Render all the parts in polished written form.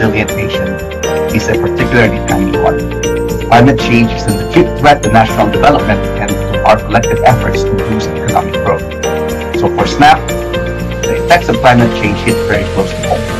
resilient nation is a particularly timely one. Climate change is an acute threat to national development and to our collective efforts to boost economic growth. So for SNAP, the effects of climate change hit very close to home.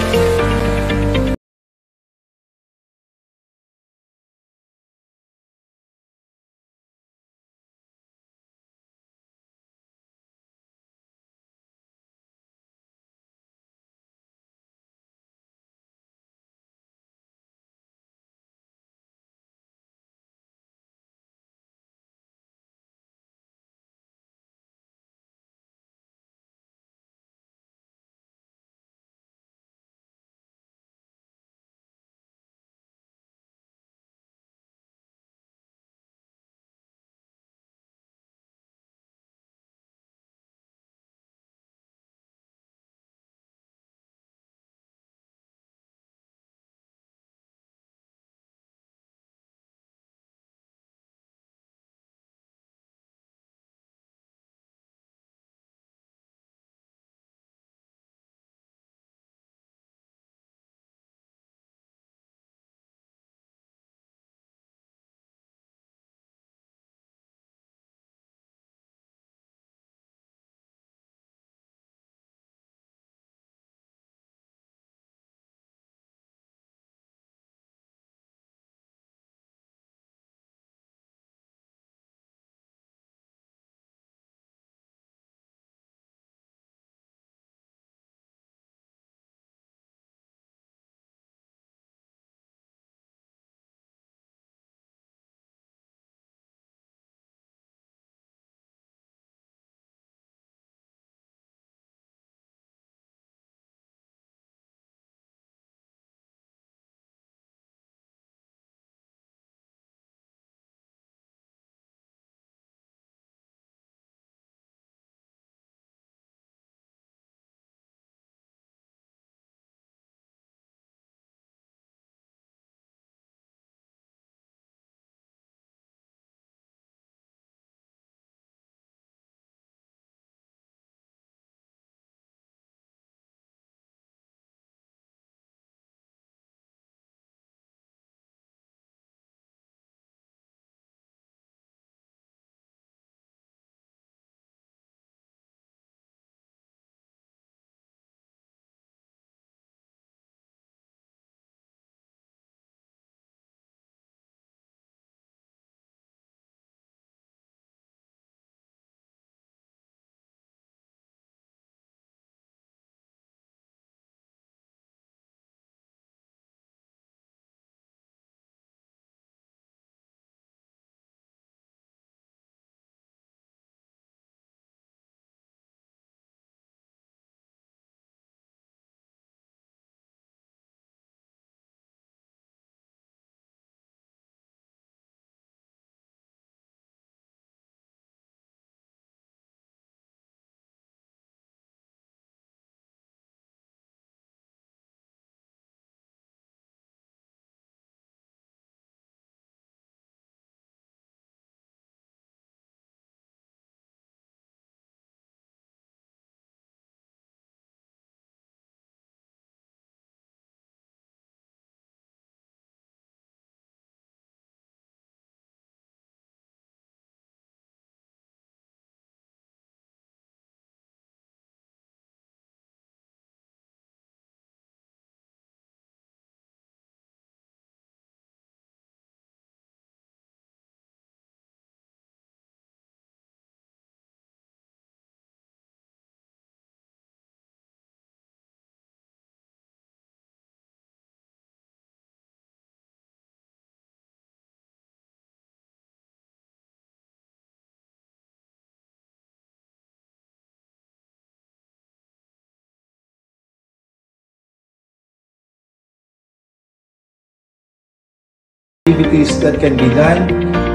Activities that can be done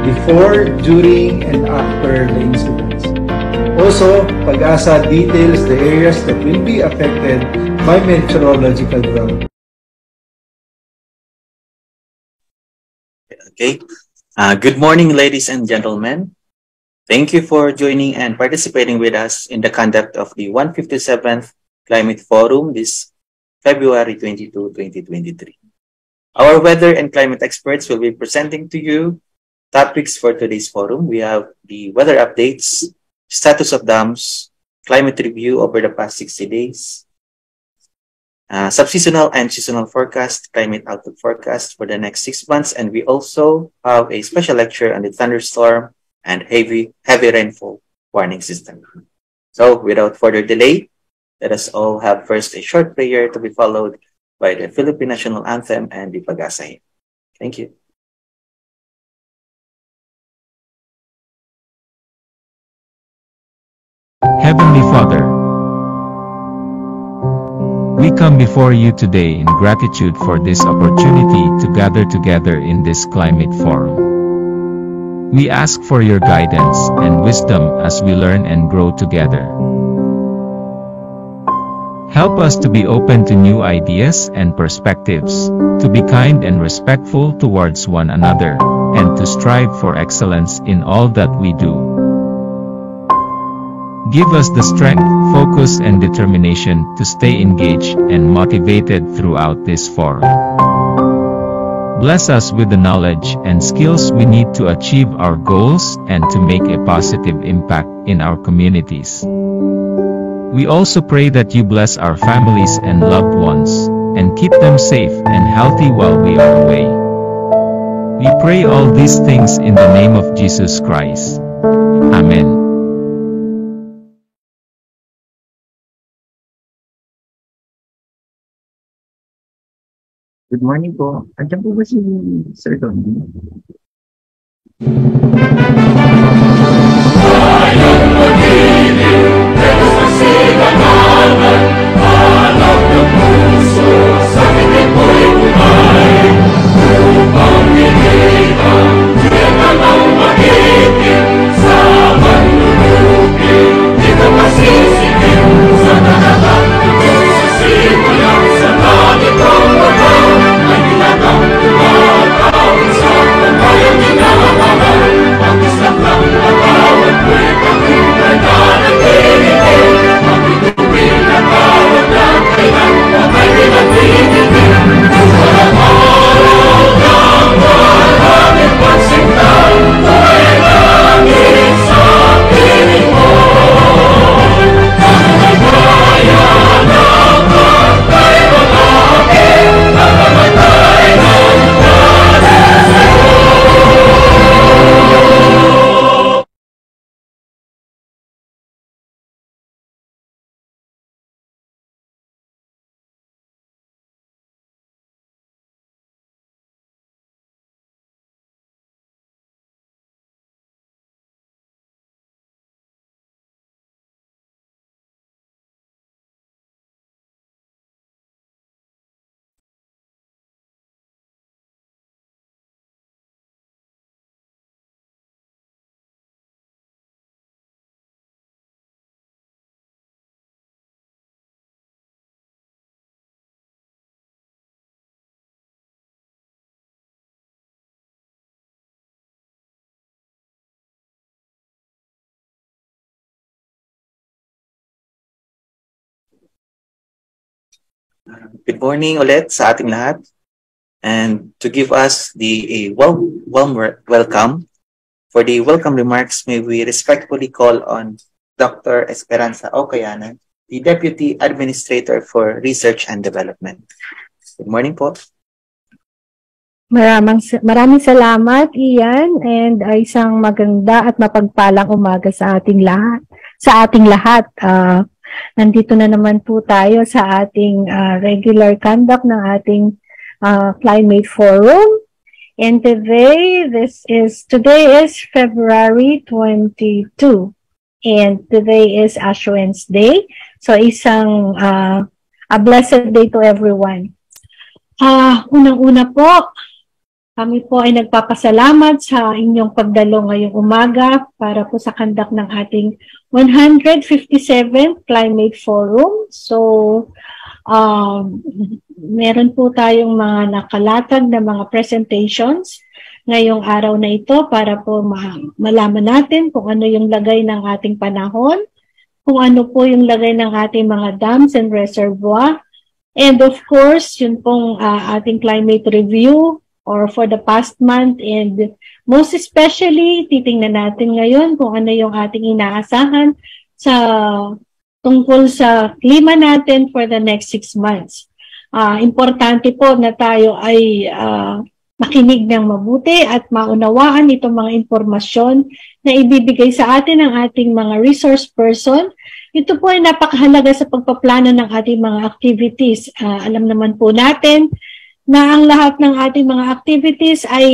before, during, and after the incidents. Also, Pag-asa details the areas that will be affected by meteorological drought. Okay. Good morning, ladies and gentlemen. Thank you for joining and participating with us in the conduct of the 157th Climate Forum this February 22, 2023. Our weather and climate experts will be presenting to you topics for today's forum. We have the weather updates, status of dams, climate review over the past 60 days, subseasonal and seasonal forecast, climate outlook forecast for the next 6 months, and we also have a special lecture on the thunderstorm and heavy rainfall warning system. So without further delay, let us all have first a short prayer to be followed by the Philippine National Anthem and the Pag-asa Hymn. Thank you. Heavenly Father, we come before you today in gratitude for this opportunity to gather together in this climate forum. We ask for your guidance and wisdom as we learn and grow together. Help us to be open to new ideas and perspectives, to be kind and respectful towards one another, and to strive for excellence in all that we do. Give us the strength, focus and determination to stay engaged and motivated throughout this forum. Bless us with the knowledge and skills we need to achieve our goals and to make a positive impact in our communities. We also pray that you bless our families and loved ones, and keep them safe and healthy while we are away. We pray all these things in the name of Jesus Christ. Amen. Good morning po. Andiyan po ba si Sir Tony? Good morning ulit sa ating lahat. And to give us a warm welcome, for the welcome remarks, may we respectfully call on Dr. Esperanza Ocayanan, the Deputy Administrator for Research and Development. Good morning po. Maraming salamat, Ian, and isang maganda at mapagpalang umaga sa ating lahat. Nandito na naman po tayo sa ating regular conduct ng ating Climate Forum. And today is February 22, and today is Ash Wednesday. So isang a blessed day to everyone. Unang-una po, kami po ay nagpapasalamat sa inyong pagdalo ngayong umaga para po sa conduct ng ating 157th Climate Forum. So, meron po tayong mga nakalatag na mga presentations ngayong araw na ito para po malaman natin kung ano yung lagay ng ating panahon, kung ano po yung lagay ng ating mga dams and reservoir, And of course, yun pong ating climate review or for the past month, and most especially, titingnan natin ngayon kung ano yung ating inaasahan sa tungkol sa klima natin for the next 6 months. Importante po na tayo ay makinig ng mabuti at maunawaan itong mga impormasyon na ibibigay sa atin ng ating mga resource person. Ito po ay napakahalaga sa pagpaplano ng ating mga activities. Alam naman po natin na ang lahat ng ating mga activities ay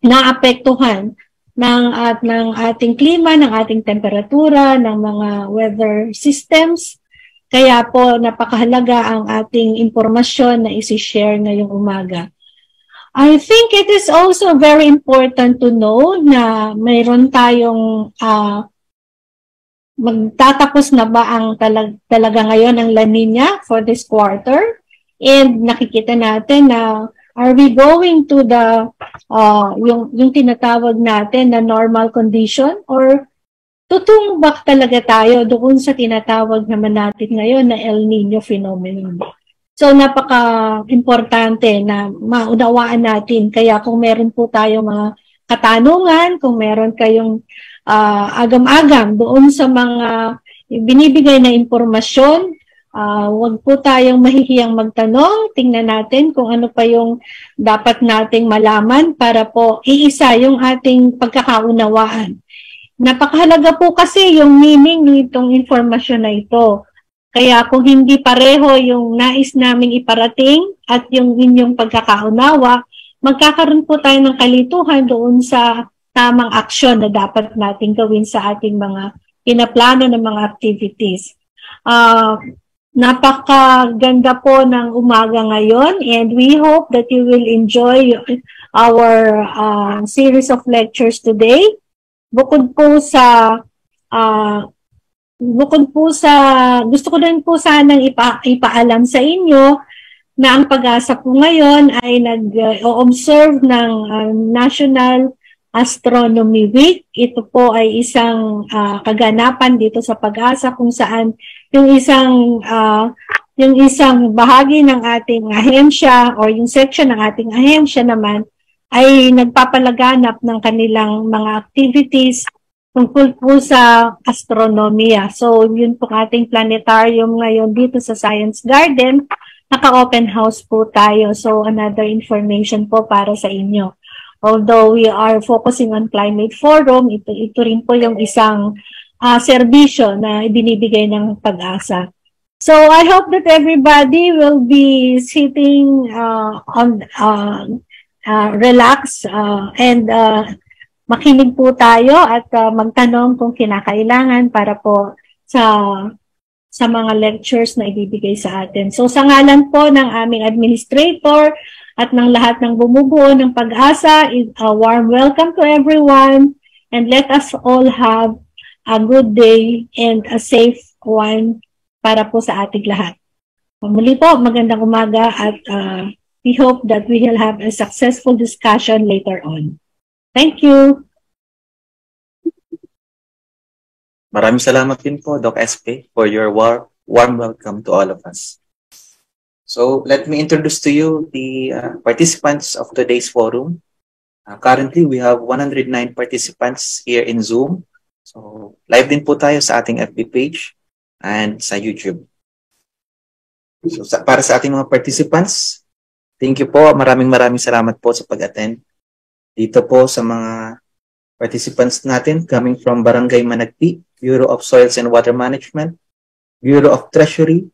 naapektuhan ng ating klima, ng ating temperatura, ng mga weather systems. Kaya po napakahalaga ang ating impormasyon na isi-share ngayong umaga. I think it is also very important to know na mayroon tayong magtatapos na ba ang talaga ngayon ang La Nina for this quarter. And nakikita natin na are we going to the yung tinatawag natin na normal condition, or tutungo ba talaga tayo doon sa tinatawag naman natin ngayon na El Nino phenomenon. So napaka-importante na maunawaan natin. Kaya kung meron po tayo mga katanungan, kung meron kayong agam-agam doon sa mga binibigay na impormasyon, huwag po tayong mahihiyang magtanong. Tingnan natin kung ano pa yung dapat nating malaman para po iisa yung ating pagkakaunawaan. Napakahalaga po kasi yung meaning nitong informasyon na ito. Kaya kung hindi pareho yung nais naming iparating at yung inyong pagkakaunawa, magkakaroon po tayo ng kalituhan doon sa tamang aksyon na dapat nating gawin sa ating mga pinaplano ng mga activities. Napakaganda po ng umaga ngayon, and we hope that you will enjoy our series of lectures today. Bukod po sa gusto ko rin po sanang ipaalam sa inyo na ang Pag-asa po ngayon ay nag-observe ng National Astronomy Week. Ito po ay isang kaganapan dito sa Pag-asa kung saan yung isang bahagi ng ating ahensya or yung section ng ating ahensya naman ay nagpapalaganap ng kanilang mga activities tungkol po sa astronomiya. So, yun po ating planetarium ngayon dito sa Science Garden. Naka-open house po tayo. So, another information po para sa inyo. Although we are focusing on Climate Forum, ito rin po yung isang serbisyo na ibinibigay ng Pag-asa. So, I hope that everybody will be sitting relax and makinig po tayo at magtanong kung kinakailangan para po sa mga lectures na ibibigay sa atin. So sa ngalan po ng aming administrator at ng lahat ng bumubuo ng Pag-asa, a warm welcome to everyone, and let us all have a good day and a safe one para po sa ating lahat. Muli po, magandang umaga at we hope that we will have a successful discussion later on. Thank you. Maraming salamat din po, Doc SP, for your warm welcome to all of us. So, let me introduce to you the participants of today's forum. Currently, we have 109 participants here in Zoom. So, live din po tayo sa ating FB page and sa YouTube. So, para sa ating mga participants, thank you po. Maraming salamat po sa pag-attend. Dito po sa mga participants natin coming from Barangay Managpi, Bureau of Soils and Water Management, Bureau of Treasury,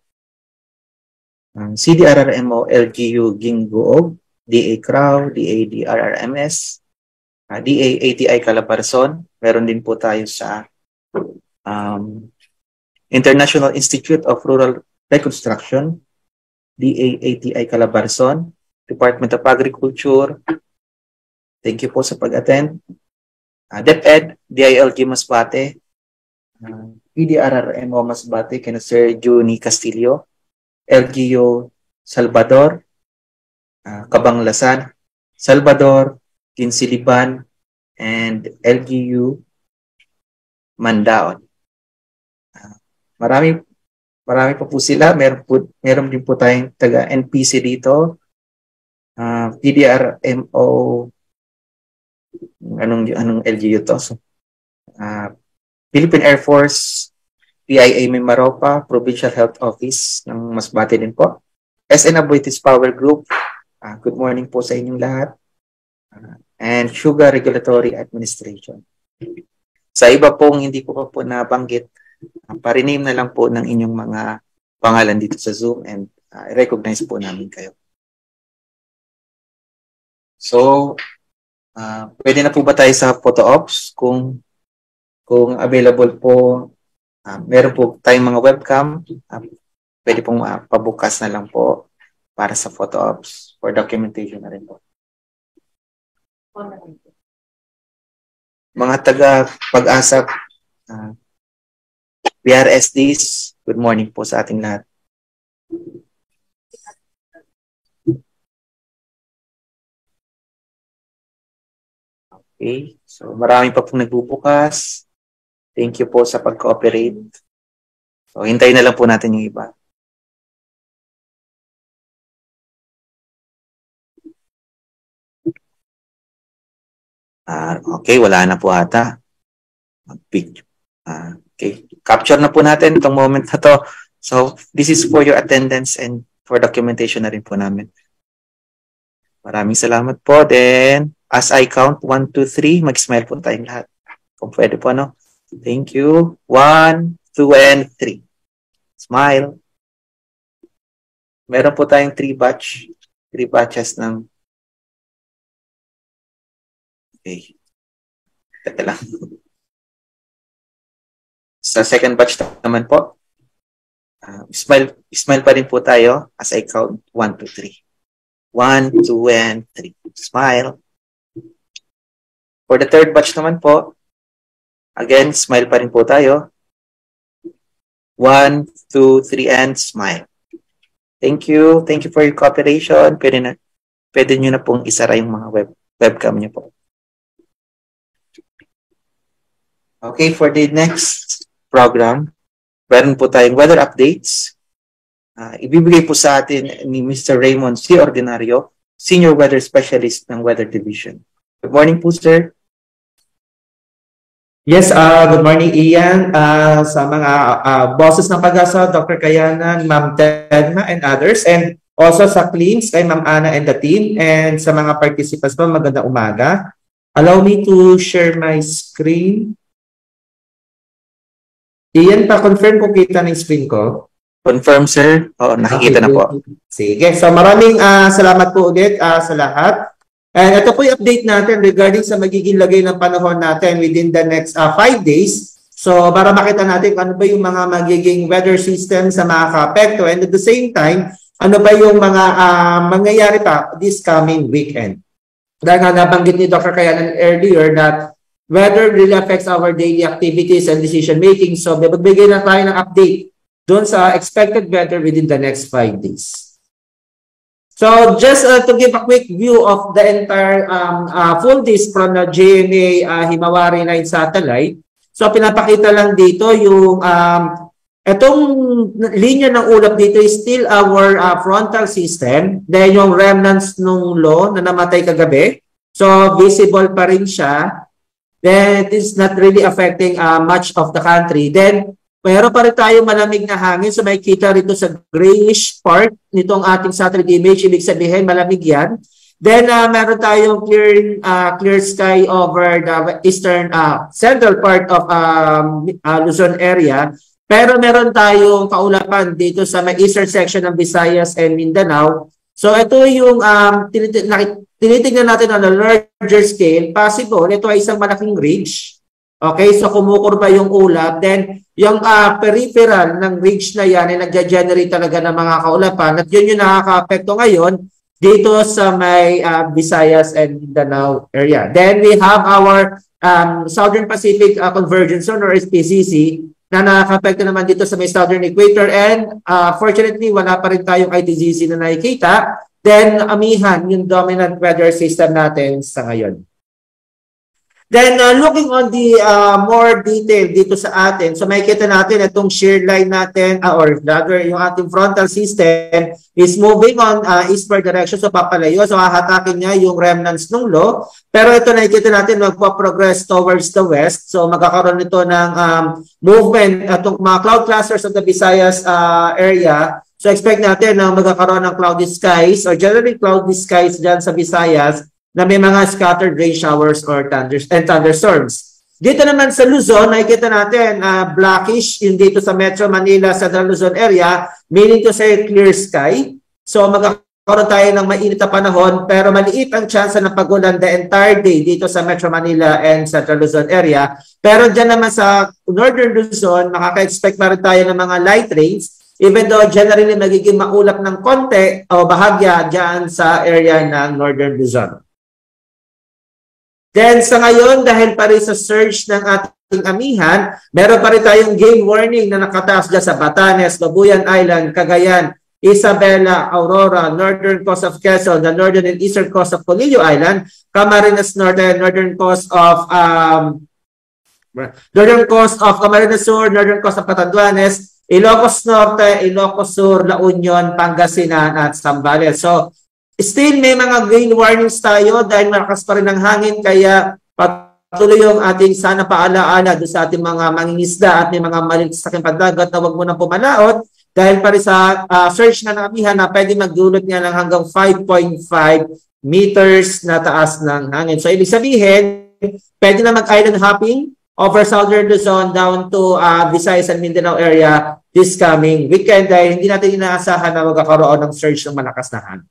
CDRRMO, LGU Gingoog, DA CRAW, DA-DRRMS, DA-ATI Calabarzon. Meron din po tayo sa International Institute of Rural Reconstruction, DA-ATI Calabarzon, Department of Agriculture. Thank you po sa pag-attend. DepEd, DILG Masbate, PDRRMO Masbate, kina Sir Juni Castillo, LGU Salvador, Cabanglasan, Salvador, Kinsiliban, and LGU Mandaon. marami pa po sila. Meron din po tayong taga NPC dito. PDRMO, anong LGU to? So, Philippine Air Force, PIA Mimaropa, Provincial Health Office ng Masbate din po. SN Aboitiz Power Group, good morning po sa inyong lahat. And Sugar Regulatory Administration. Sa iba pong hindi ko pa po nabanggit, pariname na lang po ng inyong mga pangalan dito sa Zoom and recognize po namin kayo. So, pwede na po ba tayo sa photo ops? Kung available po, meron po tayong mga webcam, pwede pong pabukas na lang po para sa photo ops for documentation na rin po. Mga taga Pag-asa, PRSDs, good morning po sa ating lahat. Okay, so marami pa pong nagbubukas. Thank you po sa pag-cooperate. So hintayin na lang po natin yung iba. Okay, wala na po ata. Okay, capture na po natin itong moment na to. So, this is for your attendance and for documentation na rin po namin. Maraming salamat po. Then, as I count 1, 2, 3, mag-smile po tayong lahat. Kung pwede po, no? Thank you. 1, 2, and 3. Smile. Meron po tayong 3 batches ng okay. Teka lang. Sa second batch naman po, smile pa rin po tayo as I count 1, 2, 3. 1, 2, and 3. Smile. For the third batch naman po, again, smile pa rin po tayo. 1, 2, 3, and smile. Thank you. Thank you for your cooperation. Pwede nyo na pong isara yung mga webcam nyo po. Okay, for the next program, meron po tayong weather updates. Ibibigay po sa atin ni Mr. Raymond C. Ordinario, Senior Weather Specialist ng Weather Division. Good morning po, sir. Yes, good morning, Ian. Sa mga bosses ng Pag-asa, Dr. Kayanan, Ma'am Tedma, and others. And also sa CLEANS, kay Ma'am Ana and the team. And sa mga participants po, magandang umaga. Allow me to share my screen. Ian, pa-confirm kung kita ng screen ko. Confirm, sir. Oo, nakikita na po. Sige. So maraming salamat po ulit sa lahat. And ito po yung update natin regarding sa magiging lagay ng panahon natin within the next 5 days. So para makita natin ano ba yung mga magiging weather system sa mga ka-apekto. And at the same time, ano ba yung mga mangyayari pa this coming weekend. Dahil nga nabanggit ni Dr. Kayanan earlier that weather really affects our daily activities and decision making. So, magbigay na tayo ng update doon sa expected weather within the next 5 days. So, just to give a quick view of the entire full days from the GMA Himawari 9 satellite. So, pinapakita lang dito yung itong linya ng ulap dito is still our frontal system. Then, yung remnants nung low na namatay kagabi. So, visible pa rin siya. Then it is not really affecting much of the country. Then, mayroon pa rin tayo malamig na hangin. So, may kita rito sa grayish part nitong ating satellite image. Ibig sabihin, malamig yan. Then, meron tayong clear sky over the eastern, central part of Luzon area. Pero meron tayong kaulapan dito sa may eastern section ng Visayas and Mindanao. So, ito yung tinitingnan natin on a larger scale. Possible, ito ay isang malaking ridge. Okay, so kumukurba yung ulap. Then, yung peripheral ng ridge na yan ay nagja-generate talaga ng mga kaulapan. At yun yung nakaka-apekto ngayon dito sa may Visayas and Mindanao area. Then, we have our Southern Pacific Convergence Zone or SPCC na nakaka-apekto naman dito sa may Southern Equator. And fortunately, wala pa rin tayong ITGC na nakikita. Then, amihan yung dominant weather system natin sa ngayon. Then, looking on the more detail dito sa atin, so makikita natin itong shear line natin, or rather, yung ating frontal system is moving on eastward direction, so papalayo, so hahatakin niya yung remnants ng low. Pero ito nakikita natin, magpo-progress towards the west, so magkakaroon ito ng movement, itong mga cloud clusters of the Visayas area. So expect natin na magkakaroon ng cloudy skies, or generally cloudy skies dyan sa Visayas, na may mga scattered rain showers or thunderstorms. Dito naman sa Luzon, nakikita natin blackish yung dito sa Metro Manila, Central Luzon area, meaning to say clear sky. So magkakaroon tayo ng mainit na panahon, pero maliit ang chance ng pag-ulan the entire day dito sa Metro Manila and Central Luzon area. Pero dyan naman sa Northern Luzon, makaka-expect pa rin tayo ng mga light rains, even though generally magiging maulap ng konti o bahagya dyan sa area ng Northern Luzon. Then sa ngayon, dahil pa rin sa surge ng ating amihan, meron pa rin tayong gale warning na nakataas dyan sa Batanes, Babuyan Island, Cagayan, Isabela, Aurora, northern coast of Quezon, the northern and eastern coast of Polillo Island, Camarines Norte, northern coast of Camarines Sur, northern coast of Catanduanes, Ilocos Norte, Ilocos Sur, La Union, Pangasinan at Zambales. So still may mga gale warnings tayo dahil malakas pa rin ang hangin, kaya patuloy yung ating sana paalaala doon sa ating mga mangingisda at may mga maliit sa pandagat na huwag mo nang pumalaot dahil pa rin sa surge na namihan na pwede magdulot niya ng hanggang 5.5 meters na taas ng hangin. So ibig sabihin, pwede na mag-island hopping over southern Luzon down to Visayas and Mindanao area this coming weekend dahil hindi natin inaasahan na magkakaroon ng surge ng malakas na hangin.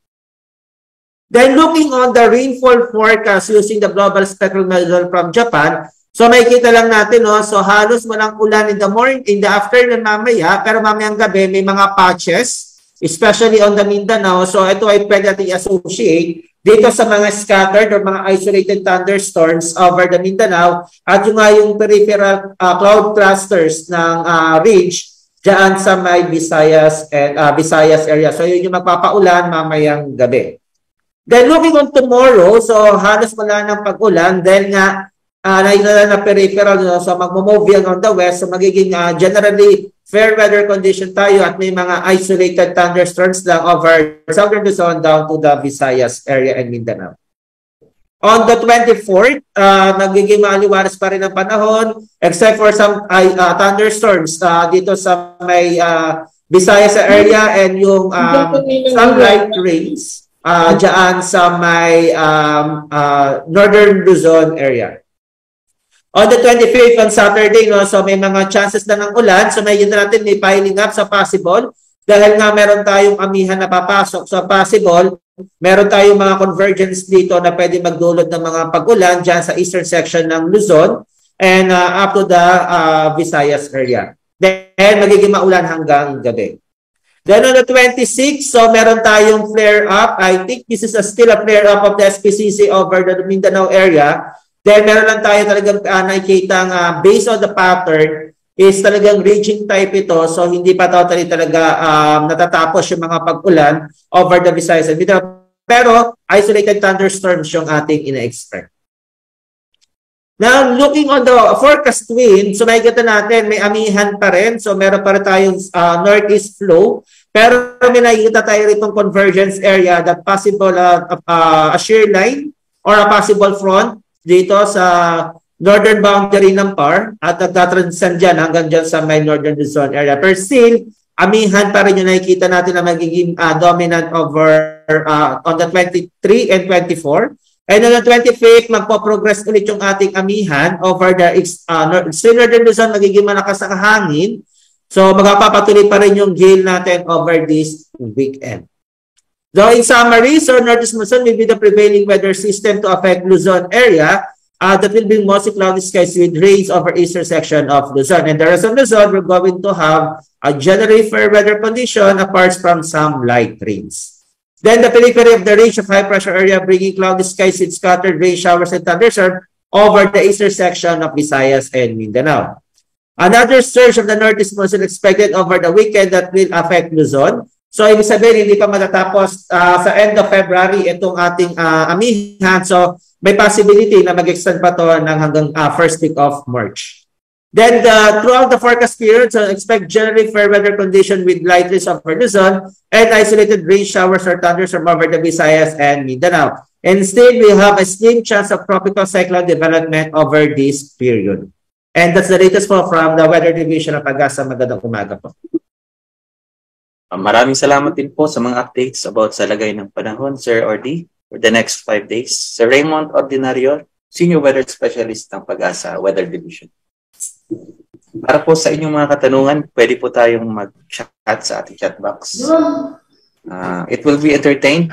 Then looking on the rainfall forecast using the global spectral model from Japan, so makikita lang natin, no, so halos walang ulan in the morning, in the afternoon mamaya, pero mamayang gabi may mga patches, especially on the Mindanao. So ito ay pwede natin i-associate dito sa mga scattered or mga isolated thunderstorms over the Mindanao at yung peripheral cloud clusters ng ridge dyan sa may Visayas and Visayas area. So yun yung magpapaulan mamayang gabi. Then looking on tomorrow, so halos wala ng pag-ulan dahil nga na peripheral, so magmo-move yan on the west, so magiging generally fair weather condition tayo at may mga isolated thunderstorms lang over southern Luzon down to the Visayas area and Mindanao. On the 24th, magiging maliwalas pa rin ang panahon except for some thunderstorms dito sa may Visayas area and yung some light rains dyan sa may northern Luzon area. On the 25th on Saturday, no, so may mga chances na ng ulan. So may natin may piling up sa possible. Dahil nga meron tayong amihan na papasok. So possible, meron tayong mga convergence dito na pwede magdulot ng mga pag-ulan dyan sa eastern section ng Luzon and up to the Visayas area. Then magiging maulan hanggang gabi. Then on the 26th, so meron tayong flare-up. I think this is still a flare-up of the SPCC over the Mindanao area. Then meron lang tayo talagang nakikita based on the pattern is talagang raging type ito. So hindi pa totally talaga natatapos yung mga pag-ulan over the Visayas and Mindanao. Pero isolated thunderstorms yung ating ina-expect. Now, looking on the forecast wind, so makikita natin may amihan pa rin. So meron pa rin tayong northeast flow. Pero may nakikita tayo itong convergence area that possible a shear line or a possible front dito sa northern boundary ng PAR at nagtatranscend dyan hanggang dyan sa may northern Luzon area. Pero still, amihan pa rin yung nakikita natin na magiging dominant over on the 23 and 24. And on the 25th, magpo-progress ulit yung ating amihan over the northern Luzon, magiging malakas ang hangin. So magpapatuloy pa rin yung gale natin over this weekend. So in summary, so northeast monsoon will be the prevailing weather system to affect Luzon area. That will be mostly cloudy skies with rains over eastern section of Luzon. And the rest of Luzon, we're going to have a generally fair weather condition apart from some light rains. Then the periphery of the range of high pressure area bringing cloudy skies with scattered rain showers and thunderstorms over the eastern section of Visayas and Mindanao. Another surge of the northeast monsoon expected over the weekend that will affect Luzon. So, ibig sabihin, hindi pa matatapos sa end of February itong ating amihan. So, may possibility na mag-extend pa to ng hanggang first week of March. Then, throughout the forecast period, so expect generally fair weather condition with light rains over Luzon and isolated rain showers or thunderstorms over the Visayas and Mindanao. Instead, we have a slim chance of tropical cyclone development over this period. And that's the latest po from the Weather Division ng Pag-asa. Magandang umaga po. Maraming salamat din po sa mga updates about sa lagay ng panahon, Sir Ordi, for the next 5 days. Sir Raymond Ordinario, Senior Weather Specialist ng Pag-asa Weather Division. Para po sa inyong mga katanungan, pwede po tayong mag-chat sa ating chat box. It will be entertained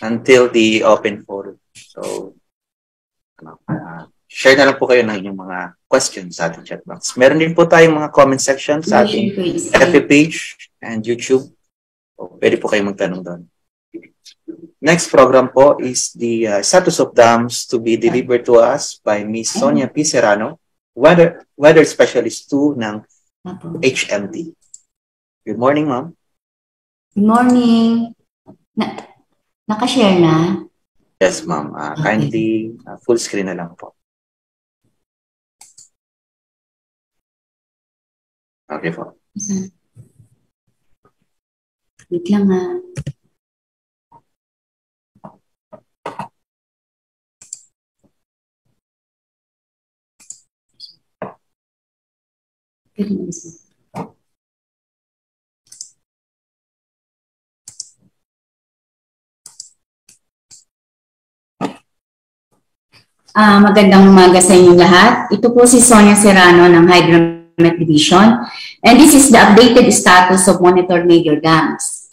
until the open forum. So, share na lang po kayo ng inyong mga questions sa ating chat box. Meron din po tayong mga comment section sa ating FB page and YouTube. So, pwede po kayo magtanong doon. Next program po is the status of dams to be delivered to us by Ms. Sonia P. Serrano, Weather Specialist 2 ng HMD. Good morning, ma'am. Good morning. Nakashare na? Yes, ma'am. Kindly full screen na lang po. Okay po. Wait lang ha. Magandang umaga sa inyong lahat. Ito po si Sonia Serrano ng Hydromet Division. And this is the updated status of monitored major dams.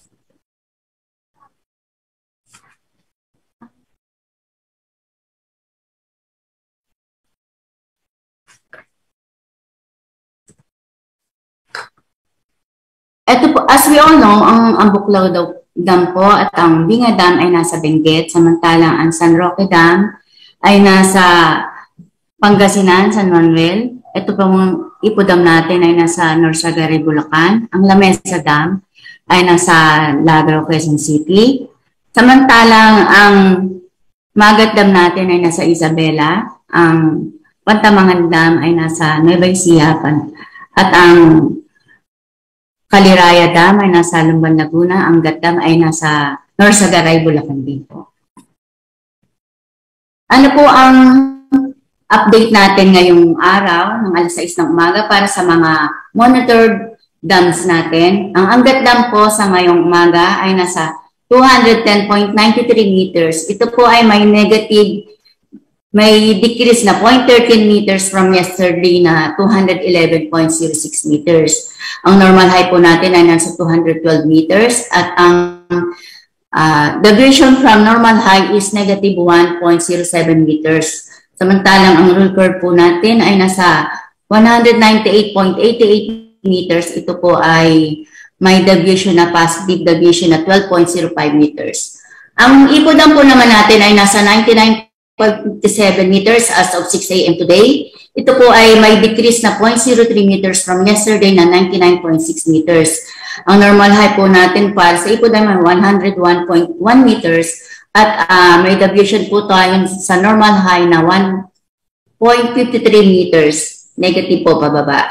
Ito po, as we all know, ang Buklaw Dam po at ang Binga Dam ay nasa Benguet, samantalang ang San Roque Dam ay nasa Pangasinan, San Manuel. Ito pong Ipodam natin ay nasa Norsagaray, Bulacan. Ang Lamesa Dam ay nasa Lagro, Quezon City. Samantalang ang Magat Dam natin ay nasa Isabela. Ang Pantamangan Dam ay nasa Nueva Ecija. At ang Kaliraya Dam ay nasa Lumban, Laguna. Ang Gat Dam ay nasa Norsagaray, Bulacan din po. Ano po ang update natin ngayong araw ng alas 6 ng umaga para sa mga monitored dams natin? Ang Angat Dam po sa ngayong umaga ay nasa 210.93 meters. Ito po ay may decrease na 0.13 meters from yesterday na 211.06 meters. Ang normal high po natin ay nasa 212 meters at ang deviation from normal high is negative 1.07 meters. Samantalang ang rule curve po natin ay nasa 198.88 meters. Ito po ay may deviation na positive deviation na 12.05 meters. Ang Ipodam po naman natin ay nasa 99.57 meters as of 6 a.m. today. Ito po ay may decrease na 0.03 meters from yesterday na 99.6 meters. Ang normal high po natin para sa Ipodam ay 101.1 meters at may deviation po tayo sa normal high na 1.53 meters. Negative po pababa.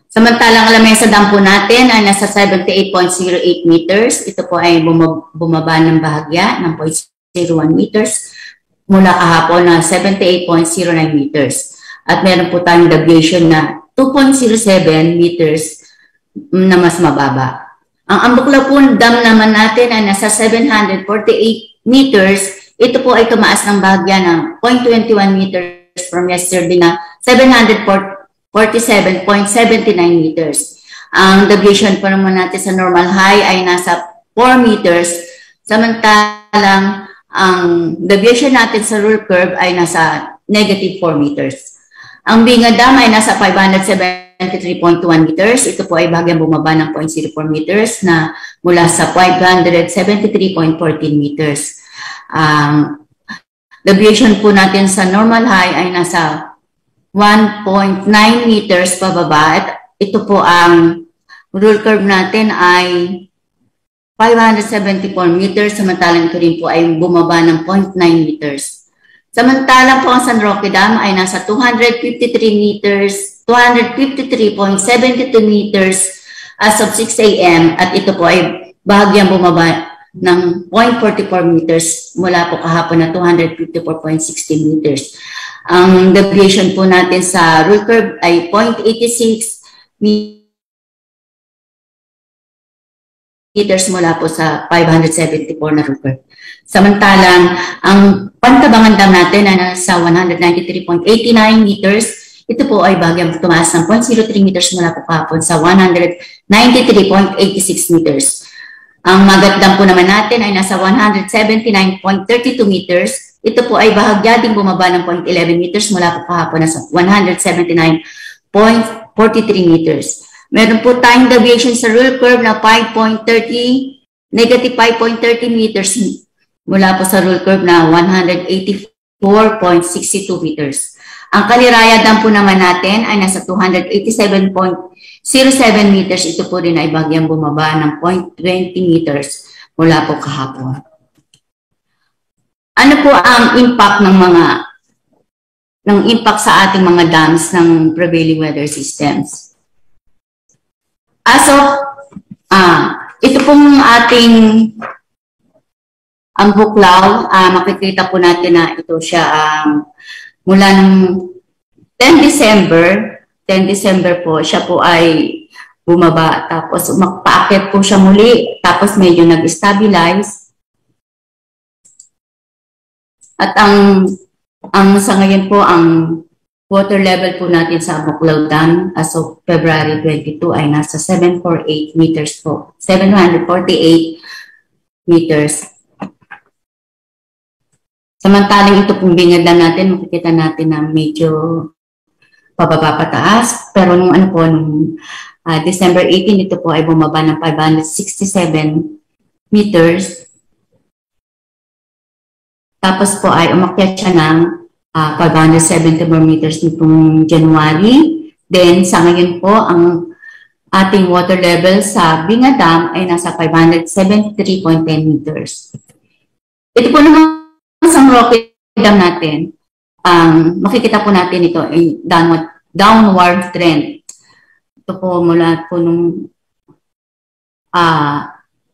Samantalang ang Lamesa Dam po natin ay nasa 78.08 meters. Ito po ay bumaba ng bahagya ng 0.01 meters mula kahapon na 78.09 meters. At meron po tayong deviation na 2.07 meters na mas mababa. Ang Ambuklaw po Dam naman natin ay nasa 748 meters. Ito po ay tumaas ng bahagya ng 0.21 meters from yesterday na 747.79 meters. Ang deviation po naman natin sa normal high ay nasa 4 meters. Samantalang ang deviation natin sa rule curve ay nasa negative 4 meters. Ang Binga Dam ay nasa 573.1 meters. Ito po ay bahagyang bumaba ng 0.04 meters na mula sa 573.14 meters. Deviation po natin sa normal high ay nasa 1.9 meters pababa. At ito po ang rule curve natin ay 574 meters, samantalang ito rin po ay bumaba ng 0.9 meters. Samantalang po ang San Roque Dam ay nasa 253 meters, 253.72 meters as of 6 a.m. at ito po ay bahagyang bumaba ng 0.44 meters mula po kahapon na 254.60 meters. Ang deviation po natin sa rule curve ay 0.86 meters mula po sa 574 na rule curve. Samantalang, ang Pantabangan Dam natin ay nasa 193.89 meters. Ito po ay bahagyang tumaas ng 0.03 meters mula po kahapon sa 193.86 meters. Ang Magat Dam po naman natin ay nasa 179.32 meters. Ito po ay bahagya ding bumaba ng 0.11 meters mula po kahapon na sa 179.43 meters. Meron po tayong deviation sa rule curve na negative 5.30 meters mula po sa rule curve na 184.62 meters. Ang Kaliraya Dam po naman natin ay nasa 287.07 meters. Ito po rin ay bagyang bumaba ng 0.20 meters mula po kahapon. Ano po ang impact ng impact sa ating mga dams ng prevailing weather systems? As of, ito pong ating ang buklaw, makikita po natin na ito siya mula ng 10 December po, siya po ay bumaba. Tapos magpaakit po siya muli. Tapos medyo nag-stabilize. At ang sa ngayon po, ang water level po natin sa Buklaw Dam as of February 22 ay nasa 748 meters po. 748 meters. Samantalang ito pong Bingad Dam natin, makikita natin na medyo pababa pataas. Pero nung December 18, ito po ay bumaba ng 567 meters. Tapos po ay umakyat siya ng 574 meters nitong January. Then sa ngayon po, ang ating water level sa Bingad Dam ay nasa 573.10 meters. Ito po naman San Roque Dam natin, makikita po natin ito ay downward trend. Ito po mula po nung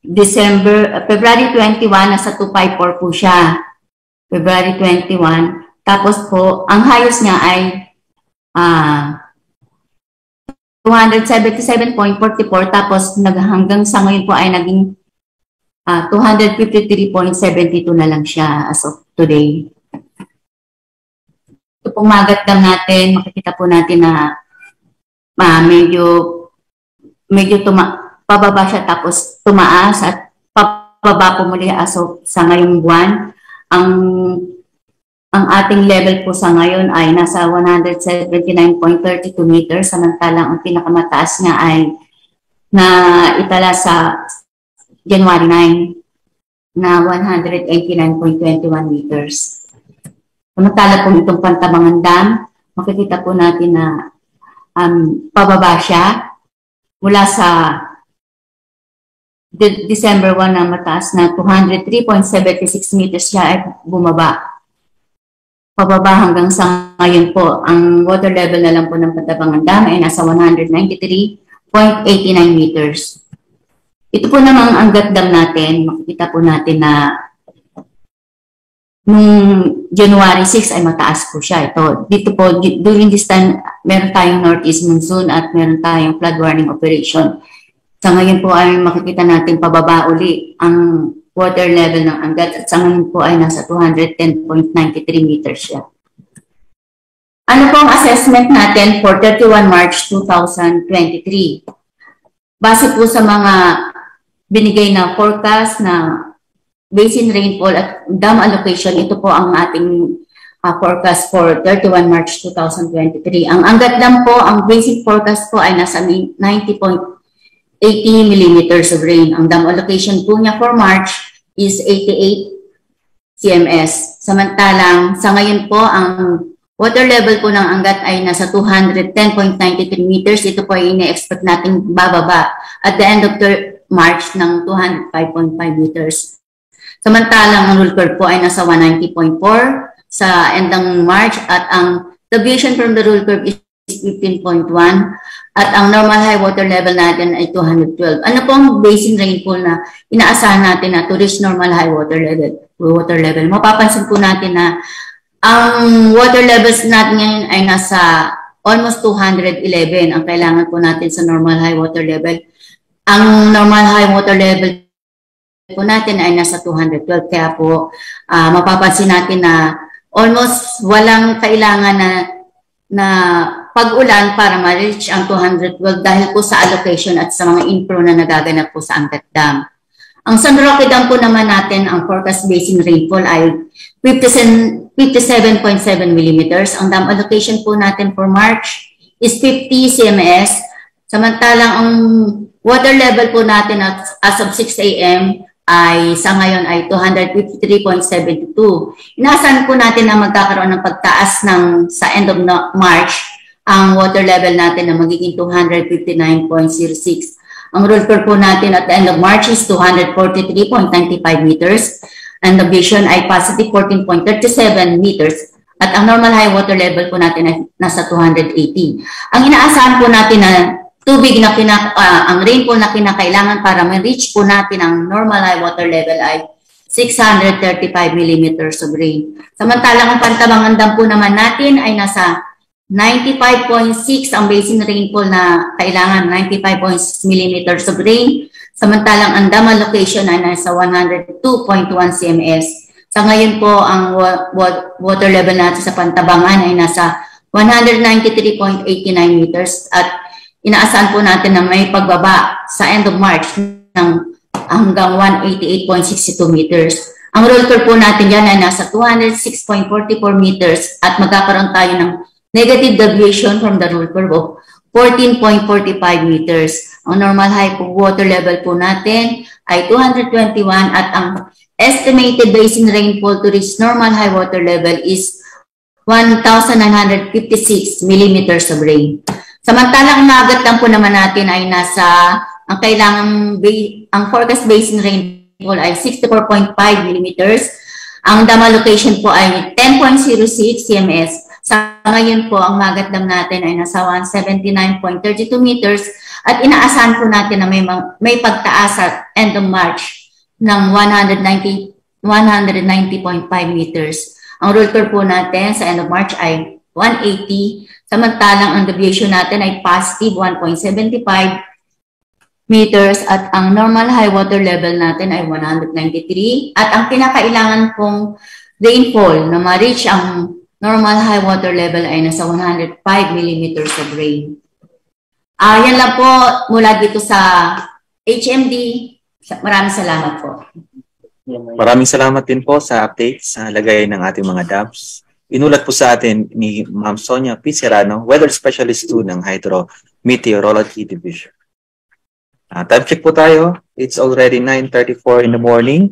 February 21, nasa 254 po siya. February 21. Tapos po, ang highest niya ay 277.44. Tapos hanggang sa ngayon po ay naging 253.72 na lang siya as of today. Ito pong Magat Dam natin, makikita po natin na medyo pababa siya tapos tumaas at pababa po muli as of sa ngayong buwan. Ang ating level po sa ngayon ay nasa 179.32 meters, samantalang ang pinakamataas niya ay na itala sa January 9 na 189.21 meters. Samantala po itong Pantabangan Dam, makikita po natin na pababa siya mula sa December 1 na mataas na 203.76 meters siya ay bumaba. Pababa hanggang sa ngayon po, ang water level na lang po ng Pantabangan Dam ay nasa 193.89 meters. Ito po namang Angat Dam natin, makikita po natin na nung January 6 ay mataas po siya. Dito po, during this time, meron tayong northeast monsoon at meron tayong flood warning operation. Sa ngayon po ay makikita natin pababa uli ang water level ng Angat at sa ngayon po ay nasa 210.93 meters siya. Ano po ang assessment natin for 31 March 2023? Base po sa mga binigay na forecast na basin rainfall at dam allocation, ito po ang ating forecast for 31 March 2023. Ang Angat Dam po, ang basic forecast po ay nasa 90.80 millimeters of rain. Ang dam allocation po niya for March is 88 cms. Samantalang sa ngayon po, ang water level po ng Angat ay nasa 210.93 meters. Ito po ay ine-expect natin bababa. At the end of March ng 205.5 meters. Samantalang ang rule curve po ay nasa 190.4 sa end ng March at ang deviation from the rule curve is 15.1 at ang normal high water level natin ay 212. Ano po ang basin rainfall na inaasahan natin na to reach normal high water level? Mapapansin po natin na ang water levels natin ngayon ay nasa almost 211 ang kailangan po natin sa normal high water level. Ang normal high water level po natin ay nasa 212. Kaya po mapapansin natin na almost walang kailangan na pag-ulan para ma-reach ang 212 dahil po sa allocation at sa mga inflow na nagaganap po sa Angat Dam. Ang San Roque Dam po naman natin, ang forecast basin rainfall ay 57.7 millimeters. Ang dam allocation po natin for March is 50 cms. Samantalang ang water level po natin as of 6 a.m. ay sa ngayon ay 253.72. Inaasahan po natin na magkakaroon ng pagtaas sa end of March ang water level natin na magiging 259.06. Ang rule curve po natin at the end of March is 243.95 meters. And the deviation ay positive 14.37 meters. At ang normal high water level po natin ay nasa 280. Ang inaasahan po natin na tubig na ang rainfall na kinakailangan para ma-reach po natin ang normal high water level ay 635 millimeters of rain. Samantalang ang Pantabangan Dam po naman natin ay nasa 95.6 ang basin rainfall na kailangan, 95.6 millimeters of rain. Samantalang ang dam allocation ay nasa 102.1 cms. Sa ngayon po, ang water level natin sa Pantabangan ay nasa 193.89 meters at inaasahan po natin na may pagbaba sa end of March ng hanggang 188.62 meters. Ang rule curve po natin yan ay nasa 206.44 meters at magkakaroon tayo ng negative deviation from the rule curve of 14.45 meters. Ang normal high water level po natin ay 221 at ang estimated basin rainfall to reach normal high water level is 1,956 millimeters of rain. Samantalang Nagat Dam po naman natin ay ang forecast basin rainfall ay 64.5 millimeters. Ang dam allocation po ay 10.06 cms. Sa ngayon po, ang Nagat Dam natin ay nasa 179.32 meters at inaasahan po natin na may pagtaas at end of March ng 190.5 meters. Ang rule curve po natin sa end of March ay 180, samantalang ang deviation natin ay positive 1.75 meters at ang normal high water level natin ay 193 at ang kinakailangan pong rainfall na ma-reach ang normal high water level ay nasa 105 millimeters of rain. Yan lang po mula dito sa HMD. Maraming salamat po. Maraming salamat din po sa update sa lagay ng ating mga dams. Inulat po sa atin ni Ma'am Sonia P. Serrano, Weather Specialist 2 ng Hydrometeorology Division. Time check po tayo. It's already 9:34 in the morning.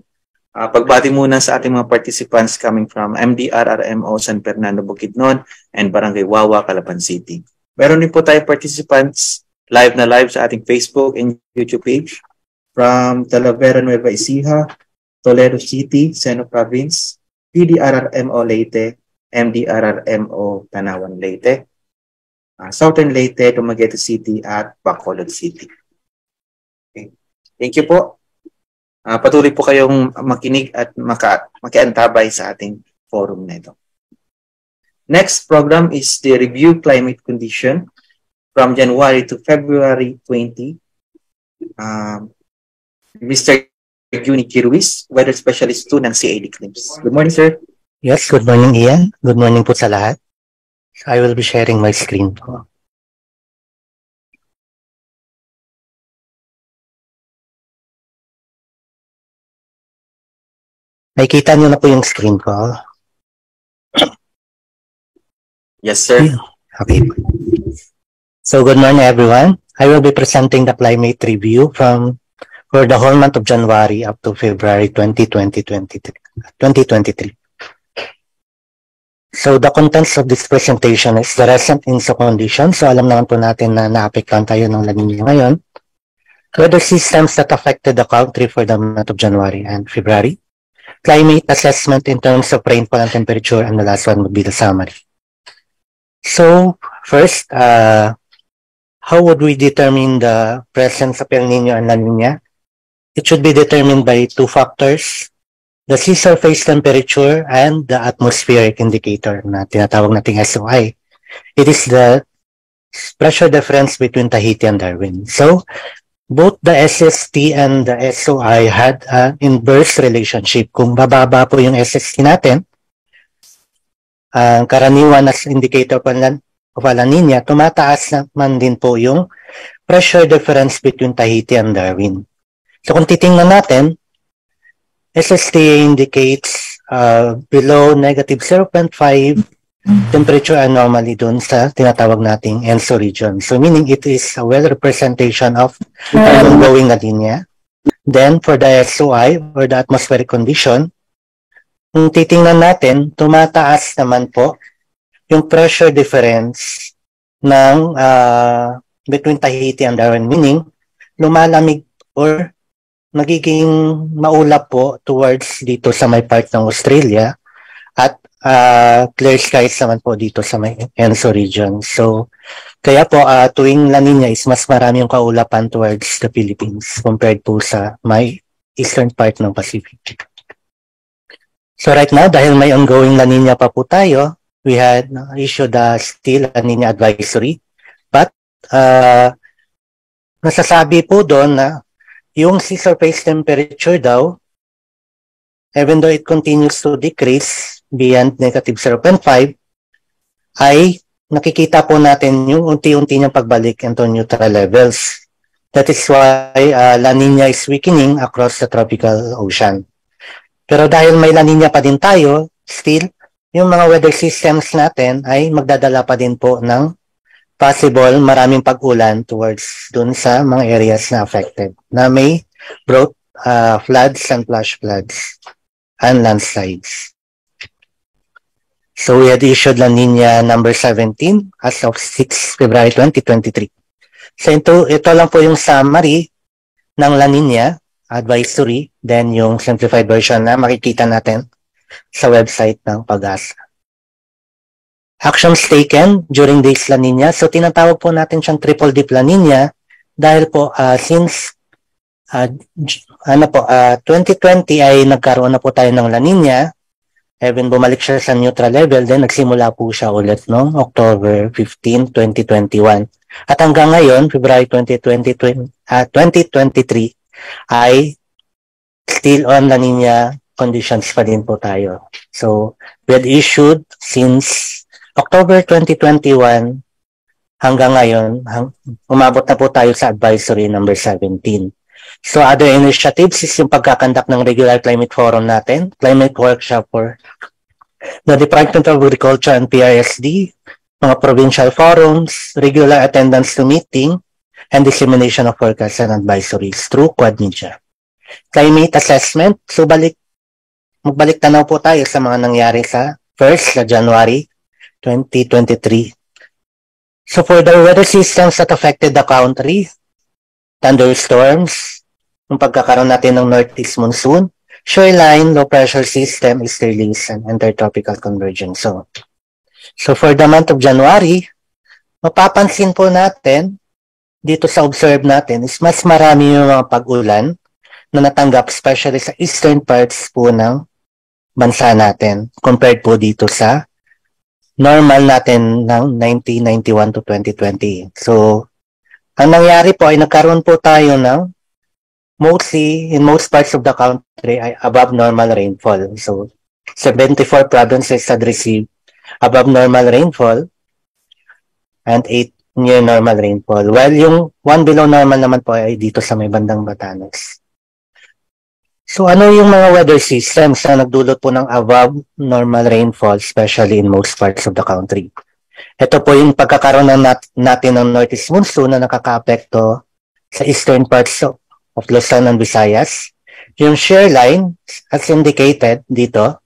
Pagbati muna sa ating mga participants coming from MDRRMO San Fernando Bukidnon and Barangay Wawa, Calapan City. Meron din po tayo participants live sa ating Facebook and YouTube page from Talavera, Nueva Ecija, Toledo City, Seno Province, PDRRMO Leyte, MDRRMO Tanawan Leyte, Southern Leyte, Dumaguete City, at Bacolod City. Okay. Thank you po. Patuloy po kayong makinig at makiantabay sa ating forum na ito. Next program is the Review Climate Condition from January to February 20. Mr. Juni Kirwis, Weather Specialist 2 ng CAD Claims. Good morning, sir. Yes, good morning, Ian. Good morning po sa lahat. I will be sharing my screen po. Nakikita niyo na po yung screen ko. Yes, sir. Okay. So, good morning, everyone. I will be presenting the climate review for the whole month of January up to February 2023. So, the contents of this presentation is the recent INSO condition. So, alam naman po natin na naapektuhan tayo ng La Niña ngayon. Weather systems that affected the country for the month of January and February. Climate assessment in terms of rainfall and temperature, and the last one would be the summary. So, first, how would we determine the presence of El Nino and La Nina? It should be determined by two factors: the sea surface temperature and the atmospheric indicator na tinatawag nating SOI. It is the pressure difference between Tahiti and Darwin. So, both the SST and the SOI had an inverse relationship. Kung bababa po yung SST natin, ang karaniwan as indicator of La Nina, tumataas naman din po yung pressure difference between Tahiti and Darwin. So kung titingnan natin, SST indicates below negative 0.5 temperature anomaly dun sa tinatawag nating ENSO region. So meaning it is a well representation of ongoing La Nina. Then for the SOI or the atmospheric condition, kung titingnan natin, tumataas naman po yung pressure difference ng between Tahiti and Darwin, meaning lumalamig or nagiging maulap po towards dito sa may part ng Australia at clear skies naman po dito sa may ENSO region. So, kaya po tuwing La Nina is mas marami yung kaulapan towards the Philippines compared po sa may eastern part ng Pacific. So right now, dahil may ongoing La Nina pa po tayo, we had issued the still La Nina advisory. But nasasabi po doon na yung sea surface temperature daw, even though it continues to decrease beyond negative 0.5, ay nakikita po natin yung unti-unti niyang pagbalik into neutral levels. That is why La Nina is weakening across the tropical ocean. Pero dahil may La Nina pa din tayo, still, yung mga weather systems natin ay magdadala pa din po ng possible maraming pag-ulan towards dun sa mga areas na affected, na may brought floods and flash floods and landslides. So we had issued La Nina number 17 as of 6 February 2023. So ito lang po yung summary ng La Nina advisory, then yung simplified version na makikita natin sa website ng Pag-asa. Actions taken during this La Nina. So tinatawag po natin siyang triple dip La Nina dahil po since 2020 ay nagkaroon na po tayo ng La Nina, even bumalik siya sa neutral level, then nagsimula po siya ulit noong October 15, 2021. At hanggang ngayon, February 2023, ay still on La Nina conditions pa din po tayo. So, we had issued since October 2021 hanggang ngayon, umabot na po tayo sa advisory number 17. So, other initiatives is yung pagkakandak ng regular climate forum natin, climate workshop for the Department of Agriculture and PRSD, mga provincial forums, regular attendance to meeting, and dissemination of forecasts and advisories through Quad Media. Climate assessment. So, magbalik tanaw po tayo sa mga nangyari sa January 2023. So, for the weather systems that affected the country, thunderstorms, yung pagkakaroon natin ng northeast monsoon, shoreline low pressure system is released and intertropical convergence. So, for the month of January, mapapansin po natin dito sa observe natin is mas marami yung mga pag-ulan na natanggap especially sa eastern parts po ng bansa natin compared po dito sa normal natin ng 1991 to 2020. So, ang nangyari po ay nagkaroon po tayo ng mostly in most parts of the country ay above normal rainfall. So, 74 provinces had received above normal rainfall and 8 near normal rainfall. While yung 1 below normal naman po ay dito sa may bandang Batanes. So ano yung mga weather systems na nagdulot po ng above normal rainfall, especially in most parts of the country? Ito po yung pagkakaroon natin ng northeast monsoon na nakaka-apekto sa eastern parts of Luzon and Visayas. Yung shear line as indicated dito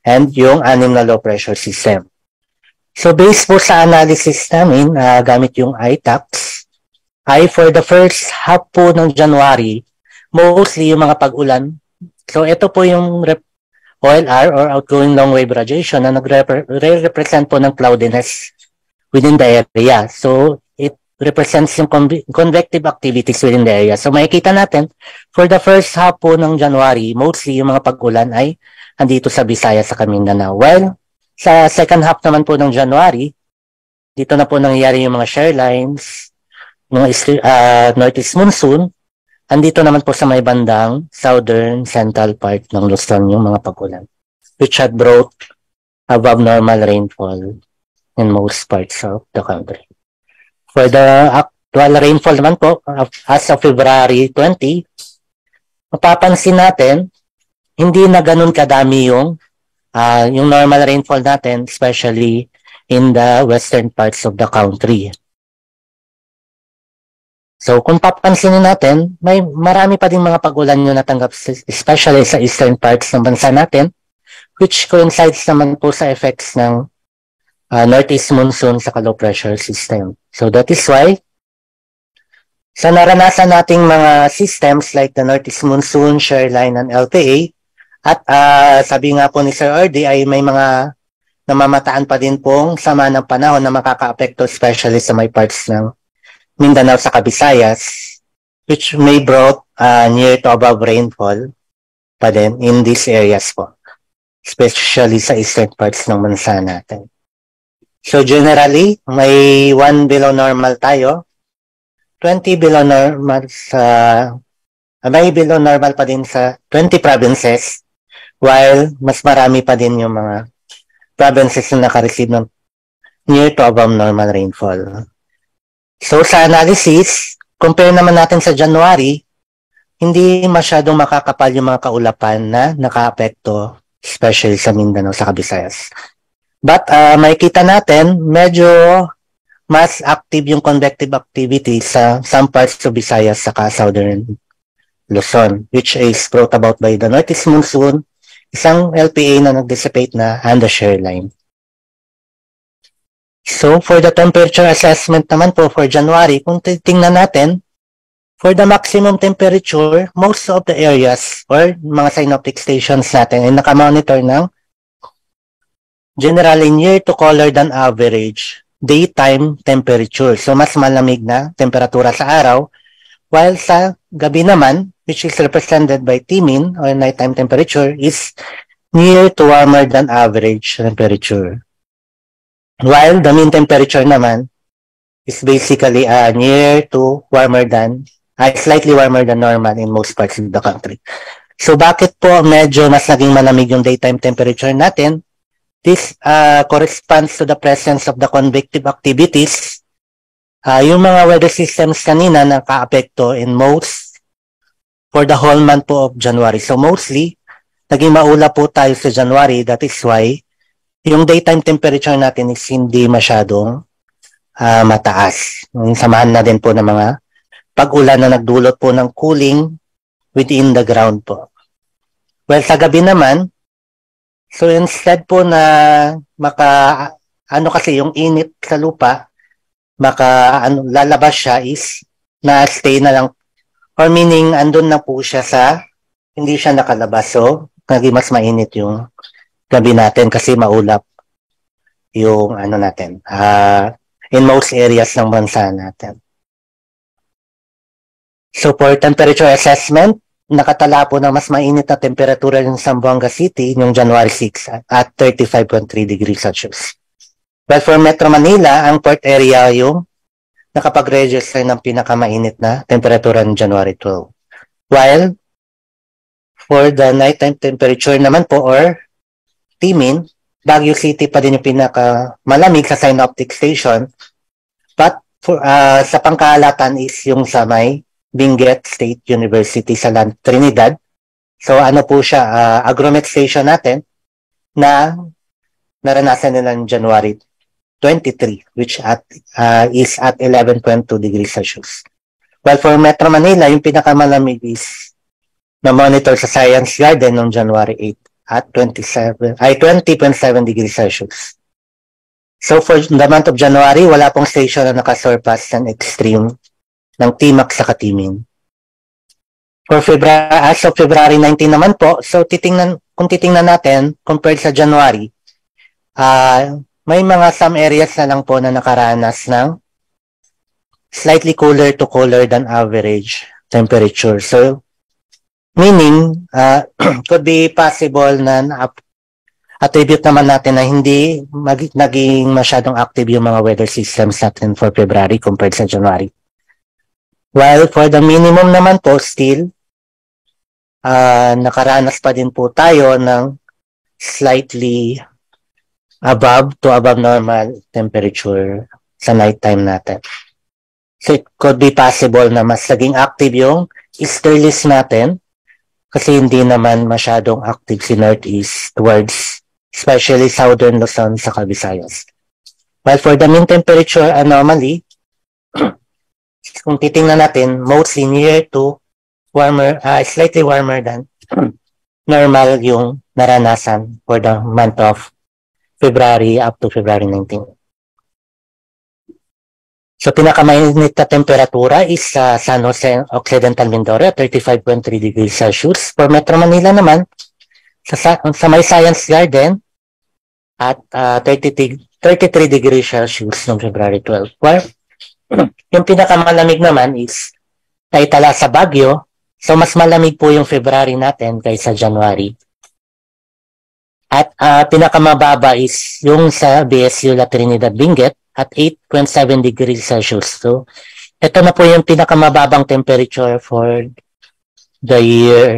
and yung 6 na low pressure system. So based po sa analysis namin, gamit yung ITACS, ay for the first half po ng January, mostly yung mga pag-ulan. So ito po yung OLR or outgoing long wave radiation na nagre-represent po ng cloudiness within the area. So it represents yung convective activities within the area. So makikita natin, for the first half po ng January, mostly yung mga pag-ulan ay andito sa Visayas sa Mindanao. While sa second half naman po ng January, dito na po nangyayari yung mga shear lines, yung northeast monsoon, andito naman po sa may bandang southern central part ng Luzon yung mga pag-ulan, which had brought above normal rainfall in most parts of the country. For the actual rainfall naman po, as of February 20, mapapansin natin, hindi na ganun kadami yung normal rainfall natin, especially in the western parts of the country. So kung papansinin natin, may marami pa din mga pag-ulan yung natanggap, especially sa eastern parts ng bansa natin, which coincides naman po sa effects ng northeast monsoon sa low pressure system. So that is why, sa naranasan nating mga systems like the northeast monsoon, shear line, and LPA, at sabi nga po ni Sir Erdy ay may mga namamataan pa din pong sama ng panahon na makaka-apekto especially sa may parts ng Mindanao sa Visayas, which may brought near to above rainfall pa din in these areas po, especially sa eastern parts ng bansa natin. So generally, may 1 below normal tayo, 20 below normal may below normal pa din sa 20 provinces, while mas marami pa din yung mga provinces na naka-receive ng near to above normal rainfall. So sa analysis, compare naman natin sa January, hindi masyadong makakapal yung mga kaulapan na naka-apekto, especially sa Mindanao sa Visayas. But makikita natin, medyo mas active yung convective activity sa some parts of Visayas sa southern Luzon, which is brought about by the northeast monsoon, isang LPA na nag-dissipate na, and the shear line. So, for the temperature assessment naman po for January, kung titingnan natin, for the maximum temperature, most of the areas or mga synoptic stations natin ay nakamonitor ng generally near to colder than average daytime temperature. So, mas malamig na temperatura sa araw, while sa gabi naman, which is represented by T-min or nighttime temperature, is near to warmer than average temperature. While the mean temperature naman is basically near to warmer than, slightly warmer than normal in most parts of the country. So bakit po medyo mas naging malamig yung daytime temperature natin? This corresponds to the presence of the convective activities. Yung mga weather systems kanina naka-apekto in most for the whole month po of January. So mostly, naging maula po tayo sa January. That is why yung daytime temperature natin is hindi masyadong mataas. Samahan na din po ng mga pag-ulan na nagdulot po ng cooling within the ground po. Well, sa gabi naman, so instead po na kasi yung init sa lupa, lalabas siya is na-stay na lang, or meaning andun na po siya hindi siya nakalabas. So, naging mas mainit yung gabi natin kasi maulap yung natin in most areas ng bansa natin. So for temperature assessment, nakatala po ng mas mainit na temperatura yung Zamboanga City yung January 6 at 35.3 degrees Celsius. But for Metro Manila, ang port area yung nakapag-register ng pinakamainit na temperatura ng January 12. While for the nighttime temperature naman po or T-min, Baguio City pa din yung pinakamalamig sa synoptic station. But for, sa pangkalatan is yung sa may Benguet State University sa Trinidad. So ano po siya, Agromet station natin na naranasan nila ng January 23, which is at 11.2 degrees Celsius. While for Metro Manila, yung pinakamalamig is na-monitor sa Science Garden noong January 8 at 20.7 degrees Celsius. So for the month of January, wala pong station na nakasurpass ng extreme ng TMAC sa Katimin. For as of February 19 naman po, so kung titingnan natin compared sa January, may mga some areas na lang po na nakaranas ng slightly cooler to cooler than average temperature. So, meaning, could be possible na attribute naman natin na hindi naging masyadong active yung mga weather systems natin for February compared sa January. While for the minimum naman po, still, nakaranas pa din po tayo ng slightly above normal temperature sa nighttime natin. So it could be possible na mas naging active yung easterlies natin kasi hindi naman masyadong active si northeast towards especially southern Luzon sa Visayas. While for the mean temperature anomaly, kung titingnan natin, mostly near to warmer, slightly warmer than normal yung naranasan for the month of February up to February 19. So, pinakamainit na temperatura is sa San Jose Occidental Mindoro, 35.3 degrees Celsius. For Metro Manila naman, sa may Science Garden, at 33 degrees Celsius noong February 12. Well, yung pinakamalamig naman is naitala sa Baguio. So, mas malamig po yung February natin kaysa January. At pinakamababa is yung sa BSU La Trinidad Benguet at 8.7 degrees Celsius. So, ito na po yung pinakamababang temperature for the year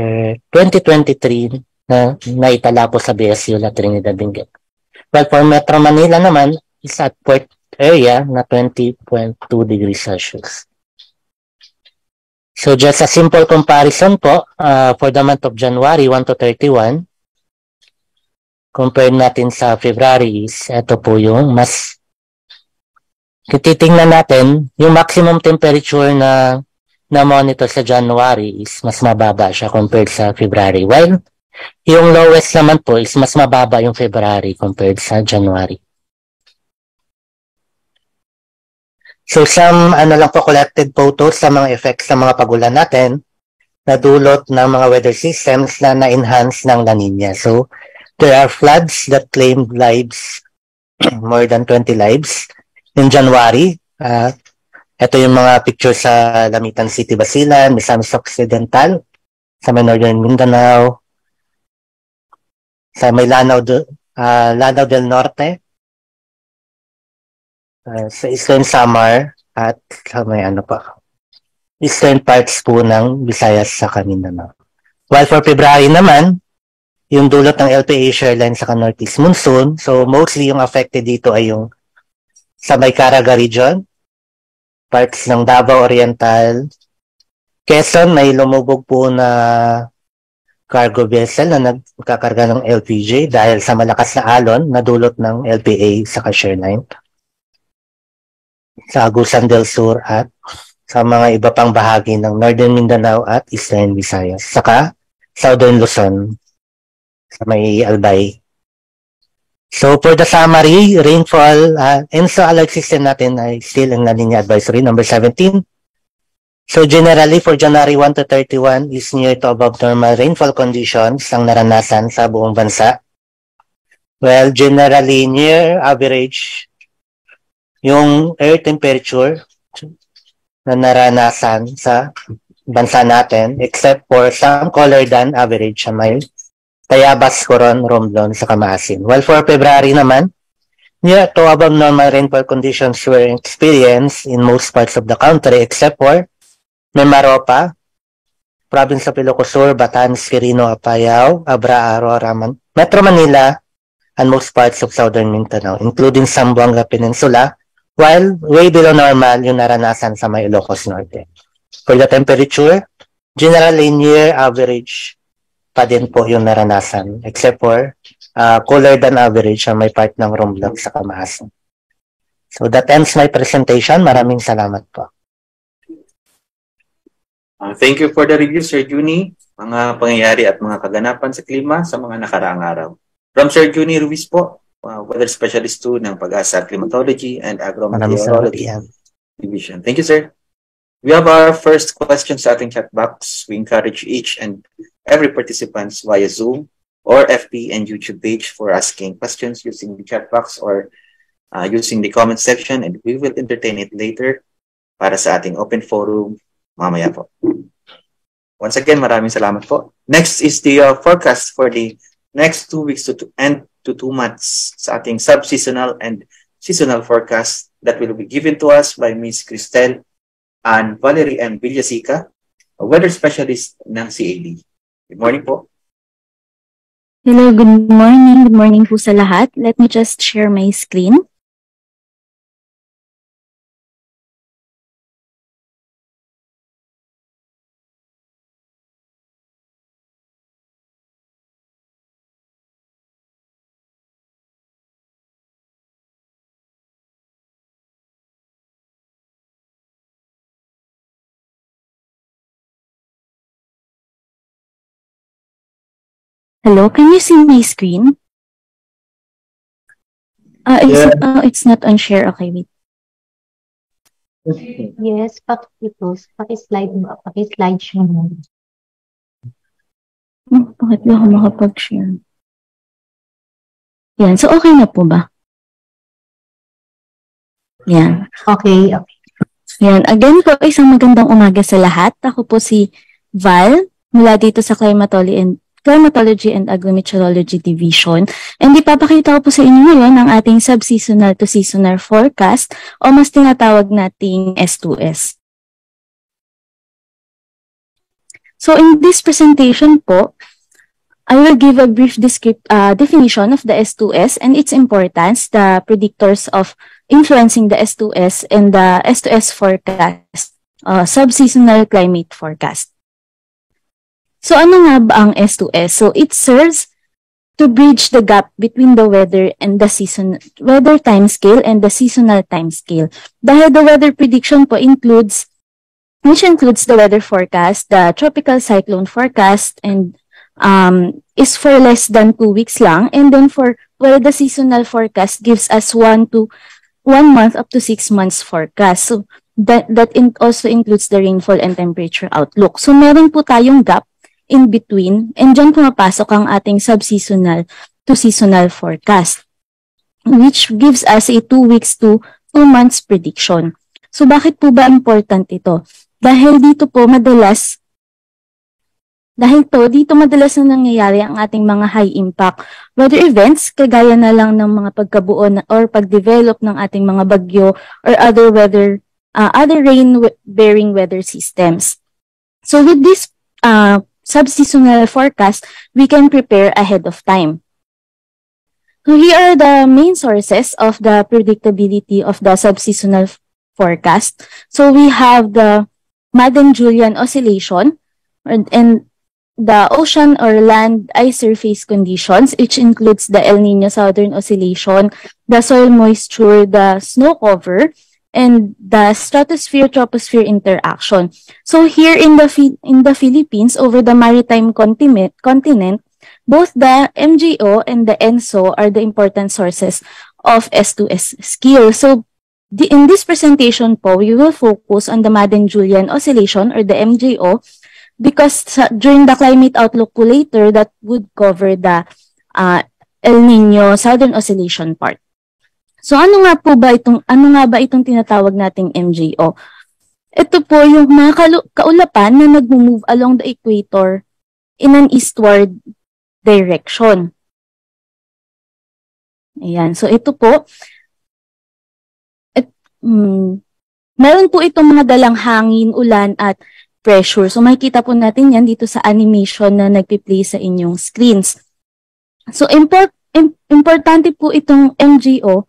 2023 na naitala po sa BSU La Trinidad Benguet. Well, for Metro Manila naman is at Port area na 20.2 degrees Celsius. So, just a simple comparison po for the month of January 1 to 31, compare natin sa February is ito po yung mas titingnan natin yung maximum temperature na monitor sa January is mas mababa siya compared sa February. While yung lowest naman po is mas mababa yung February compared sa January. So some lang po collected photos sa mga effects sa mga pagulan natin na dulot ng mga weather systems na na-enhance ng La Nina. So there are floods that claimed lives, more than 20 lives in January. Ito yung mga pictures sa Lamitan City, Basilan, Misamis Occidental, sa may Northern Mindanao, sa may Lanao del Norte, sa Eastern Samar, at sa may Eastern parts po ng Visayas sa Mindanao. While for February naman, yung dulot ng LPA shoreline sa Northeast Monsoon, so mostly yung affected dito ay yung sa may Caraga region, parts ng Davao Oriental, Quezon, may lumubog po na cargo vessel na nagkakarga ng LPG dahil sa malakas na alon na dulot ng LPA sa shoreline. Sa Agusan del Sur at sa mga iba pang bahagi ng Northern Mindanao at Eastern Visayas. Saka Southern Luzon sa may Albay. So for the summary, rainfall, ENSO alert system natin ay still ang La Nina Advisory number 17. So generally for January 1 to 31 is near to above normal rainfall conditions ang naranasan sa buong bansa. Well, generally near average yung air temperature na naranasan sa bansa natin except for some colder than average sa may Tayabas, Coron, Romblon, sa Maasin. Well, for February naman, near to above normal rainfall conditions were experienced in most parts of the country except for Mimaropa, Province of Ilocos Sur, Batanes, Quirino, Apayao, Abra, Aurora, Metro Manila, and most parts of Southern Mindanao, including Zamboanga Peninsula, while way below normal yung naranasan sa may Ilocos Norte. For the temperature, generally near average pa din po yung naranasan, except for cooler than average sa may part ng Romblon sa Maasin. So that ends my presentation. Maraming salamat po. Thank you for the review, Sir Juni, mga pangyayari at mga kaganapan sa klima sa mga nakaraang araw. From Sir Juni Ruiz po, Weather Specialist 2 ng Pag-asa Climatology and Agrometeorology Division. Thank you, sir. We have our first question sa ating chat box. We encourage each and every participants via Zoom or FB and YouTube page for asking questions using the chat box or using the comment section, and we will entertain it later para sa ating open forum mamaya po. Once again, maraming salamat po. Next is the forecast for the next 2 weeks to 2 months sa ating sub-seasonal and seasonal forecast that will be given to us by Ms. Cristel and Valerie M. Villasica, a weather specialist ng CAD. Good morning po. Hello, good morning. Good morning po sa lahat. Let me just share my screen. Hello, can you see my screen? It's not on share. Okay, wait. Yes, paki-slide mo, paki-slide siya mo. Bakit ba ako makapag-share? Yan, so okay na po ba? Yan. Okay. Yan, again po, isang magandang umaga sa lahat. Ako po si Val, mula dito sa Climatology and Agrometeorology Division. And ipapakita ko po sa inyo ngayon ang ating sub-seasonal to seasonal forecast o mas tinatawag nating S2S. So in this presentation po, I will give a brief definition of the S2S and its importance, the predictors of influencing the S2S and the S2S forecast, sub-seasonal climate forecast. So ano nga ba ang S2S? So it serves to bridge the gap between the weather and the weather time scale and the seasonal time scale. Dahil the weather prediction po includes the weather forecast, the tropical cyclone forecast, and is for less than 2 weeks lang. And then while the seasonal forecast gives us 1 month up to 6 months forecast. So that also includes the rainfall and temperature outlook. So meron po tayong gap in between, and dyan pumapasok ang ating sub-seasonal to seasonal forecast, which gives us a 2 weeks to 2 months prediction. So bakit po ba important ito? Dahil dito madalas na nangyayari ang ating mga high impact weather events, kagaya na lang ng mga pagkabuo or pagdevelop ng ating mga bagyo or other rain-bearing weather systems. So with this sub-seasonal forecast, we can prepare ahead of time. So here are the main sources of the predictability of the sub-seasonal forecast. So we have the Madden-Julian oscillation and the ocean or land ice surface conditions, which includes the El Niño Southern Oscillation, the soil moisture, the snow cover, and the stratosphere-troposphere interaction. So here in the Philippines, over the maritime continent, both the MJO and the ENSO are the important sources of S2S scale. So in this presentation po, we will focus on the Madden-Julian oscillation or the MJO because during the climate outlook po later, that would cover the El Niño Southern Oscillation part. So ano nga ba itong tinatawag nating MJO? Ito po yung mga kaulapan na nag-move along the equator in an eastward direction. Ayan. So ito po, meron po itong mga dalang hangin, ulan at pressure. So makikita po natin yan dito sa animation na nagpi-play sa inyong screens. So importante po itong MJO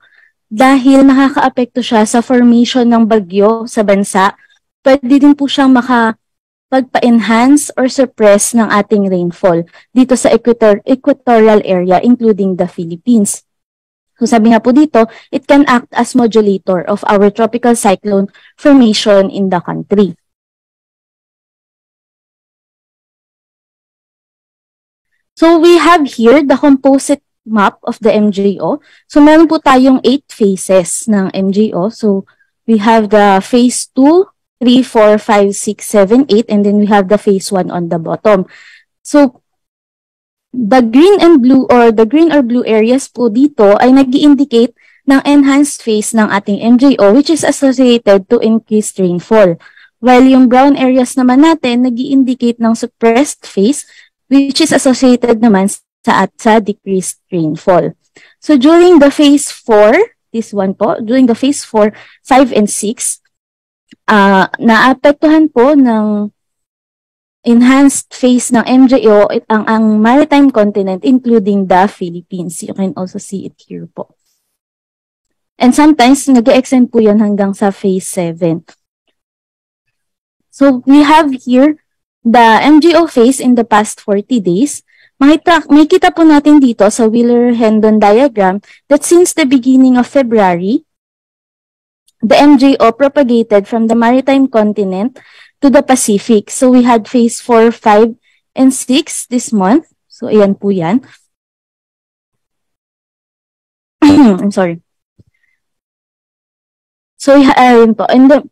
dahil nakakaapekto siya sa formation ng bagyo sa bansa. Pwede din po siyang makapagpa-enhance or suppress ng ating rainfall dito sa equatorial area including the Philippines. So sabi nga po dito, it can act as modulator of our tropical cyclone formation in the country. So we have here the composite map of the MJO. So meron po tayong 8 phases ng MJO. So we have the phase 2, 3, 4, 5, 6, 7, 8, and then we have the phase 1 on the bottom. So, the green and blue or the green or blue areas po dito ay nag-i-indicate ng enhanced phase ng ating MJO which is associated to increased rainfall. While yung brown areas naman natin nag-i-indicate ng suppressed phase which is associated naman sa decreased rainfall. So, during the phase 4, this one po, during the phase 4, 5, and 6, naapektuhan po ng enhanced phase ng MJO ang maritime continent including the Philippines. You can also see it here po. And sometimes nag-extend po yan hanggang sa phase 7. So we have here the MJO phase in the past 40 days. Makita po natin dito sa Wheeler-Hendon diagram that since the beginning of February, the MJO propagated from the maritime continent to the Pacific. So we had phase 4, 5, and 6 this month. So ayan po yan. I'm sorry. So ayan po. And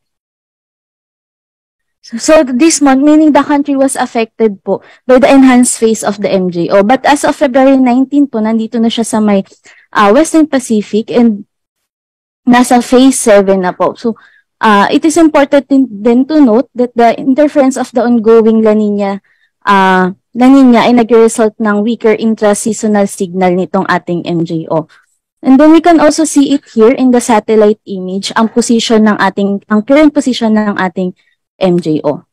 so this month, meaning the country was affected po by the enhanced phase of the MJO. But as of February 19 po, nandito na siya sa may Western Pacific and nasa phase 7 na po. So, it is important then to note that the interference of the ongoing La Nina ay nag-result ng weaker intra-seasonal signal nitong ating MJO. And then we can also see it here in the satellite image, ang current position ng ating MJO.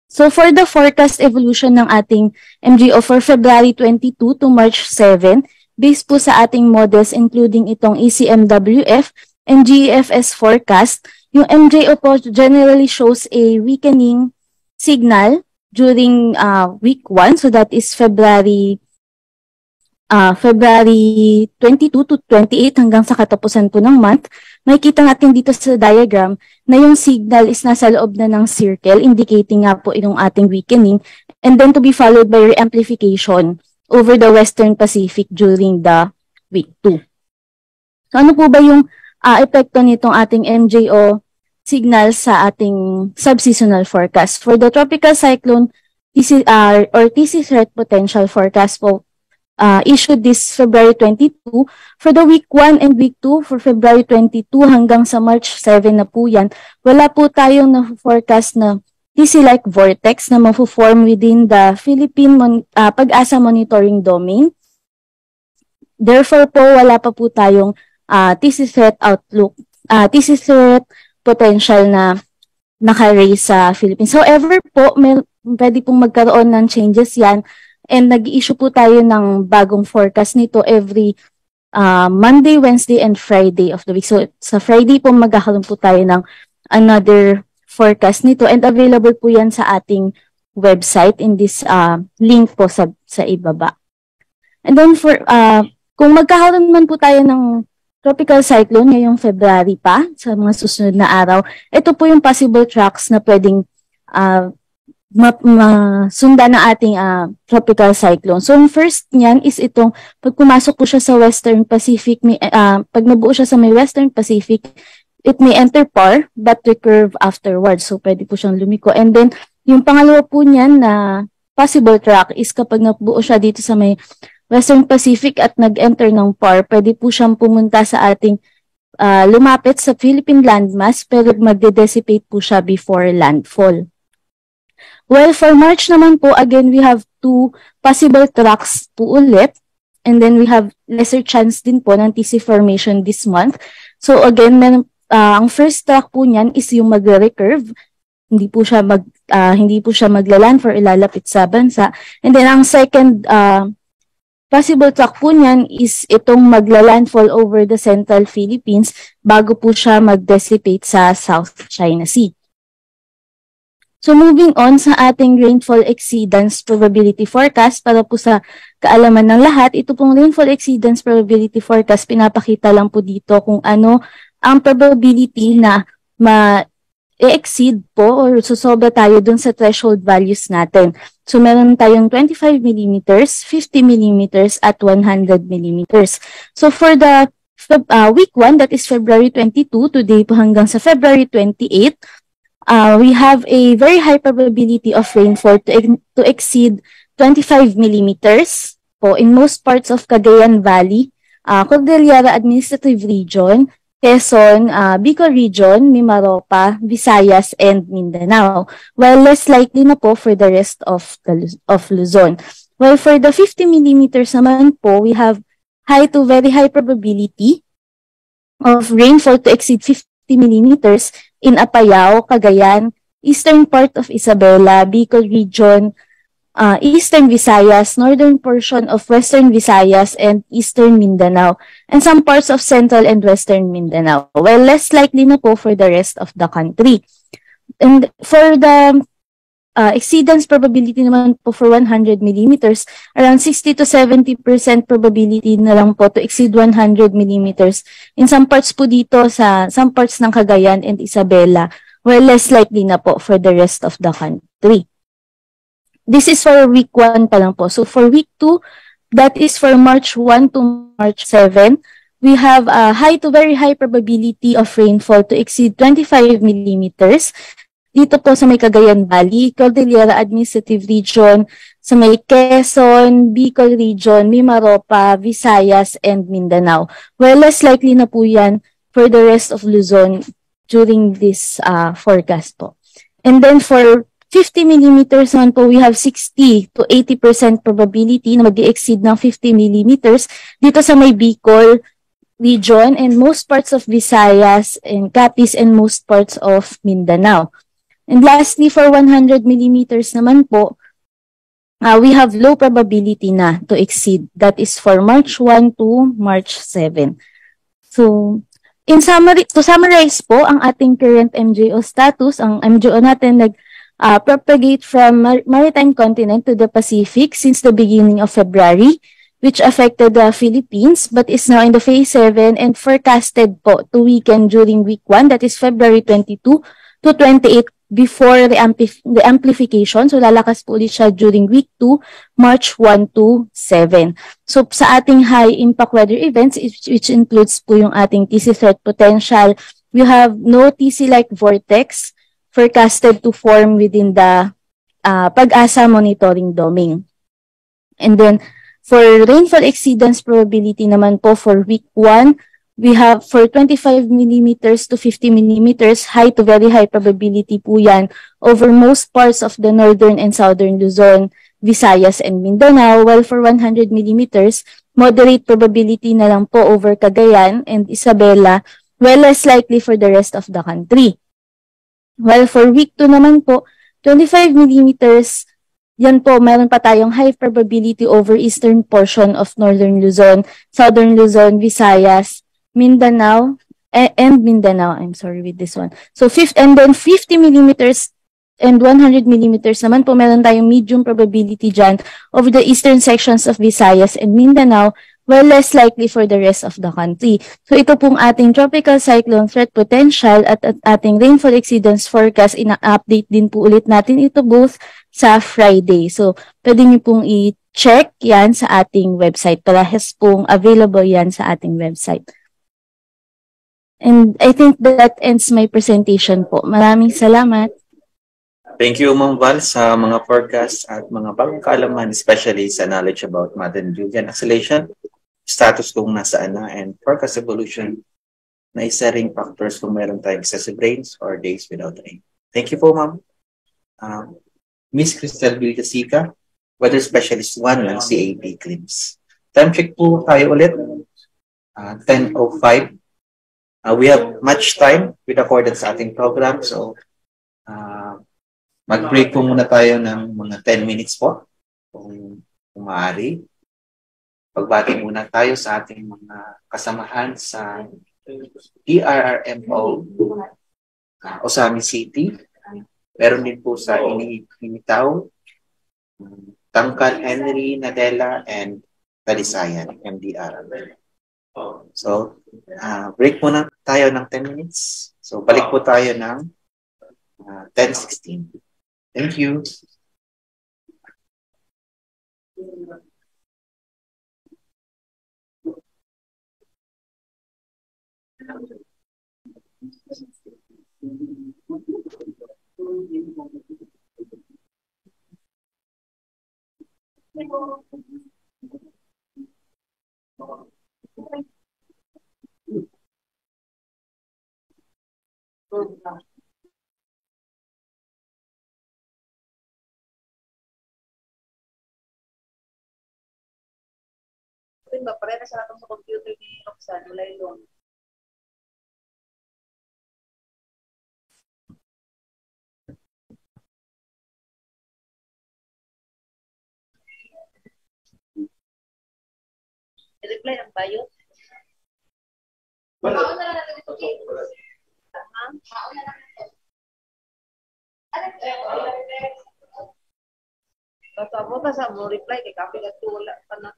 So for the forecast evolution ng ating MJO for February 22 to March 7, based po sa ating models including itong ECMWF and GEFS forecast, yung MJO po generally shows a weakening signal during week 1, so that is February 22 to 28 hanggang sa katapusan po ng month. Makikita natin dito sa diagram na yung signal is nasa loob na ng circle, indicating nga po itong ating weakening, and then to be followed by re-amplification over the Western Pacific during the week 2. So ano po ba yung epekto nitong ating MJO signal sa ating subseasonal forecast? For the tropical cyclone TC threat potential forecast po, issued this February 22, for the week 1 and week 2, for February 22 hanggang sa March 7 na po yan, wala po tayong na-forecast na TC-like vortex na mafu-form within the Philippine Pag-asa Monitoring Domain. Therefore po, wala pa po tayong TC threat outlook, TC threat potential na naka-raise sa Philippines. However po, pwede pong magkaroon ng changes yan, and nag-issue po tayo ng bagong forecast nito every Monday, Wednesday, and Friday of the week. So sa Friday po, magkakaroon po tayo ng another forecast nito, and available po yan sa ating website in this link po sa ibaba. And then for kung magkakaroon man po tayo ng tropical cyclone ngayong February pa sa mga susunod na araw, ito po yung possible tracks na pwedeng sundan ng ating tropical cyclone. So yung first niyan is itong pag pumasok po siya sa Western Pacific, pag nabuo siya sa may Western Pacific, it may enter PAR but recurve afterwards. So, pwede po siyang lumiko. And then, yung pangalawa po niyan na possible track is kapag nabuo siya dito sa may Western Pacific at nag-enter ng PAR, pwede po siyang pumunta sa ating lumapit sa Philippine landmass pero magde-dissipate po siya before landfall. Well, for March naman po, again, we have two possible tracks po ulit. And then, we have lesser chance din po ng TC formation this month. So, again, ang first track po niyan is yung magre-recurve. Hindi po siya maglaland for ilalapit sa bansa. And then ang second possible track po niyan is itong maglalandfall over the central Philippines bago po siya mag-dissipate sa South China Sea. So moving on sa ating rainfall exceedance probability forecast, para po sa kaalaman ng lahat, ito pong rainfall exceedance probability forecast, pinapakita lang po dito kung ano ang probability na ma-exceed po or susobra tayo dun sa threshold values natin. So meron tayong 25 mm, 50 mm, at 100 mm. So for the week 1, that is February 22, today po hanggang sa February 28, we have a very high probability of rainfall to exceed 25 millimeters po in most parts of Cagayan Valley, Cordillera Administrative Region, Quezon, Bicol Region, Mimaropa, Visayas, and Mindanao, while less likely na po for the rest of Luzon. While for the 50 millimeters naman po, we have high to very high probability of rainfall to exceed 50 millimeters in Apayao, Cagayan, eastern part of Isabela, Bicol Region, eastern Visayas, northern portion of western Visayas, and eastern Mindanao, and some parts of central and western Mindanao, while less likely na po for the rest of the country. And for the exceedance probability naman po for 100 millimeters, around 60 to 70% probability na lang po to exceed 100 millimeters in some parts po dito sa some parts ng Cagayan and Isabela, while less likely na po for the rest of the country. This is for week 1 pa lang po. So for week 2, that is for March 1 to March 7, we have a high to very high probability of rainfall to exceed 25 millimeters. Dito po sa may Cagayan Valley, Cordillera Administrative Region, sa may Quezon, Bicol Region, Mimaropa, Visayas, and Mindanao. Well, less likely na po yan for the rest of Luzon during this forecast po. And then for 50 millimeters naman po, we have 60 to 80% probability na mag-exceed ng 50 millimeters dito sa may Bicol Region and most parts of Visayas and Capiz and most parts of Mindanao. And lastly, for 100 millimeters naman po, we have low probability na to exceed. That is for March 1 to March 7. So, in summary, to summarize po ang ating current MJO status, ang MJO natin propagate from maritime continent to the Pacific since the beginning of February, which affected the Philippines, but is now in the phase 7 and forecasted po to weaken during week 1, that is February 22 to 28 before the amplification. So lalakas po ulit siya during week 2, March 1 to 7. So sa ating high impact weather events, which includes po yung ating TC threat potential, we have no TC-like vortex forecasted to form within the Pag-asa monitoring domain. And then for rainfall exceedance probability naman po for week 1, we have for 25 millimeters to 50 millimeters, high to very high probability po yan over most parts of the northern and southern Luzon, Visayas, and Mindanao, while for 100 millimeters, moderate probability na lang po over Cagayan and Isabela, well less likely for the rest of the country. While for week 2 naman po, 25 millimeters, yan po, meron pa tayong high probability over eastern portion of northern Luzon, southern Luzon, Visayas, Mindanao, and Mindanao. I'm sorry with this one. So, and then 50 millimeters and 100 millimeters naman po, meron tayong medium probability dyan over the eastern sections of Visayas and Mindanao, well less likely for the rest of the country. So ito pong ating tropical cyclone threat potential at ating rainfall exceedance forecast, ina-update din po ulit natin ito both sa Friday. So pwede niyo pong i-check yan sa ating website. Parehas pong available yan sa ating website. And I think that ends my presentation po. Maraming salamat. Thank you, Ma'am Val, sa mga forecast at mga bagong kaalaman, especially sa knowledge about Madden Julian Oscillation, status kung nasaan na, and forecast evolution na isa ring factors kung meron tayong excessive rains or days without rain. Thank you po, Ma'am. Miss Cristel Villasica, Weather Specialist 1 ng CAP Clips. Time check po tayo ulit. 10:05. We have much time with accordance sa ating program, so mag-break po muna tayo ng mga 10 minutes po kung maaari. Pagbati muna tayo sa ating mga kasamahan sa DRRMO, Osami City. Meron din po sa Initaw, Tangkal, Henry, Nadella, and Talisayan, MDR. So, break muna tayo ng 10 minutes. So, balik po tayo ng 10:16. Thank you. Pare na sa sa computer ni Roxanne, wala yung i-reply ang bio. Wala. Mauna na natin ito. Mauna na natin. Basta mo ka sa mo reply kay copy ka to wala pa na.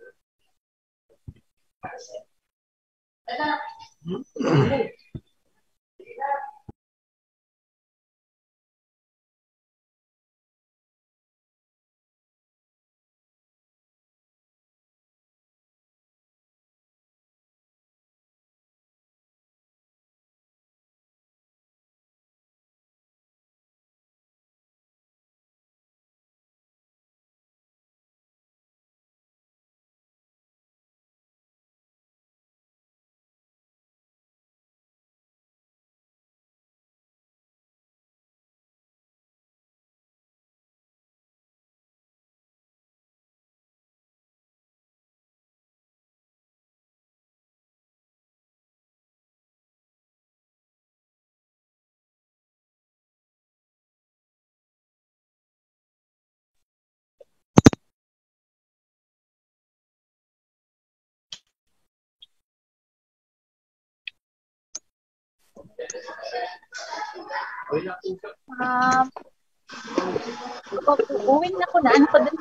Uwing na ko na. Ano pa din?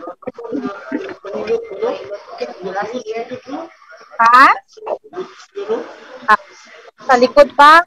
Ha? Sa likod pa?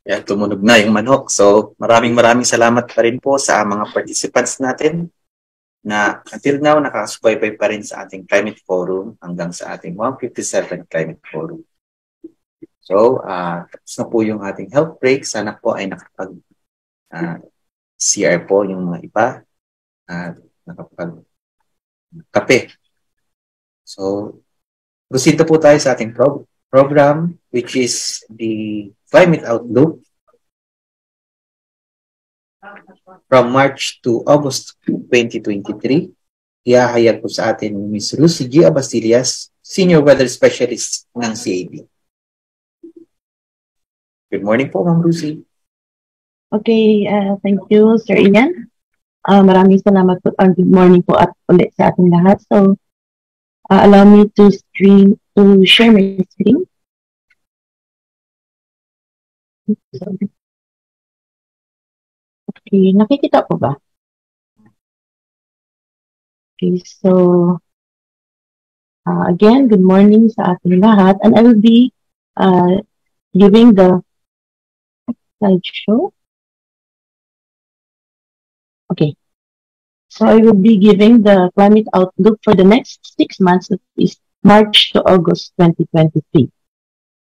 Yan, tumunog na yung manok. So, maraming salamat pa rin po sa mga participants natin na until now nakasubaybay pa rin sa ating climate forum hanggang sa ating 157 climate forum. So, tapos na po yung ating health break. Sana po ay nakapag CR po yung mga iba at nakapag kape. So, proceed na po tayo sa ating program, which is the Climate Outlook from March to August 2023. Ihahayag po sa atin Ms. Lucy G. Abastillas, Senior Weather Specialist ng CAB. Good morning po, Ma'am Lucy. Okay, thank you, Sir Ian. Maraming salamat po. Good morning po at ulit sa ating lahat. So, allow me to share my screen. Okay, nakikita po ba? Okay, so again, good morning sa ating lahat, and I will be giving the slideshow. Okay, so I will be giving the climate outlook for the next 6 months, that is March to August 2023.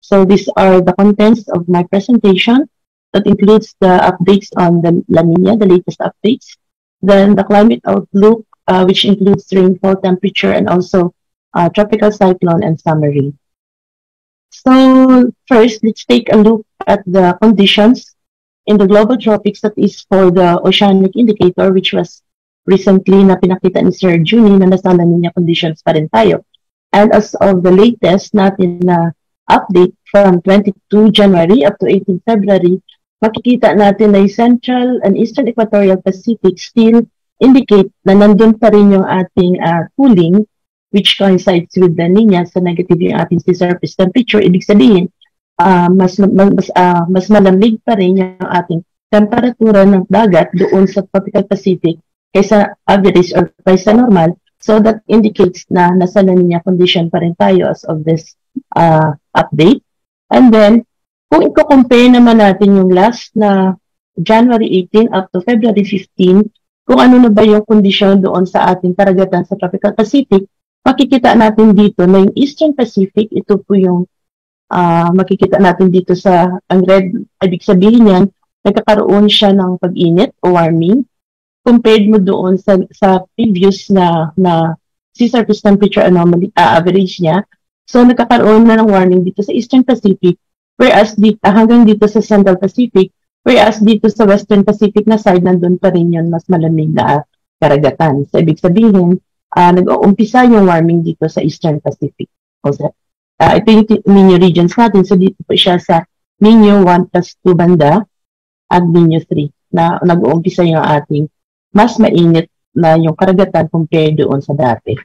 So these are the contents of my presentation. That includes the updates on the La Nina, the latest updates. Then the climate outlook, which includes rainfall, temperature, and also tropical cyclone and summary. So first, let's take a look at the conditions in the global tropics, that is for the oceanic indicator, which was recently na pinakita ni Sir Juni na nasa La Nina conditions pa rin tayo. And as of the latest natin na update from 22 January up to 18 February, makikita natin na yung Central and Eastern Equatorial Pacific still indicate na nandun pa rin yung ating cooling, which coincides with the Nina, so negative yung ating sea surface temperature. Ibig sabihin, mas malamig pa rin yung ating temperatura ng dagat doon sa Tropical Pacific kaysa average or kaysa normal. So that indicates na nasa La Nina condition pa rin tayo as of this update. And then, kung i-compare naman natin yung last na January 18 up to February 15, kung ano na ba yung kondisyon doon sa ating karagatan sa Tropical Pacific, makikita natin dito na yung Eastern Pacific, ito po yung makikita natin dito sa ang red, ibig sabihin yan, nagkakaroon siya ng pag-init o warming, compared mo doon sa previous na sea surface temperature anomaly, average niya. So, nagkakaroon na ng warning dito sa Eastern Pacific, whereas hanggang dito sa Central Pacific, whereas dito sa Western Pacific na side, nandun pa rin yun mas malamig na karagatan. So, ibig sabihin, nag-uumpisa yung warming dito sa Eastern Pacific. Ito yung Nino regions natin. So, dito po siya sa Nino 1+2 banda at Nino 3 na nag-uumpisa yung ating mas mainit na yung karagatan compared doon sa dati.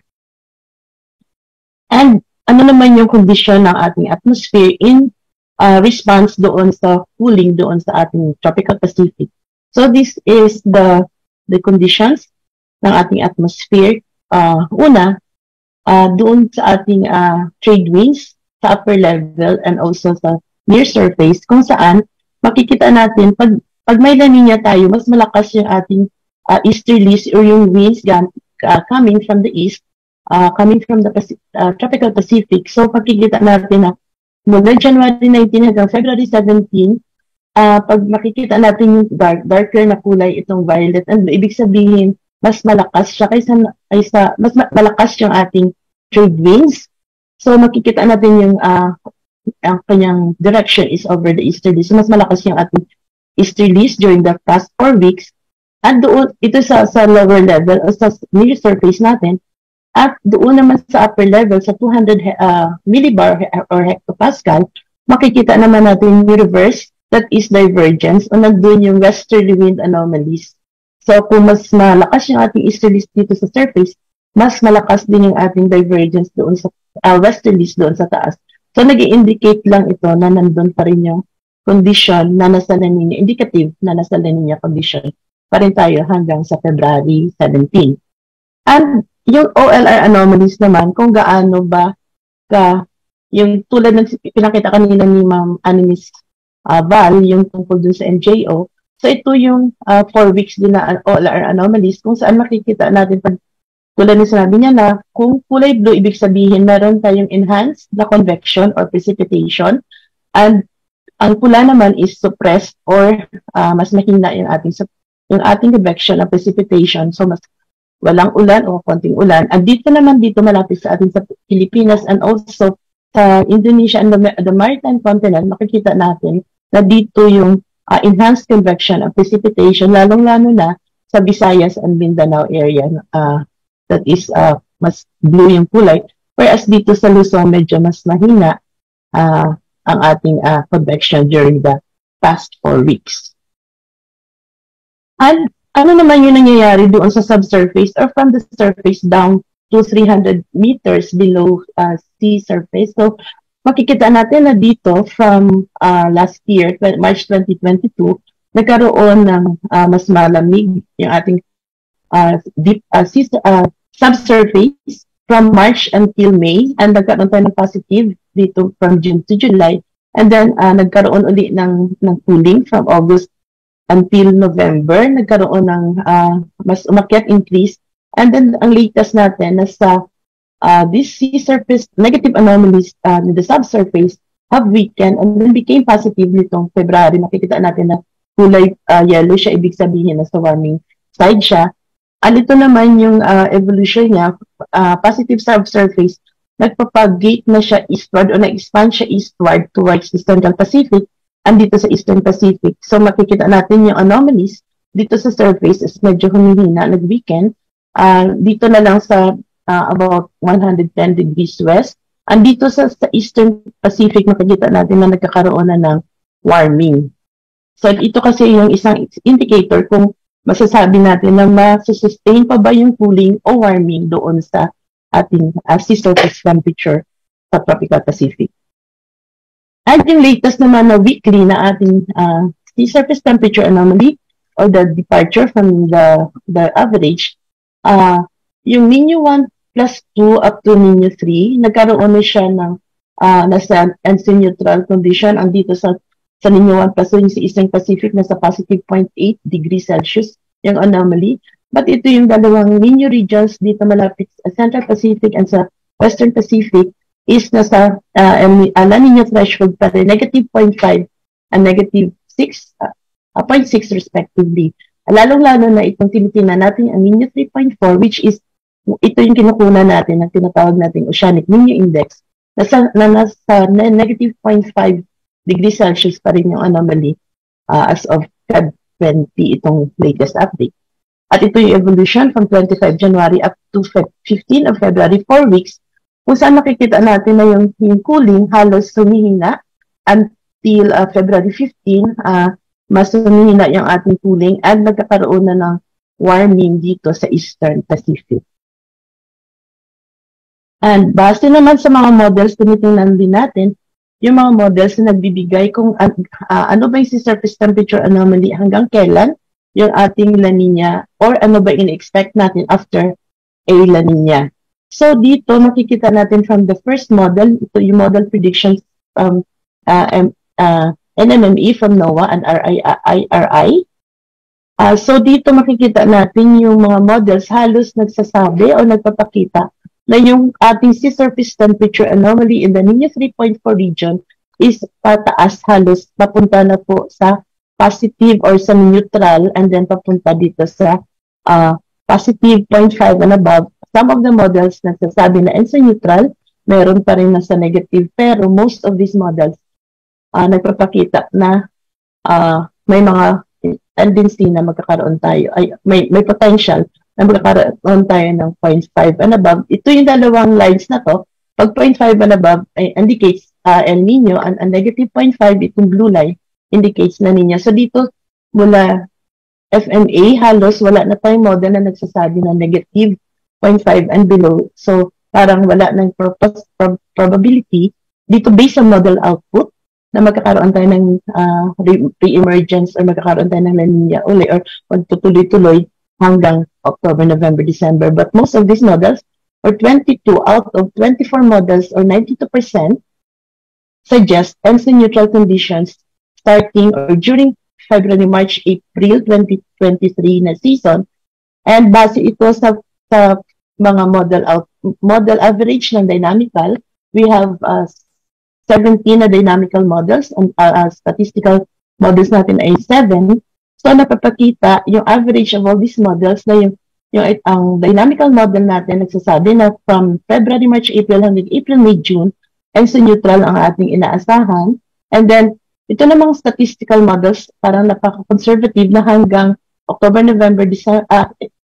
And ano naman yung kondisyon ng ating atmosphere in response doon sa cooling doon sa ating Tropical Pacific. So this is the conditions ng ating atmosphere. Una, doon sa ating trade winds sa upper level and also sa near surface, kung saan makikita natin pag may La Nina tayo, mas malakas yung ating easterlies or yung winds coming from the east, coming from the Tropical Pacific. So, makikita natin na mula January 19 hanggang February 17, pag makikita natin yung darker na kulay, itong violet, and ibig sabihin, mas malakas siya kaysa mas malakas yung ating trade winds. So, makikita natin yung ang kanyang direction is over the easterlies. So, mas malakas yung ating easterlies during the past 4 weeks. At doon, ito sa lower level o sa near surface natin. At doon naman sa upper level, sa 200 millibar or hectopascal, makikita naman natin yung reverse, that is divergence, o nandun yung westerly wind anomalies. So kung mas malakas yung ating easterlies dito sa surface, mas malakas din yung ating divergence doon sa westerlies doon sa taas. So nag-i-indicate lang ito na nandun pa rin yung condition na nasa La Nina, indicative na nasa La Nina condition pa rin tayo hanggang sa February 17. And yung OLR anomalies naman, kung gaano ba yung tulad ng pinakita kanina ni Ma'am Miss Val, yung tungkol dun sa NJO. So ito yung 4 weeks din na OLR anomalies kung saan makikita natin pag tulad ng sinabi niya na kung kulay blue, ibig sabihin meron tayong enhanced na convection or precipitation, and ang pula naman is suppressed or mas mahina yung ating convection and precipitation. So mas walang ulan o konting ulan. At dito malapit sa atin sa Pilipinas and also sa Indonesia and the maritime continent, makikita natin na dito yung enhanced convection and precipitation, lalong-lalo na sa Visayas and Mindanao area, that is mas blue yung kulay, whereas dito sa Luzon medyo mas mahina ang ating convection during the past 4 weeks. And ano naman yung nangyayari doon sa subsurface or from the surface down to 300 meters below sea surface? So makikita natin na dito from last year, March 2022, nagkaroon ng mas malamig yung ating deep subsurface from March until May, and nagkaroon tayo ng positive dito from June to July, and then nagkaroon uli ng cooling from August until November, nagkaroon ng mas umakyat increase, and then ang latest natin nasa this sea surface negative anomalies in the subsurface have weakened and then became positive nitong February. Makikita natin na kulay yellow siya, ibig sabihin na sa warming side siya. Ito naman yung evolution niya, positive subsurface, nagpapagate na siya eastward o nag-expand siya eastward towards the Central Pacific and dito sa Eastern Pacific. So makikita natin yung anomalies dito sa surface is medyo humihina, nag-weaken. Dito na lang sa about 110 degrees west. And dito sa Eastern Pacific, makikita natin na nagkakaroon na ng warming. So ito kasi yung isang indicator kung masasabi natin na masusustain pa ba yung cooling o warming doon sa ating sea surface temperature sa Tropical Pacific. At yung latest naman na weekly na ating sea surface temperature anomaly or the departure from the average, yung Nino 1 plus 2 up to Nino 3, nagkaroon na siya ng nasa NC neutral condition. Ang dito sa Nino 1 plus 2 yung sa Eastern Pacific nasa positive 0.8 degrees Celsius yung anomaly. But ito yung dalawang Nino regions dito malapit sa Central Pacific and sa Western Pacific is nasa La Nina threshold pa rin, negative 0.5 and negative 0.6 respectively. Lalong-lalo na itong tinitingnan natin ang Nino 3.4, which is ito yung kinukunan natin ang tinatawag nating Oceanic Nino Index nasa negative 0.5 degrees Celsius pa rin yung anomaly as of Feb 20 itong latest update. At ito yung evolution from 25 January up to 15 of February, 4 weeks, kung saan makikita natin na yung cooling halos sumihina until February 15, mas sumihina yung ating cooling at nagkakaroon na ng warming dito sa Eastern Pacific. And base naman sa mga models, tinitingnan din natin yung mga models na nagbibigay kung ano ba yung surface temperature anomaly hanggang kailan yung ating La Nina or ano ba in-expect natin after a La Nina. So dito makikita natin from the first model, ito yung model predictions from NMME from NOAA and IRI. So dito makikita natin yung mga models halos nagsasabi o nagpapakita na yung ating sea surface temperature anomaly in the Nino 3.4 region is pataas, halos papunta na po sa positive or sa neutral and then papunta dito sa positive 0.5 and above. Some of the models nagsasabi na sa neutral, meron pa rin nasa negative, pero most of these models nagpapakita na may mga tendency na magkakaroon tayo, may potential na magkakaroon tayo ng 0.5 and above. Ito yung dalawang lines na to. Pag 0.5 and above indicates El Nino, and negative 0.5, itong blue line, indicates La Nina. So dito, mula FMA, halos wala na tayong model na nagsasabi na negative 0.5 and below. So parang wala ng probability dito based on model output na magkakaroon tayo ng pre-emergence or magkakaroon tayo ng La Nina uli or magtutuloy-tuloy hanggang October, November, December. But most of these models, or 22 out of 24 models, or 92%, suggest NC neutral conditions starting or during February, March, April 2023 na season. And base ito sa mga model average ng dynamical, we have 17 na dynamical models and statistical models natin ay 7. So napapakita yung average of all these models na ang dynamical model natin nagsasabi na from February, March, April hanggang April, May, June, ENSO neutral ang ating inaasahan. And then ito namang statistical models parang napaka-conservative na hanggang October, November,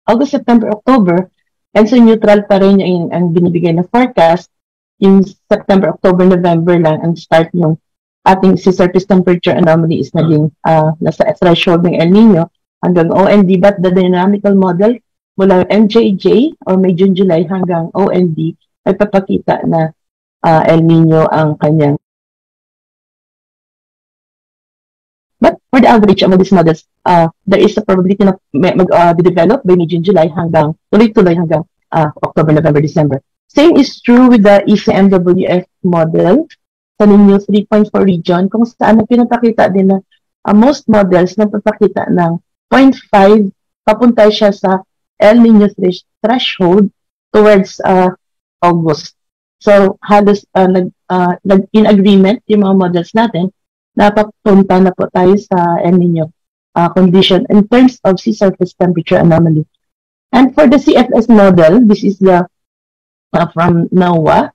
August, September, October, ENSO neutral pa rin ang binibigay na forecast. Yung September, October, November lang ang start yung ating sea surface temperature anomaly is naging nasa threshold ng El Nino hanggang OND, but the dynamical model mula MJJ or May, June, July hanggang OND ay papakita na El Nino ang kanyang. But for the average among these models, there is a probability na mag-develop by May, June, July hanggang tuloy-tuloy hanggang October, November, December. Same is true with the ECMWF model sa ninyo 3.4 region kung saan pinapakita din na most models na papakita ng 0.5 papunta siya sa El Nino threshold towards August. So halos in agreement yung mga models natin na papunta na po tayo sa El Nino condition in terms of sea surface temperature anomaly. And for the CFS model, this is the from NOAA.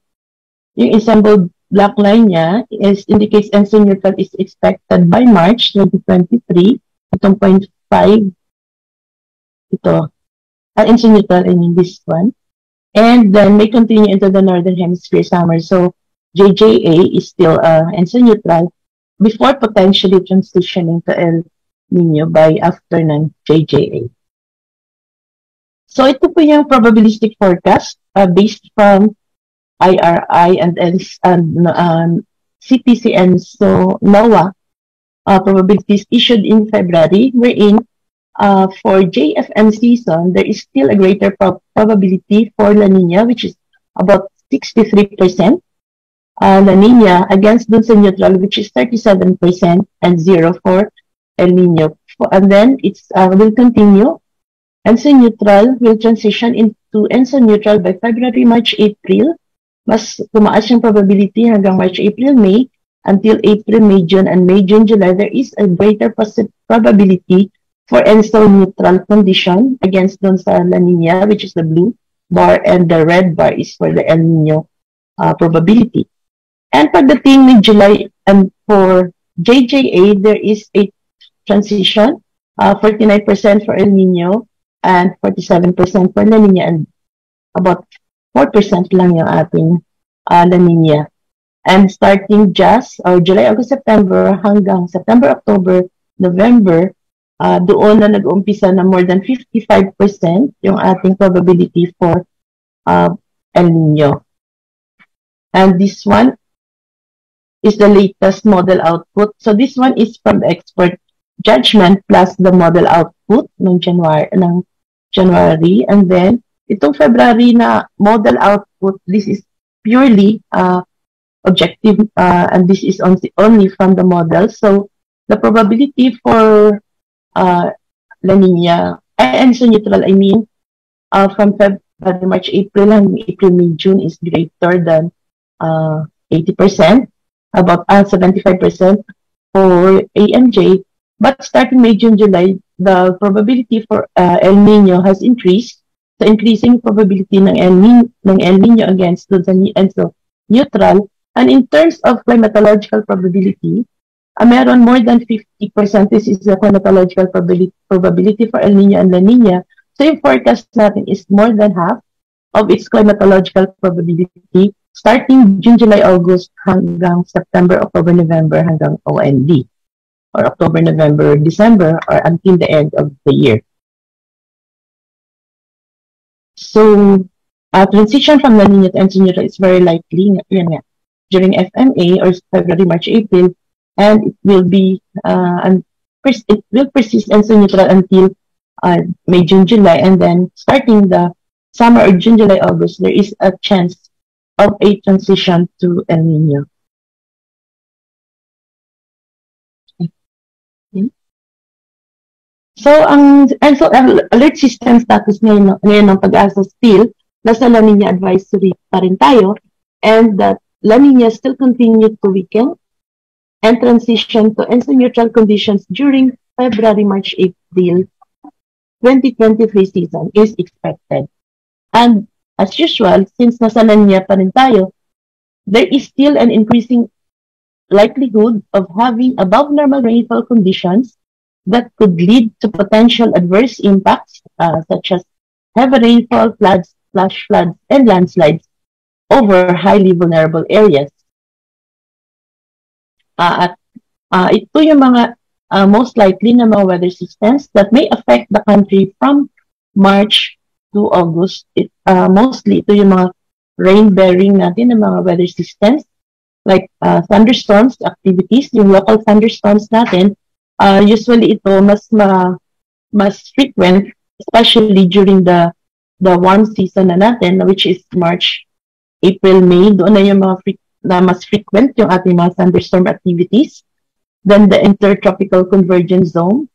Yung assembled black line niya indicates ENSO neutral is expected by March 2023. Itong 0.5, ito, ENSO neutral, I mean this one. And then may continue into the Northern Hemisphere summer. So JJA is still ENSO neutral before potentially transitioning to El Nino by after ng JJA. So ito po yung probabilistic forecast based from IRI and CPC and so NOAA probabilities issued in February, wherein for JFM season, there is still a greater probability for La Nina, which is about 63%. La Nina against dun sa neutral, which is 37% and 0 for El Nino. And then it's will continue. ENSO neutral will transition into ENSO neutral by February, March, April. Mas tumaas yung probability hanggang March, April, May. Until April, May, June, and May, June, July, there is a greater probability for ENSO neutral condition against dun sa La Nina, which is the blue bar, and the red bar is for the El Nino probability. And pagdating ni July, and for JJA, there is a transition, 49% for El Nino, and 47% for La Nina, and about 4% lang yung ating La Nina. And starting just July, August, September hanggang September, October, November, doon na nag-umpisa na more than 55% yung ating probability for El Nino. And this one is the latest model output. So this one is from the expert judgment plus the model output ng January, and then itong February na model output, this is purely objective and this is only from the model. So the probability for La Nina and ENSO neutral, I mean from February, March, April and April, May, June is greater than 80%, about 75% for AMJ. But starting May, June, July, the probability for El Nino has increased. So increasing probability ng El Nino against dun sa ENSO neutral. And in terms of climatological probability, meron more than 50%. This is the climatological probability for El Nino and La Nina. So yung forecast natin is more than half of its climatological probability starting June, July, August hanggang September, October, November hanggang OND. Or October, November, December, or until the end of the year. So, transition from La Nina to ENSO neutral is very likely during FMA or February, March, April, and it will be it will persist ENSO neutral until May, June, July, and then starting the summer or June, July, August, there is a chance of a transition to El Nino. So, ang alert system status ngayon ng Pag-asa still, nasa La Nina advisory pa rin tayo, and that La Nina still continue to weaken and transition to neutral conditions during February, March, April 2023 season is expected. And as usual, since nasa La Nina pa rin tayo, there is still an increasing likelihood of having above normal rainfall conditions that could lead to potential adverse impacts such as heavy rainfall, floods, flash floods, and landslides over highly vulnerable areas. Ito yung mga most likely na mga weather systems that may affect the country from March to August. Mostly ito yung mga rain-bearing natin na mga weather systems like thunderstorms activities, yung local thunderstorms natin. Usually ito mas frequent, especially during the warm season na natin, which is March, April, May. Doon na yung mga mas frequent yung ating mga thunderstorm activities. Then the intertropical convergence zone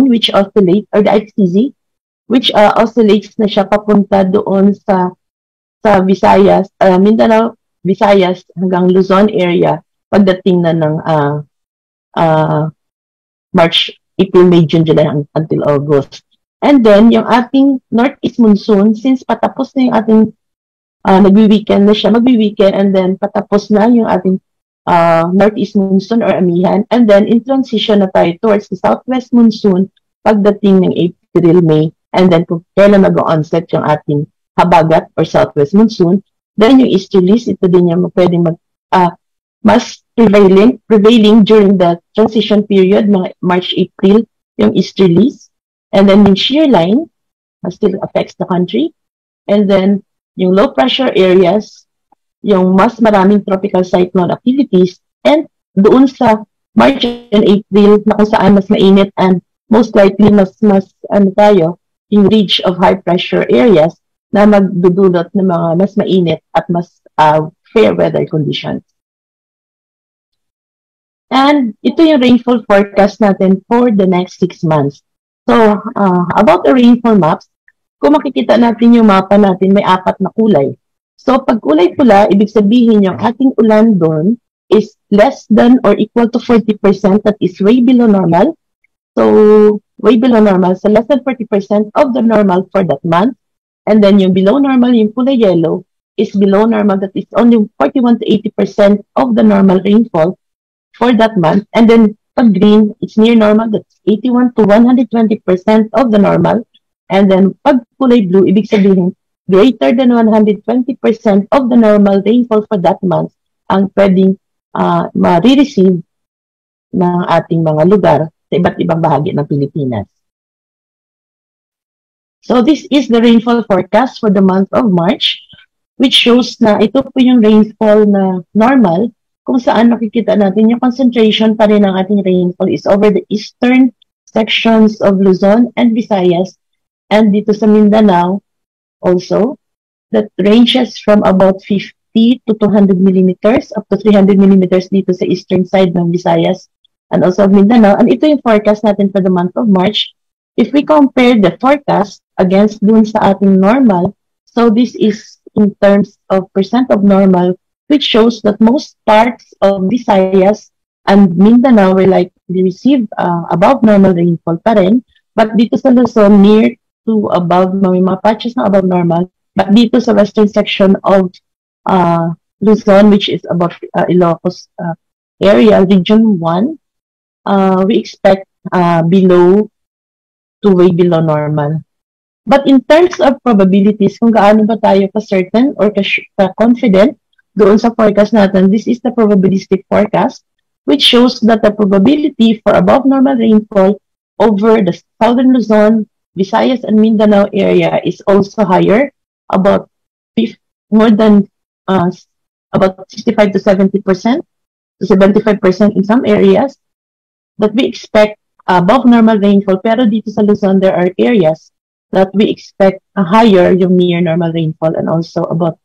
which oscillates, or the ICZ, which oscillates na siya papunta doon sa Visayas, Mindanao, Visayas hanggang Luzon area pagdating na ng March, April, May, June, July until August. And then, yung ating northeast monsoon, since patapos na yung ating nagwi-weekend na siya, magwi-weekend, and then patapos na yung ating northeast monsoon or amihan, and then in transition na tayo towards the southwest monsoon pagdating ng April, May, and then kung kailan mag-onset yung ating habagat or southwest monsoon, then yung easterlies, ito din yung pwedeng mas prevailing during the transition period, mga March, April, yung easterlies. And then yung shear line still affects the country. And then yung low pressure areas, yung mas maraming tropical cyclone activities. And doon sa March and April na kung saan mas mainit and most likely mas yung ridge of high pressure areas na magdudulot ng mga mas mainit at mas fair weather conditions. And ito yung rainfall forecast natin for the next 6 months. So, about the rainfall maps, kung makikita natin yung mapa natin, may 4 na kulay. So, pag kulay pula, ibig sabihin yung ating ulan doon is less than or equal to 40%, that is way below normal. So, way below normal. So, less than 40% of the normal for that month. And then yung below normal, yung kulay yellow, is below normal, that is only 41 to 80% of the normal rainfall for that month. And then pag green, it's near normal, that's 81 to 120% of the normal. And then pag kulay blue, ibig sabihin greater than 120% of the normal rainfall for that month ang pwedeng ma-receive ng ating mga lugar sa iba't ibang bahagi ng Pilipinas. So this is the rainfall forecast for the month of March, which shows na ito po yung rainfall na normal, kung saan nakikita natin yung concentration pa rin ng ating rainfall is over the eastern sections of Luzon and Visayas, and dito sa Mindanao also, that ranges from about 50 to 200 millimeters up to 300 millimeters dito sa eastern side ng Visayas and also Mindanao. And ito yung forecast natin for the month of March. If we compare the forecast against dun sa ating normal, so this is in terms of percent of normal, which shows that most parts of Visayas and Mindanao will likely receive above normal rainfall pa rin. But dito sa Luzon, near to above, may mga patches na above normal. But dito sa western section of Luzon, which is about Ilocos area, region 1, we expect below to way below normal. But in terms of probabilities, kung gaano ba tayo ka-certain or ka-confident doon sa forecast natin, this is the probabilistic forecast, which shows that the probability for above normal rainfall over the southern Luzon, Visayas, and Mindanao area is also higher, about more than about 65 to 70%, to 75% in some areas, that we expect above normal rainfall. Pero dito sa Luzon, there are areas that we expect a higher yung near normal rainfall, and also about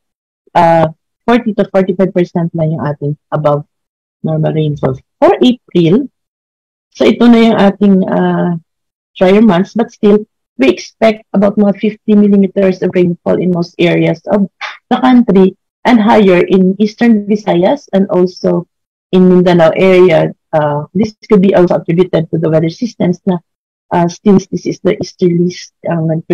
40 to 45% na yung ating above normal rainfall. For April, so ito na yung ating drier months, but still, we expect about mga 50 millimeters of rainfall in most areas of the country and higher in Eastern Visayas and also in Mindanao area. This could be also attributed to the weather systems na since this is the easterlies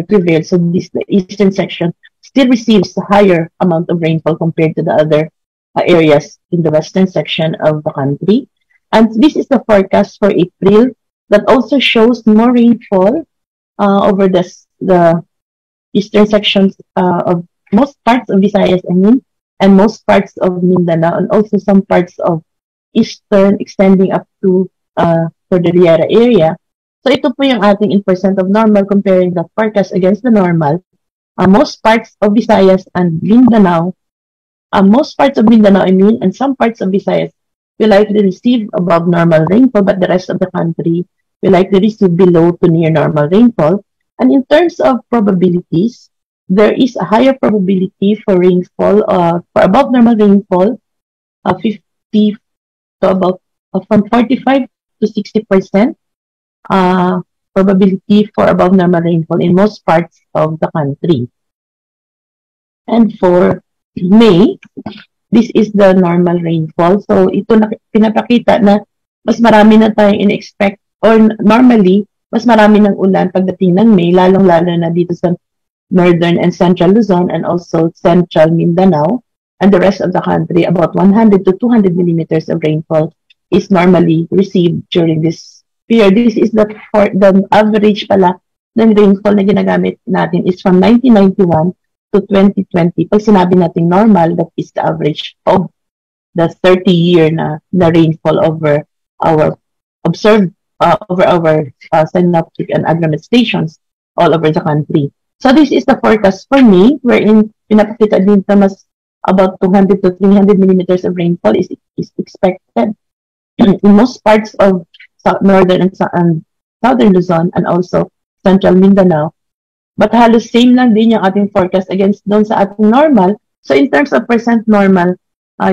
prevail, so the eastern section still receives a higher amount of rainfall compared to the other areas in the western section of the country. And this is the forecast for April that also shows more rainfall over the eastern sections of most parts of Visayas, and most parts of Mindanao, and also some parts of eastern extending up to Cordillera area. So ito po yung ating in percent of normal comparing the forecast against the normal. Most parts of Visayas and Mindanao, and some parts of Visayas will likely receive above normal rainfall, but the rest of the country will likely receive below to near normal rainfall. And in terms of probabilities, there is a higher probability for rainfall, for above normal rainfall, 50 to about from 45 to 60% probability for above normal rainfall in most parts of the country. And for May, this is the normal rainfall. So ito na pinapakita na mas marami na tayong in-expect, or normally, mas marami ng ulan pagdating ng May, lalong-lalo na dito sa northern and central Luzon and also central Mindanao and the rest of the country. About 100 to 200 millimeters of rainfall is normally received during this period. This is the average pala ng rainfall na ginagamit natin is from 1991 to 2020. Pag sinabi natin normal, that is the average of the 30-year na rainfall over our observed over our synoptic and agromet stations all over the country. So this is the forecast for May, wherein pinapakita din na mas about 200 to 300 millimeters of rainfall is expected in most parts of northern and southern Luzon and also central Mindanao. But halos same lang din yung ating forecast against doon sa ating normal. So in terms of percent normal,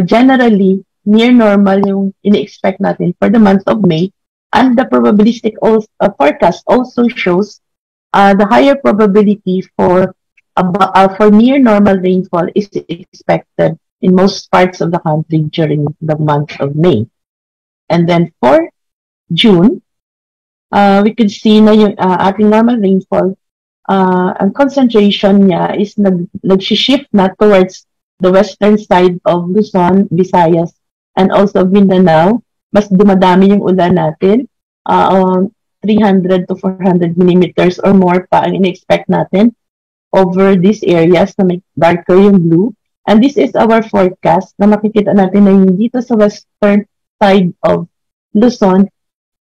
generally near normal yung ini-expect natin for the month of May. And the probabilistic forecast also shows the higher probability for near normal rainfall is expected in most parts of the country during the month of May. And then for June, we could see na yung ating normal rainfall, ang concentration niya is nag-shift na towards the western side of Luzon, Visayas, and also Mindanao. Mas dumadami yung ulan natin, 300 to 400 millimeters or more pa ang in-expect natin over these areas na may darker yung blue. And this is our forecast na makikita natin na yung dito sa western side of Luzon,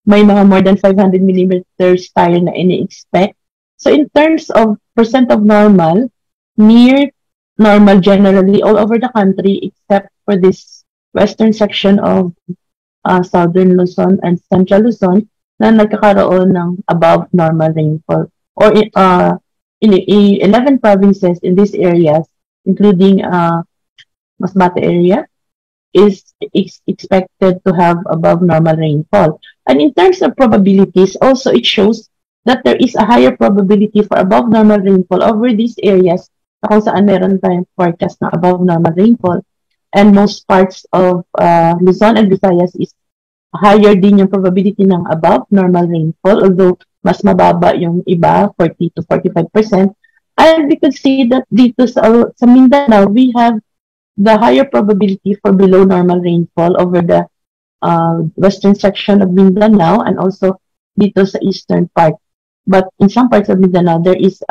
may mga more than 500 millimeters tayo na ini-expect. So in terms of percent of normal, near normal generally all over the country except for this western section of southern Luzon and central Luzon na nagkakaroon ng above normal rainfall. Or in 11 provinces in these areas, including Masbate area, is expected to have above normal rainfall. And in terms of probabilities, also it shows that there is a higher probability for above normal rainfall over these areas kung saan meron tayong forecast na above normal rainfall. And most parts of Luzon and Visayas is higher din yung probability ng above normal rainfall, although mas mababa yung iba, 40 to 45%. And we could see that dito sa Mindanao, we have the higher probability for below normal rainfall over the western section of Mindanao and also dito sa eastern part. But in some parts of Mindanao, there is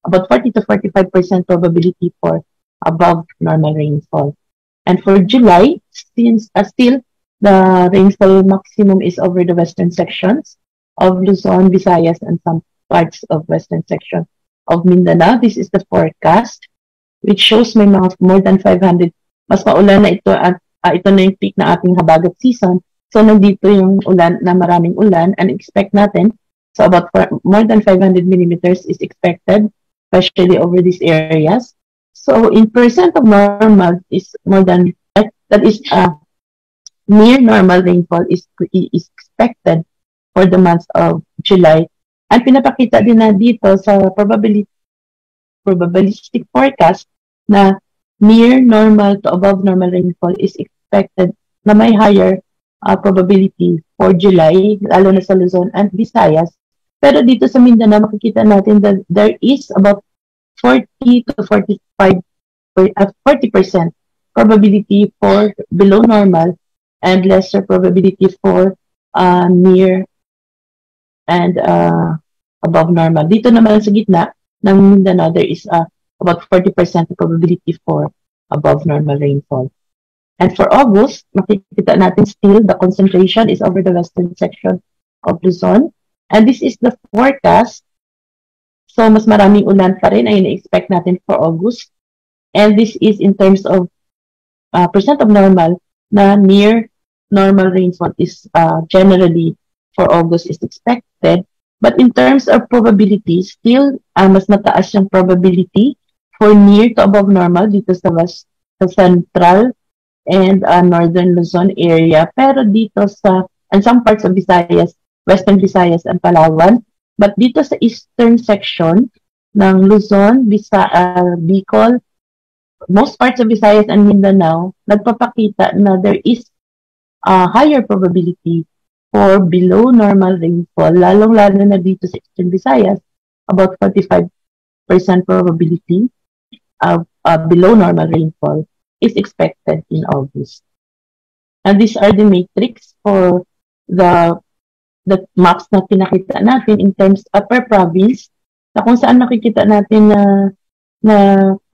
about 40 to 45% probability for above normal rainfall. And for July, since still the rainfall maximum is over the western sections of Luzon, Visayas, and some parts of western section of Mindanao. This is the forecast, which shows may mga more than 500. Mas maulan na ito at ito na yung peak na ating habagat season. So nandito yung ulan na maraming ulan and expect natin. So about more than 500 millimeters is expected, especially over these areas. So in percent of normal is more than that is near normal rainfall is expected for the month of July. And pinapakita din na dito sa probabilistic forecast na near normal to above normal rainfall is expected na may higher probability for July, lalo na sa Luzon and Visayas. Pero dito sa Mindanao, makikita natin that there is about 40 to 40% probability for below normal and lesser probability for near and above normal. Dito naman sa gitna ng Mindanao, there is about 40% probability for above normal rainfall. And for August, makikita natin still the concentration is over the western section of Luzon. And this is the forecast. So, mas maraming ulan pa rin ay na-expect natin for August. And this is in terms of percent of normal na near normal rainfall is generally for August is expected. But in terms of probability, still mas mataas yung probability for near to above normal dito sa central and northern Luzon area. Pero dito and some parts of Visayas, Western Visayas and Palawan. But dito sa eastern section ng Luzon, Bicol, most parts of Visayas and Mindanao, nagpapakita na there is a higher probability for below normal rainfall, lalong-lalo na dito sa eastern Visayas, about 45% probability of below normal rainfall is expected in August. And these are the matrix for the maps na pinakita natin in terms of per province, na kung saan makikita natin na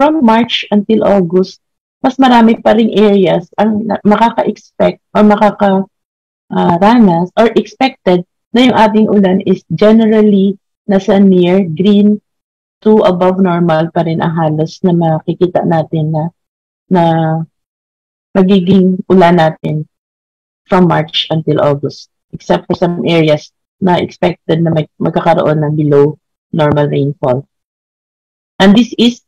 from March until August, mas marami pa ring areas ang makaka-expect or makaka-ranas or expected na yung ating ulan is generally nasa near green to above normal pa rin ang halos na makikita natin na magiging ulan natin from March until August, except for some areas na expected na magkakaroon ng below normal rainfall. And this is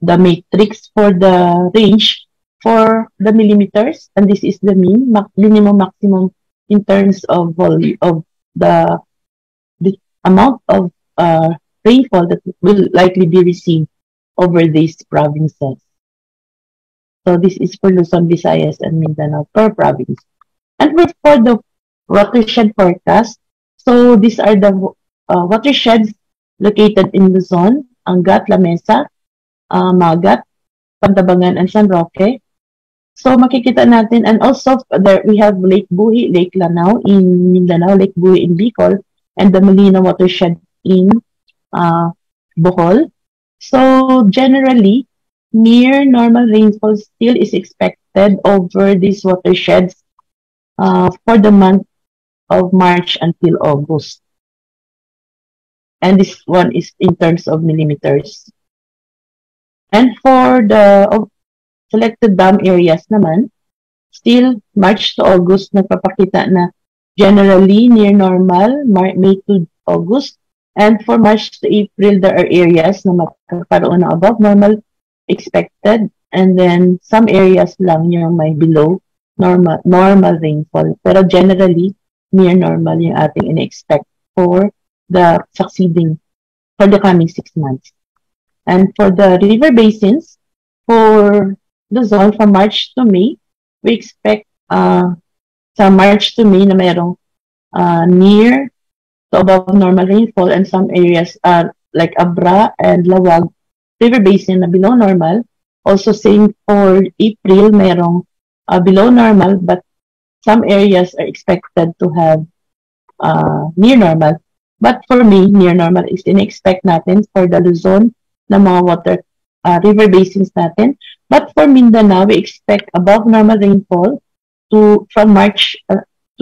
the matrix for the range for the millimeters, and this is the minimum maximum in terms of volume of the amount of rainfall that will likely be received over these provinces. So this is for Luzon, Visayas, and Mindanao per province. And for the watershed forecast, so these are the watersheds located in Luzon, Angat, La Mesa, Magat, Pantabangan, and San Roque. So makikita natin, and also there we have Lake Buhi, Lake Lanao in Mindanao, Lake Buhi in Bicol, and the Malinaw watershed in Bohol. So generally, near normal rainfall still is expected over these watersheds for the month of March until August. And this one is in terms of millimeters. And for the selected dam areas naman, still March to August nagpapakita na generally near normal, May to August. And for March to April, there are areas na magkakaroon ng above normal expected, and then some areas lang yung may below normal rainfall. Pero generally, near normal yung ating in-expect for the coming 6 months. And for the river basins, for Luzon from March to May, we expect sa March to May na mayroong near to above normal rainfall, and some areas like Abra and Lawag river basin na below normal. Also same for April, mayroong below normal, but some areas are expected to have near normal. But for me, near normal is in-expect natin for the Luzon na mga river basins natin. But for Mindanao, we expect above normal rainfall from March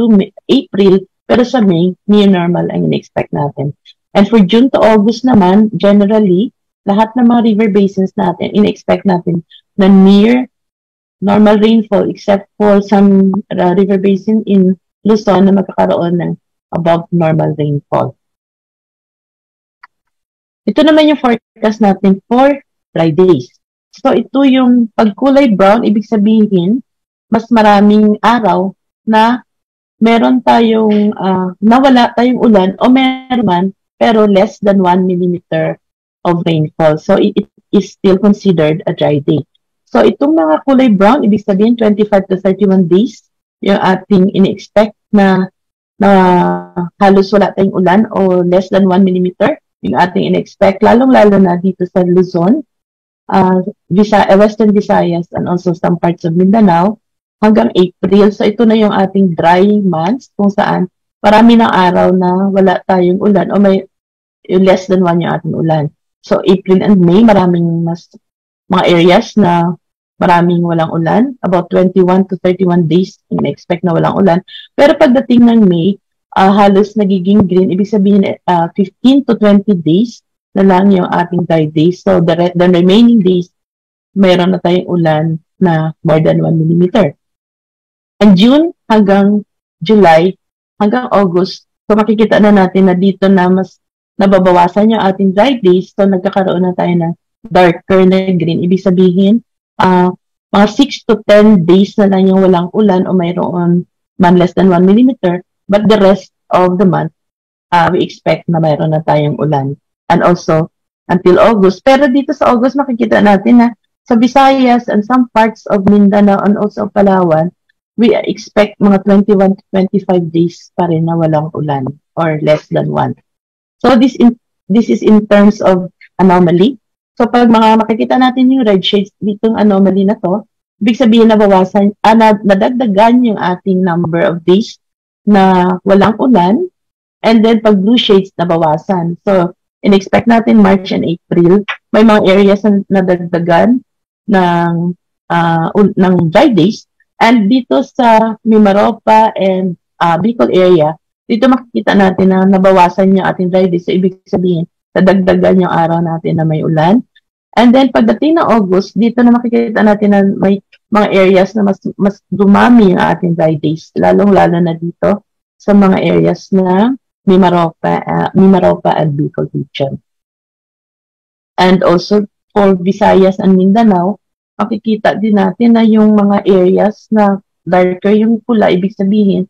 to April, pero sa May, near normal ang in-expect natin. And for June to August naman, generally, lahat ng mga river basins natin, in-expect natin na near normal rainfall, except for some river basin in Luzon na magkakaroon ng above normal rainfall. Ito naman yung forecast natin for Fridays. So ito yung pagkulay brown, ibig sabihin, mas maraming araw na meron tayong nawala tayong ulan o meron man pero less than 1 millimeter of rainfall. So it is still considered a dry day. So itong mga kulay brown, ibig sabihin 25 to 31 days yung ating in-expect na halos wala tayong ulan o less than 1 millimeter yung ating in-expect, lalong-lalo na dito sa Luzon, Western Visayas, and also some parts of Mindanao hanggang April. So ito na yung ating dry months kung saan marami ng araw na wala tayong ulan o may less than 1 yung ating ulan. So April and May, maraming mga areas na maraming walang ulan, about 21 to 31 days in-expect na walang ulan. Pero pagdating ng May, halos nagiging green, ibig sabihin 15 to 20 days na lang yung ating dry days. So the remaining days, mayroon na tayong ulan na more than 1 millimeter. And June hanggang July, hanggang August, so makikita na natin na dito na mas nababawasan yung ating dry days. So nagkakaroon na tayo ng darker na green. Ibig sabihin, mga 6 to 10 days na lang yung walang ulan o mayroon man less than 1 millimeter. But the rest of the month, we expect na mayroon na tayong ulan. And also, until August. Pero dito sa August, makikita natin na sa Visayas and some parts of Mindanao and also Palawan, we expect mga 21 to 25 days pa rin na walang ulan or less than 1. So this is in terms of anomaly. So pag makikita natin yung red shades ditong anomaly na to, ibig sabihin nabawasan, nadagdagan yung ating number of days na walang ulan, and then pag blue shades nabawasan. So in-expect natin March and April, may mga areas na nadagdagan ng dry days, and dito sa Mimaropa and Bicol area, dito makikita natin na nabawasan yung ating dry days. So ibig sabihin, nadagdagan yung araw natin na may ulan. And then pagdating ng August, dito na makikita natin na may mga areas na mas dumami yung ating dry days, lalong-lalo na dito sa mga areas na Mimaropa and Bicol region. And also for Visayas and Mindanao, makikita din natin na yung mga areas na darker yung pula, ibig sabihin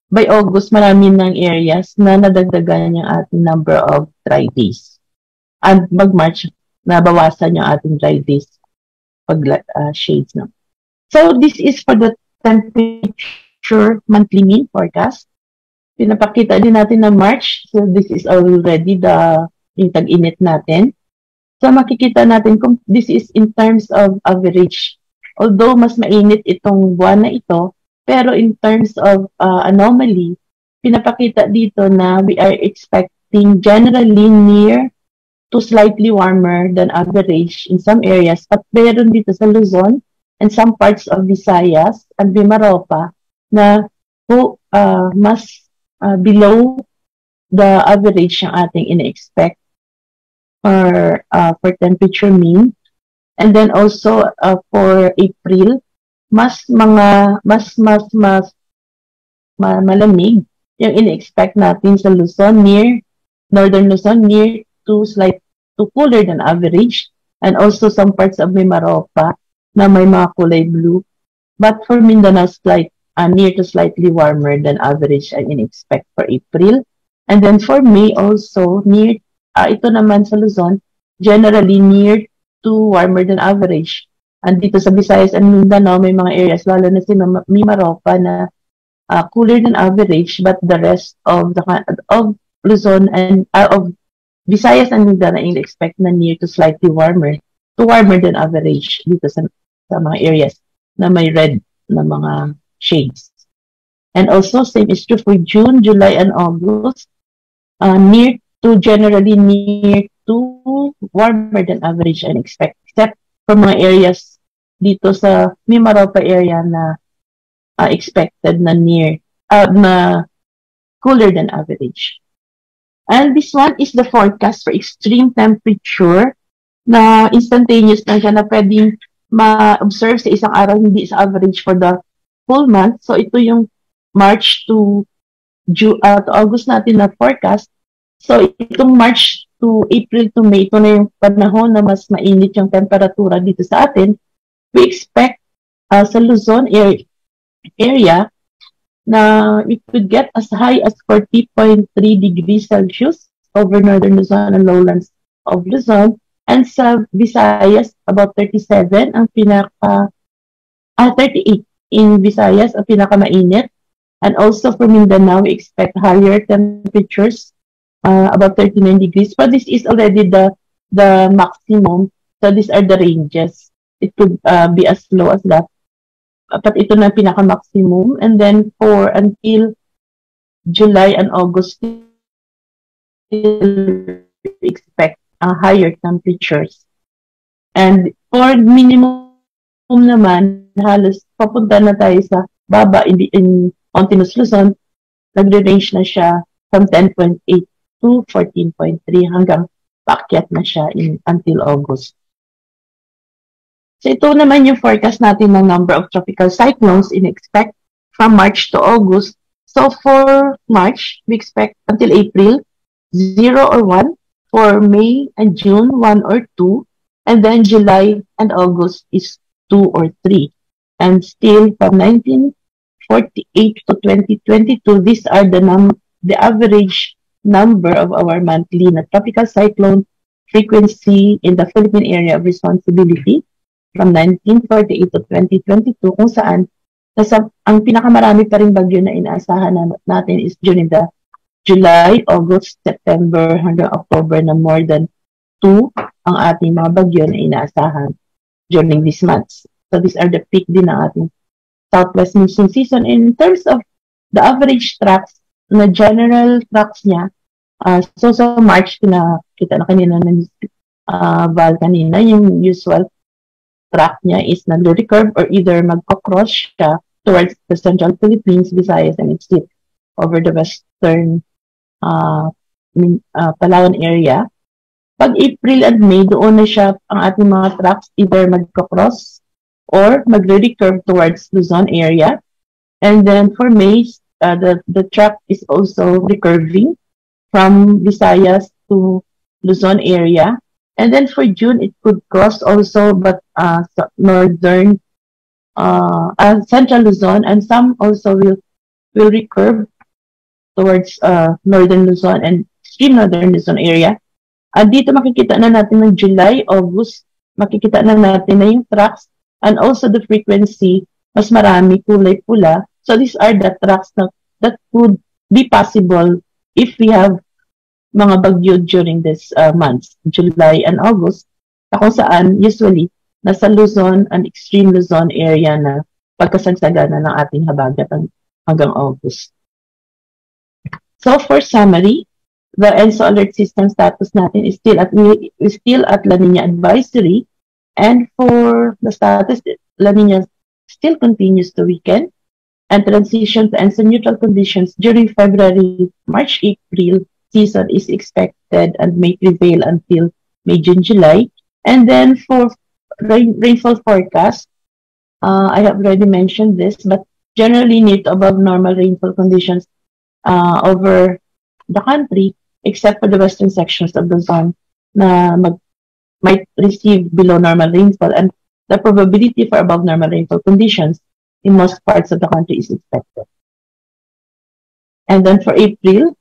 by August marami ng areas na nadagdagan yung ating number of dry days. And mag-March, nabawasan yung ating dry days pag shades na. So this is for the temperature monthly mean forecast. Pinapakita din natin na March. So this is already yung tag-init natin. So makikita natin kung this is in terms of average. Although mas mainit itong buwan na ito, pero in terms of anomaly, pinapakita dito na we are expecting generally near to slightly warmer than average in some areas. At meron dito sa Luzon and some parts of Visayas and Mimaropa na mas below the average yung ating in-expect for temperature mean. And then also for April, mas malamig yung in-expect natin sa Luzon, northern Luzon, near to cooler than average, and also some parts of Mimaropa na may mga kulay blue. But for Mindanao, near to slightly warmer than average ang in-expect for April. And then for May also, ito naman sa Luzon, generally near to warmer than average. And dito sa Visayas and Mindanao, may mga areas, lalo na si Mimaropa na cooler than average, but the rest of Luzon and of Visayas and Mindanao in-expect na near to slightly warmer than average dito sa mga areas na may red na mga shades. And also, same is true for June, July, and August. Generally near to warmer than average and expect, except for mga areas dito sa Mimaropa area na expected na na cooler than average. And this one is the forecast for extreme temperature na instantaneous na siya na pwedeng ma-observe sa isang araw, hindi sa average for the full month. So ito yung March to August natin na forecast. So itong March to April to May, ito na yung panahon na mas mainit yung temperatura dito sa atin. We expect sa Luzon area na it could get as high as 40.3 degrees Celsius over northern Luzon and lowlands of Luzon. And sa Visayas, about 37 ang 38 in Visayas ang pinakamainit. And also for Mindanao, we expect higher temperatures, about 39 degrees. But this is already the maximum. So these are the ranges. It could be as low as that. But ito na pinaka-maximum. And then for until July and August, we expect higher temperatures. And for minimum naman, halos papunta na tayo sa baba in Ontinos, Luzon. Nagre-range na siya from 10.8 to 14.3 hanggang paakyat na siya until August. So ito naman yung forecast natin ng number of tropical cyclones in expect from March to August. So for March, we expect until April, 0 or 1. For May and June, 1 or 2. And then July and August is 2 or 3. And still from 1948 to 2022, these are the average number of our monthly na tropical cyclone frequency in the Philippine area of responsibility from 1948 to 2022, kung saan ang pinakamarami pa rin bagyo na inaasahan natin is during the July, August, September hanggang October na more than 2 ang ating mga bagyo na inaasahan during these months. So these are the peak din ng ating southwest monsoon season. In terms of the average tracks, na general tracks niya, so March, kita na kanina ng Val kanina, yung usual track niya is naglo-recurve or either magko-cross siya towards the central Philippines, Visayas, and exit over the western Palawan area. Pag April and May, doon na siya ang ating mga tracks either magko-cross or magre-recurve towards Luzon area. And then for May, the track is also recurving from Visayas to Luzon area. And then for June, it could cross also, but northern, central Luzon, and some also will recurve towards northern Luzon and extreme northern Luzon area. Dito makikita na natin ng July, August, makikita na natin na yung tracks and also the frequency, mas marami, kulay pula. So these are the tracks that could be possible if we have mga bagyo during this months, July and August, kung saan usually nasa Luzon and extreme Luzon area na pagkasagsagana ng ating habagat hanggang August. So for summary, the ENSO alert system status natin is still at La Nina advisory, and for the status, La Nina still continues to weaken and transition to ENSO neutral conditions during February, March, April season is expected and may prevail until May, June, July. And then for rainfall forecast, I have already mentioned this, but generally near to above normal rainfall conditions over the country, except for the western sections of the zone na might receive below normal rainfall, and the probability for above normal rainfall conditions in most parts of the country is expected. And then for April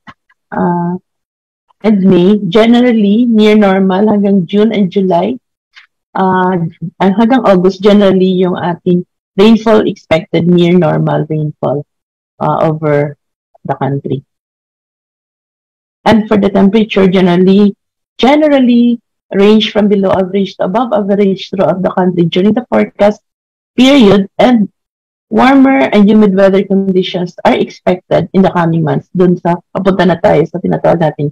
and May, generally near normal hanggang June and July, and hanggang August, generally yung ating rainfall expected near normal rainfall over the country. And for the temperature, generally range from below average to above average throughout the country during the forecast period, and warmer and humid weather conditions are expected in the coming months. Dun sa papunta na tayo sa tinatawag natin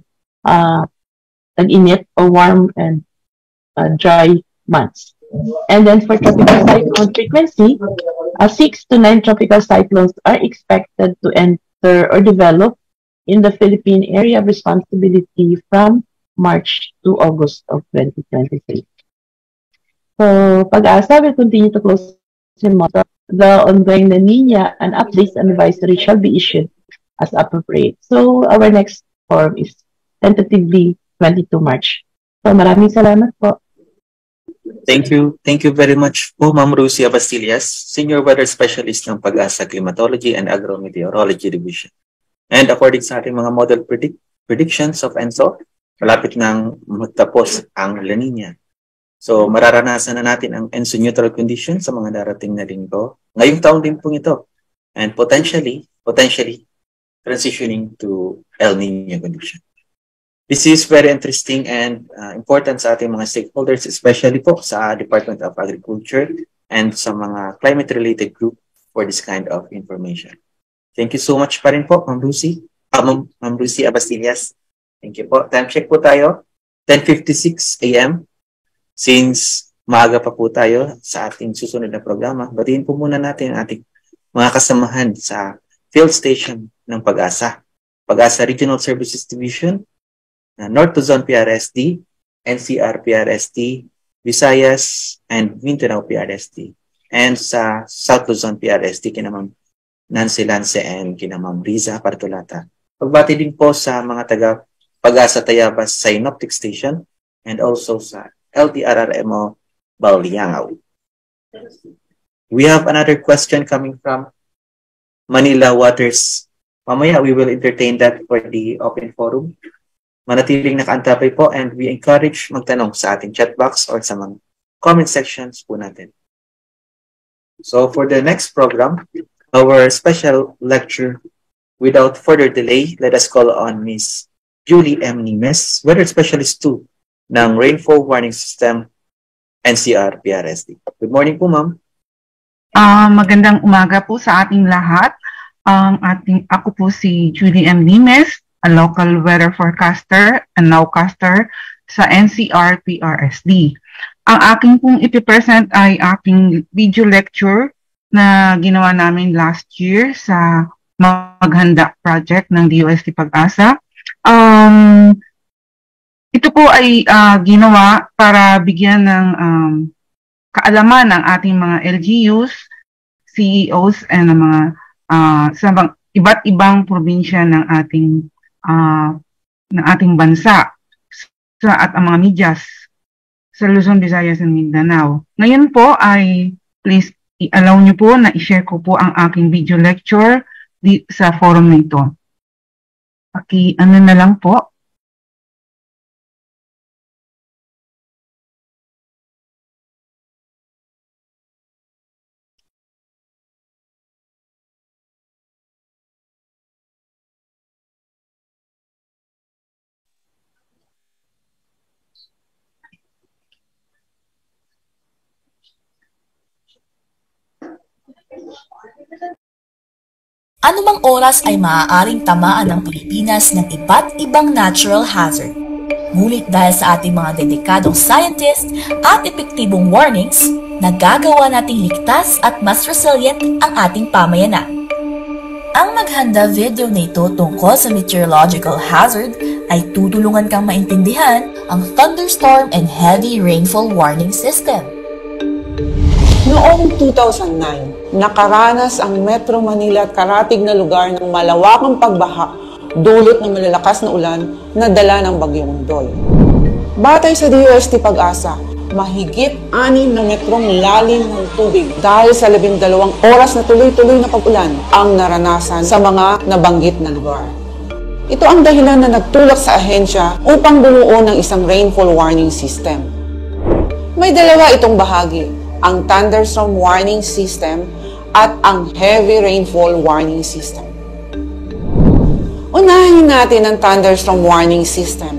tag-init o warm and dry months. And then for tropical cyclone frequency, 6 to 9 tropical cyclones are expected to enter or develop in the Philippine area of responsibility from March to August of 2023. So, Pag-asa will continue to closely monitor the ongoing La Nina, and updates and advisory shall be issued as appropriate. So, our next forum is tentatively 22 March. So, maraming salamat po. Thank you. Thank you very much po, Ma'am Rucia Bastillas, Senior Weather Specialist ng Pag-asa Climatology and Agrometeorology Division. And according sa ating mga model predictions of ENSO, malapit nang magtapos ang La Nina. So mararanasan na natin ang ENSO neutral condition sa mga darating na linggo. Ngayong taon din po ito. And potentially transitioning to El Nino condition. This is very interesting and important sa ating mga stakeholders, especially po sa Department of Agriculture and sa mga climate-related group for this kind of information. Thank you so much pa rin po, Ma'am Lucy. Ma'am Lucy Abastillas. Thank you po. Time check po tayo. 10:56 a.m. Since maaga pa po tayo sa ating susunod na programa, batiin po muna natin ang ating mga kasamahan sa field station ng Pag-asa. Pag-asa Regional Services Division, North Luzon PRSD, NCR PRSD, Visayas, and Mindanao PRSD. And sa South Luzon PRSD, kina Ma'am Nancy Lance and kina Ma'am Riza Partulata. Pagbati din po sa mga taga Pag-asa Tayabas Synoptic Station and also sa LTRRMO Baliangao. We have another question coming from Manila Waters. Mamaya, we will entertain that for the open forum. Manatiling nakaantabay po and we encourage magtanong sa ating chat box or sa mga comment sections po natin. So for the next program, our special lecture, without further delay, let us call on Ms. Julie M. Nimes, Weather Specialist 2 ng Rainfall Warning System, NCR PRSD. Good morning po, ma'am. Magandang umaga po sa ating lahat. Ako po si Julie M. Nimes, a local weather forecaster and nowcaster sa NCR PRSD. Ang aking pong ipipresent ay aking video lecture na ginawa namin last year sa Maghanda project ng DOST Pag-asa. Ito po ay ginawa para bigyan ng kaalaman ng ating mga LGUs, CEOs, and mga sa iba't ibang probinsya ng ating bansa at ang mga medyas sa Luzon, Visayas, and Mindanao. Ngayon po ay please i-allow niyo po na i-share ko po ang aking video lecture sa forum na ito. Ano na lang po. Anumang oras ay maaaring tamaan ng Pilipinas ng iba't ibang natural hazard. Ngunit dahil sa ating mga dedikadong scientists at epektibong warnings, nagagawa nating ligtas at mas resilient ang ating pamayanan. Ang Maghanda video na ito tungkol sa meteorological hazard ay tutulungan kang maintindihan ang thunderstorm and heavy rainfall warning system. Noong 2009, nakaranas ang Metro Manila at karatig na lugar ng malawakang pagbaha dulot ng malalakas na ulan na dala ng Bagyong Doy. Batay sa DOST Pag-asa, mahigit 6 na metrong lalim ng tubig dahil sa 12 oras na tuloy-tuloy na pag-ulan ang naranasan sa mga nabanggit na lugar. Ito ang dahilan na nagtulak sa ahensya upang bumuo ng isang rainfall warning system. May dalawa itong bahagi, ang thunderstorm warning system at ang heavy rainfall warning system. Unahin natin ang thunderstorm warning system.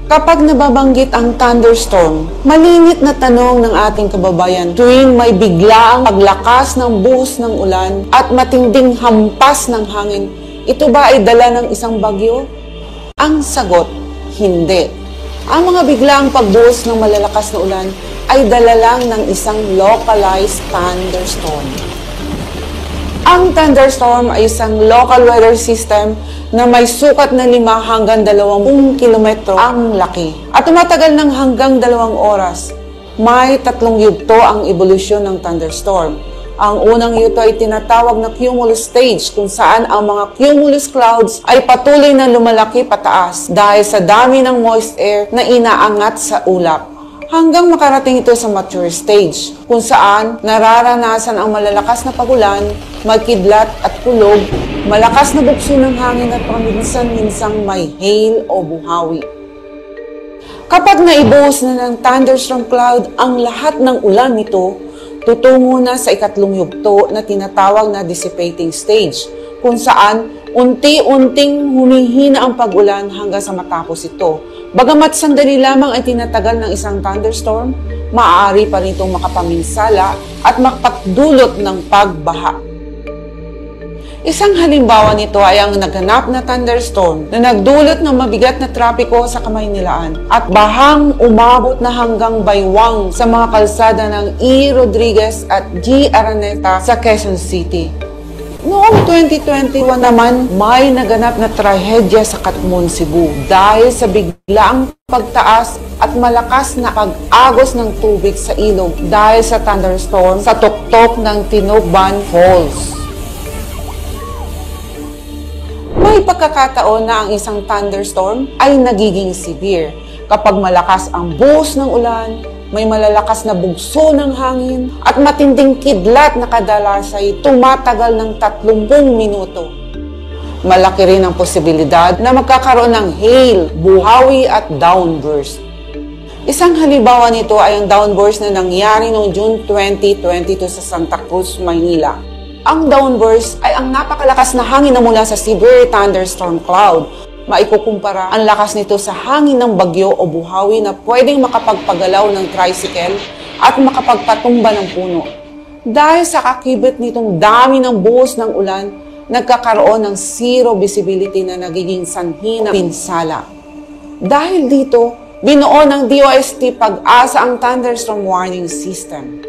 Kapag nababanggit ang thunderstorm, malinit na tanong ng ating kababayan tuwing may biglaang paglakas ng buhos ng ulan at matinding hampas ng hangin, ito ba ay dala ng isang bagyo? Ang sagot, hindi. Ang mga biglaang pagbuhos ng malalakas na ulan ay dala lang ng isang localized thunderstorm. Ang thunderstorm ay isang local weather system na may sukat na 5 hanggang 20 kilometro ang laki at tumatagal ng hanggang 2 oras. May 3 yugto ang ebolusyon ng thunderstorm. Ang unang yugto ay tinatawag na cumulus stage kung saan ang mga cumulus clouds ay patuloy na lumalaki pataas dahil sa dami ng moist air na inaangat sa ulap. hanggang makarating ito sa mature stage, kung saan nararanasan ang malalakas na pagulan, magkidlat at kulog, malakas na bugso ng hangin at paminsan-minsang may hail o buhawi. Kapag naibuhos na ng thunderstorm cloud ang lahat ng ulan nito, tutungo na sa ikatlong yugto na tinatawag na dissipating stage, kung saan unti-unting humihina ang pag-ulan hanggang sa matapos ito. Bagamat sandali lamang ay tinatagal ng isang thunderstorm, maaari pa rin itong makapaminsala at makapagdulot ng pagbaha. Isang halimbawa nito ay ang naganap na thunderstorm na nagdulot ng mabigat na trapiko sa Kamaynilaan at bahang umabot na hanggang baywang sa mga kalsada ng E. Rodriguez at G. Araneta sa Quezon City. Noong 2021 naman, may naganap na trahedya sa Katmon, Cebu dahil sa biglaang pagtaas at malakas na pag-agos ng tubig sa ilog dahil sa thunderstorm sa tuktok ng Tinogban Falls. May pagkakataon na ang isang thunderstorm ay nagiging severe kapag malakas ang buhos ng ulan, may malalakas na bugso ng hangin at matinding kidlat na kadalas ay tumatagal ng 30 minuto. Malaki rin ang posibilidad na magkakaroon ng hail, buhawi at downburst. Isang halimbawa nito ay ang downburst na nangyari noong June 2022 sa Santa Cruz, Maynila. Ang downburst ay ang napakalakas na hangin na mula sa severe thunderstorm cloud. Maikukumpara ang lakas nito sa hangin ng bagyo o buhawi na pwedeng makapagpagalaw ng tricycle at makapagpatumba ng puno. Dahil sa kakibit nitong dami ng buhos ng ulan, nagkakaroon ng zero visibility na nagiging sanhi ng pinsala. Dahil dito, binuo ng DOST Pag-asa ang thunderstorm warning system.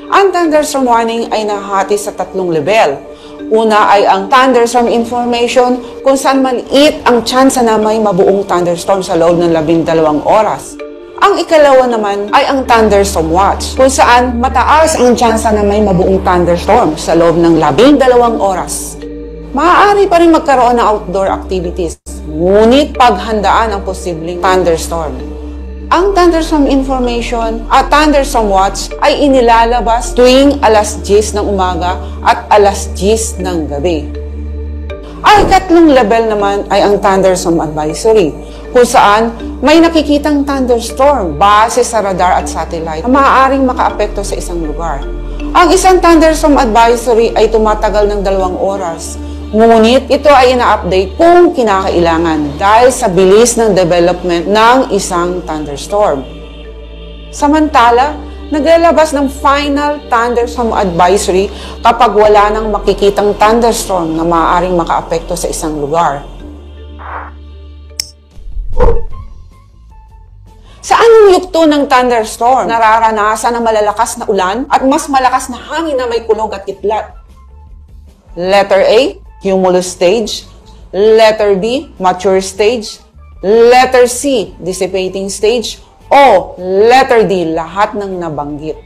Ang thunderstorm warning ay nahati sa 3 level. Una ay ang thunderstorm information kung saan maliit ang tsansa na may mabuong thunderstorm sa loob ng 12 oras. Ang ikalawa naman ay ang thunderstorm watch kung saan mataas ang tsansa na may mabuong thunderstorm sa loob ng 12 oras. Maaari pa rin magkaroon ng outdoor activities, ngunit paghandaan ang posibleng thunderstorm. Ang thunderstorm information at thunderstorm watch ay inilalabas tuwing alas 10 ng umaga at alas 10 ng gabi. Ang ikatlong level naman ay ang thunderstorm advisory, kung saan may nakikitang thunderstorm base sa radar at satellite na maaaring makaapekto sa isang lugar. Ang isang thunderstorm advisory ay tumatagal ng 2 oras. Ngunit ito ay ina-update kung kinakailangan dahil sa bilis ng development ng isang thunderstorm. Samantala, naglalabas ng final thunderstorm advisory kapag wala nang makikitang thunderstorm na maaaring makaapekto sa isang lugar. Sa anong yugto ng thunderstorm nararanasan ang malalakas na ulan at mas malakas na hangin na may kulog at kitlat? Letter A, cumulus stage. Letter B, mature stage. Letter C, dissipating stage. O letter D, lahat ng nabanggit.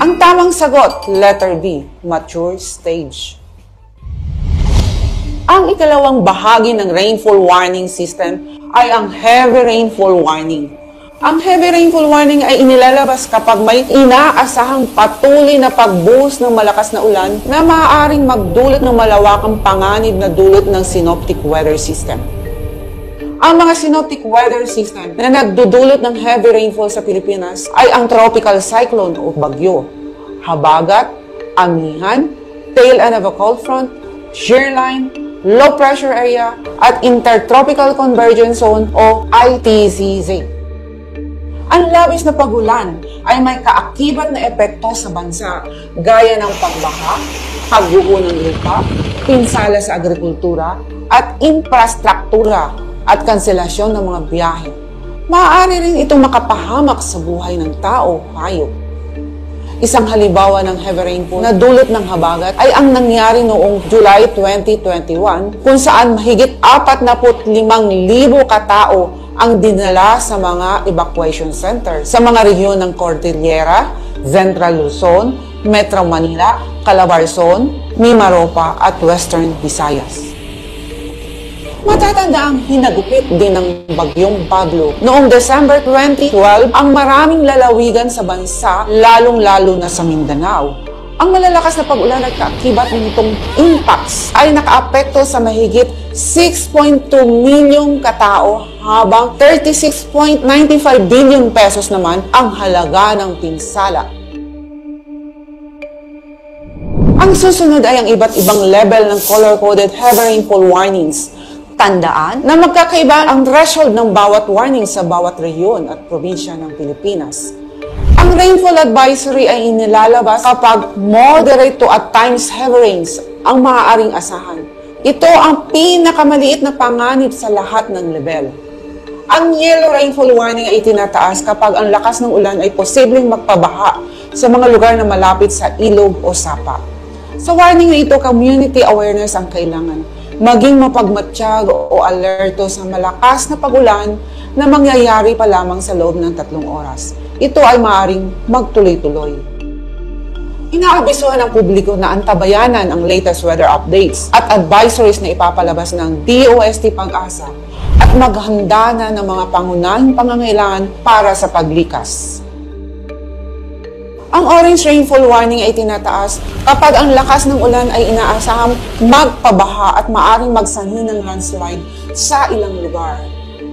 Ang tamang sagot, letter B, mature stage. Ang ikalawang bahagi ng rainfall warning system ay ang heavy rainfall warning. Ang heavy rainfall warning ay inilalabas kapag may inaasahang patuloy na pagbuhos ng malakas na ulan na maaaring magdulot ng malawakang panganib na dulot ng synoptic weather system. Ang mga synoptic weather system na nagdudulot ng heavy rainfall sa Pilipinas ay ang tropical cyclone o bagyo, habagat, amihan, tail end of a cold front, shear line, low pressure area, at intertropical convergence zone o ITCZ. Ang labis na pagulan ay may kaakibat na epekto sa bansa gaya ng pagbaha, pagguho ng lupa, pinsala sa agrikultura at infrastruktura at kanselasyon ng mga biyahe. Maaari rin itong makapahamak sa buhay ng tao, hayop. Isang halimbawa ng heavy rainfall na dulot ng habagat ay ang nangyari noong July 2021 kung saan mahigit 45,000 katao ang dinala sa mga evacuation center sa mga rehiyon ng Cordillera, Central Luzon, Metro Manila, Calabarzon, Mimaropa at Western Visayas. Matatanda ang hinagupit din ng Bagyong Pablo. Noong December 2012, ang maraming lalawigan sa bansa, lalong-lalo na sa Mindanao. Ang malalakas na pag-ulan at kaakibat nitong impacts ay nakaapekto sa mahigit 6.2 milyong katao habang 36.95 billion pesos naman ang halaga ng pinsala. Ang susunod ay ang iba't ibang level ng color-coded heavy rainfall warnings. Tandaan na magkakaiba ang threshold ng bawat warning sa bawat rehiyon at probinsya ng Pilipinas. Ang rainfall advisory ay inilalabas kapag moderate to at times heavy rains ang maaaring asahan. Ito ang pinakamaliit na panganib sa lahat ng level. Ang yellow rainfall warning ay itinataas kapag ang lakas ng ulan ay posibleng magpabaha sa mga lugar na malapit sa ilog o sapa. Sa warning na ito, community awareness ang kailangan. Maging mapagmatsyag o alerto sa malakas na pagulan na mangyayari pa lamang sa loob ng 3 oras. Ito ay maaaring magtuloy-tuloy. Inaabisuhan ng publiko na antabayanan ang latest weather updates at advisories na ipapalabas ng DOST Pag-asa at maghanda na ng mga pangunahing pangangailangan para sa paglikas. Ang orange rainfall warning ay tinataas kapag ang lakas ng ulan ay inaasahang magpabaha at maaaring magsanhi ng landslide sa ilang lugar.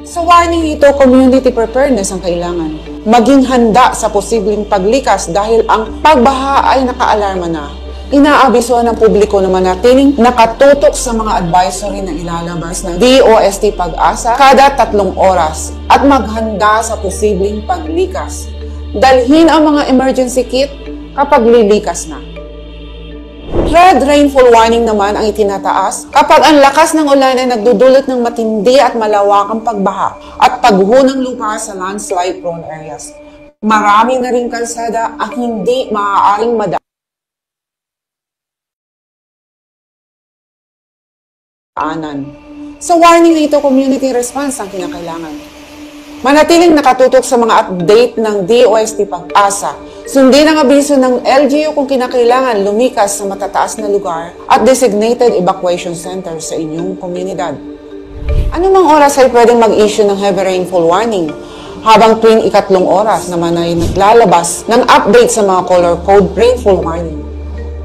Sa warning ito, community preparedness ang kailangan. Maging handa sa posibleng paglikas dahil ang pagbaha ay nakaalarma na. Inaabisuhan ng publiko na manatiling nakatutok sa mga advisory na ilalabas ng DOST Pag-asa kada 3 oras at maghanda sa posibleng paglikas. Dalhin ang mga emergency kit kapag lilikas na. Red rainfall warning naman ang itinataas kapag ang lakas ng ulan ay nagdudulot ng matindi at malawakang pagbaha at pagguho ng lupa sa landslide-prone areas. Marami na ring kalsada ang hindi maaaring madaanan. Sa warning na ito, community response ang kinakailangan. Manatiling nakatutok sa mga update ng DOST Pag-asa. Sundin ang abiso ng LGU kung kinakailangan lumikas sa matataas na lugar at designated evacuation center sa inyong komunidad. Anumang oras ay pwedeng mag-issue ng heavy rainfall warning, habang tuwing 3 oras naman ay naglalabas ng update sa mga color code rainfall warning.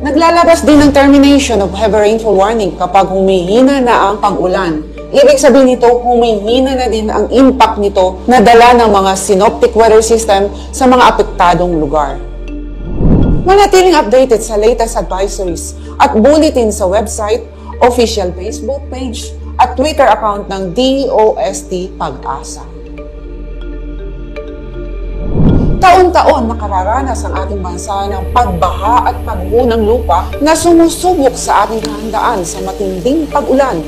Naglalabas din ng termination of heavy rainfall warning kapag humihina na ang pag-ulan. Ibig sabihin nito, humihina na din ang impact nito na dala ng mga synoptic weather system sa mga apektadong lugar. Manatiling updated sa latest advisories at bulletin sa website, official Facebook page at Twitter account ng DOST Pag-asa. Taon-taon nakararanas ang ating bansa ng pagbaha at pagguho ng lupa na sumusubok sa ating kahandaan sa matinding pag-ulan.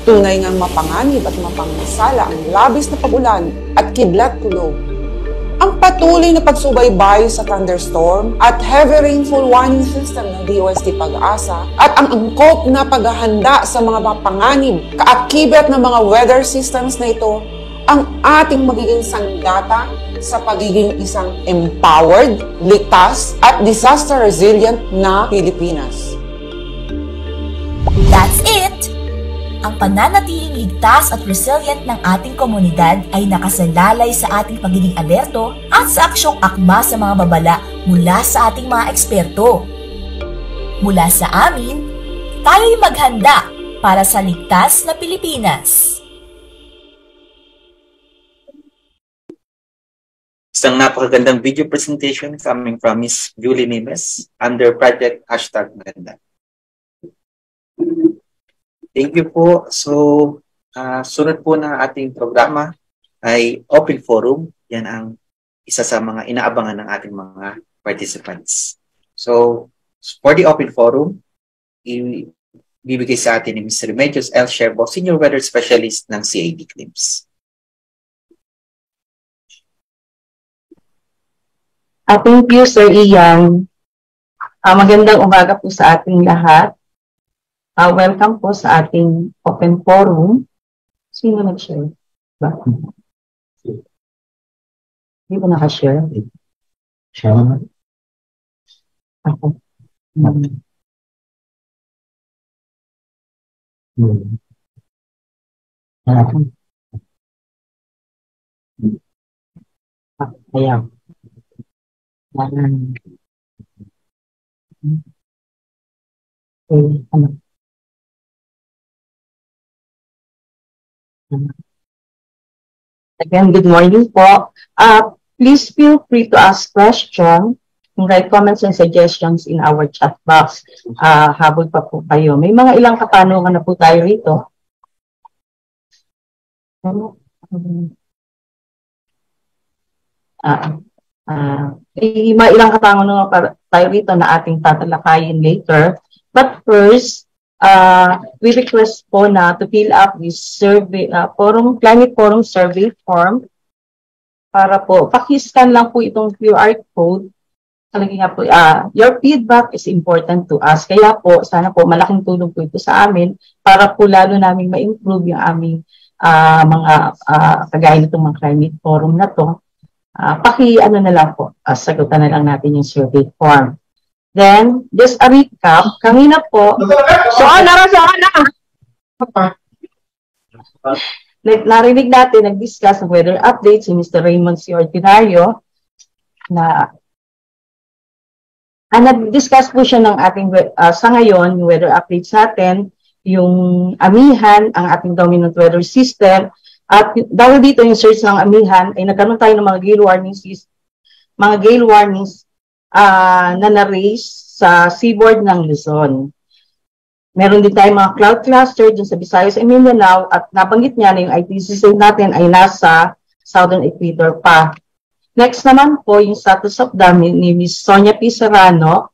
Tunay ngang mapanganib at mapangmasala ang labis na pag-ulan at kidlat-kulog. Ang patuloy na pagsubaybay sa thunderstorm at heavy rainfall warning system ng DOST Pag-asa at ang angkop na paghahanda sa mga mapanganib, kaakibat ng mga weather systems na ito ang ating magiging sanggata sa pagiging isang empowered, ligtas at disaster-resilient na Pilipinas. That's it! Ang pananatiling ligtas at resilient ng ating komunidad ay nakasalalay sa ating pagiging alerto at sa aksyong akma sa mga babala mula sa ating mga eksperto. Mula sa amin, tayo'y maghanda para sa ligtas na Pilipinas. Isang napakagandang video presentation coming from Ms. Julie Nimes under Project #Maganda. Thank you po. So, sunod po na ating programa ay Open Forum. Yan ang isa sa mga inaabangan ng ating mga participants. So, for the Open Forum, ibibigay sa atin ni Mr. Remedios L. Sherbo, Senior Weather Specialist ng CAD Claims. Thank you, Sir Ian. Magandang umaga po sa ating lahat. Welcome po sa ating open forum. Sino nag-share? Ba? Hindi ko naka-share. Share. Ako. Ayan. Again, good morning po. Please feel free to ask questions and write comments and suggestions in our chat box. Habol pa po kayo. May mga ilang katanungan na po tayo rito. May ilang katanungan na tayo rito na ating tatalakayin later. But first, we request po na to fill up this survey, climate forum survey form para po, pakiscan lang po itong QR code. Talaga nga po, your feedback is important to us. Kaya po, sana po malaking tulong po ito sa amin para po lalo namin ma-improve yung aming mga kagaya nitong mga climate forum na to. Ano na lang po, sagutan na lang natin yung survey form. Then, just a recap, kanina po, narinig natin, nag-discuss ng weather update si Mr. Raymond C. Ordinario na nag-discuss po siya ng ating, sa ngayon, yung weather updates natin, yung amihan, ang ating dominant weather system, at dahil dito yung search ng amihan, ay nagkaroon tayo ng mga gale warnings na na-raise sa seaboard ng Luzon. Meron din tayong mga cloud cluster dun sa Visayas and Mindanao at nabanggit niya na yung IPCC natin ay nasa Southern Equator pa. Next naman po, yung status of dam ni Ms. Sonia P. Serrano.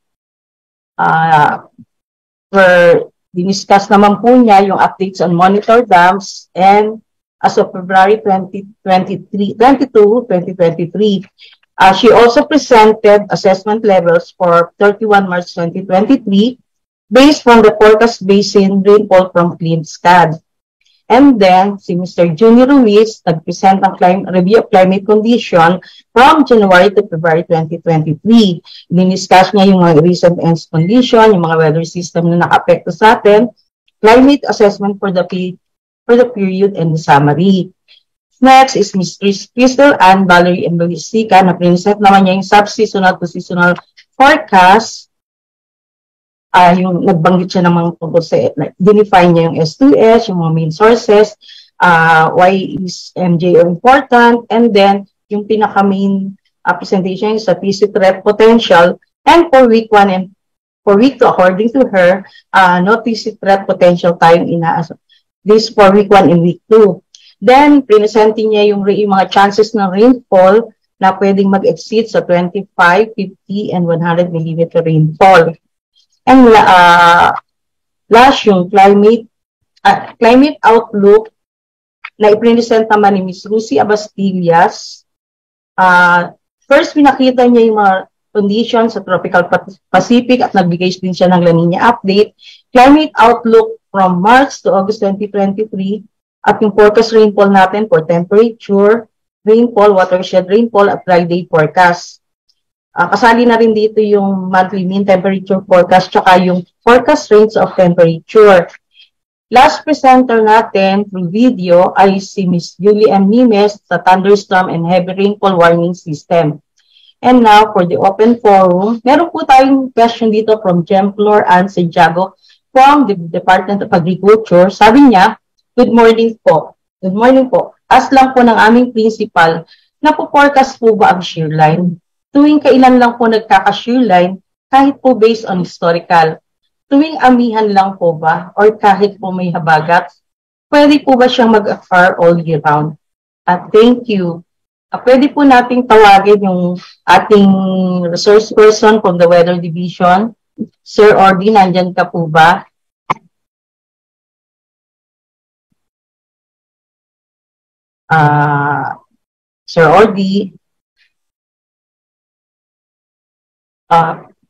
Diniscuss naman po niya yung updates on monitor dams and as of February 22, 2023. She also presented assessment levels for 31 March 2023 based from the forecast basin rainfall from ClimSCAD. And then, si Mr. Junior Ruiz nag-present ang review of climate condition from January to February 2023. Diniscuss niya yung mga recent ends condition, yung mga weather system na naka-apekto sa atin, climate assessment for the period and the summary. Next is Ms. Crystal Ann Valerie Embelisica na present naman niya yung sub-seasonal to seasonal forecast. Yung nagbanggit siya ng mga tungkol sa, define niya yung S2S, yung mga main sources, why is MJO important, and then yung pinaka-main presentation sa PC threat potential, and for week 1 and for week 2, according to her, no PC threat potential tayong inaasa. This for week 1 and week 2. Then, presenting niya yung mga chances ng rainfall na pwedeng mag-exceed sa 25, 50, and 100 millimeter rainfall. And last yung climate outlook na i-present naman ni Ms. Lucy Abastillas. First, pinakita niya yung mga conditions sa tropical Pacific at nagbigay din siya ng La Nina update. Climate outlook from March to August 2023 at yung forecast rainfall natin for temperature, rainfall, watershed rainfall at dry day forecast. Kasali na rin dito yung monthly mean temperature forecast tsaka yung forecast range of temperature. Last presenter natin through video ay si Ms. Julie M. Nimes sa thunderstorm and heavy rainfall warning system. And now for the open forum, meron po tayong question dito from Jemplor Ann Santiago from the Department of Agriculture. Sabi niya, good morning po. Good morning po. Ask lang po ng aming principal, napo-forecast po ba ang shear line? Tuwing kailan lang po nagkaka-shear line, kahit po based on historical. Tuwing amihan lang po ba, or kahit po may habagat, pwede po ba siyang mag-occur all year round? Thank you. Pwede po nating tawagin yung ating resource person from the Weather Division. Sir Ordy, nandyan ka po ba? Sir Ordy.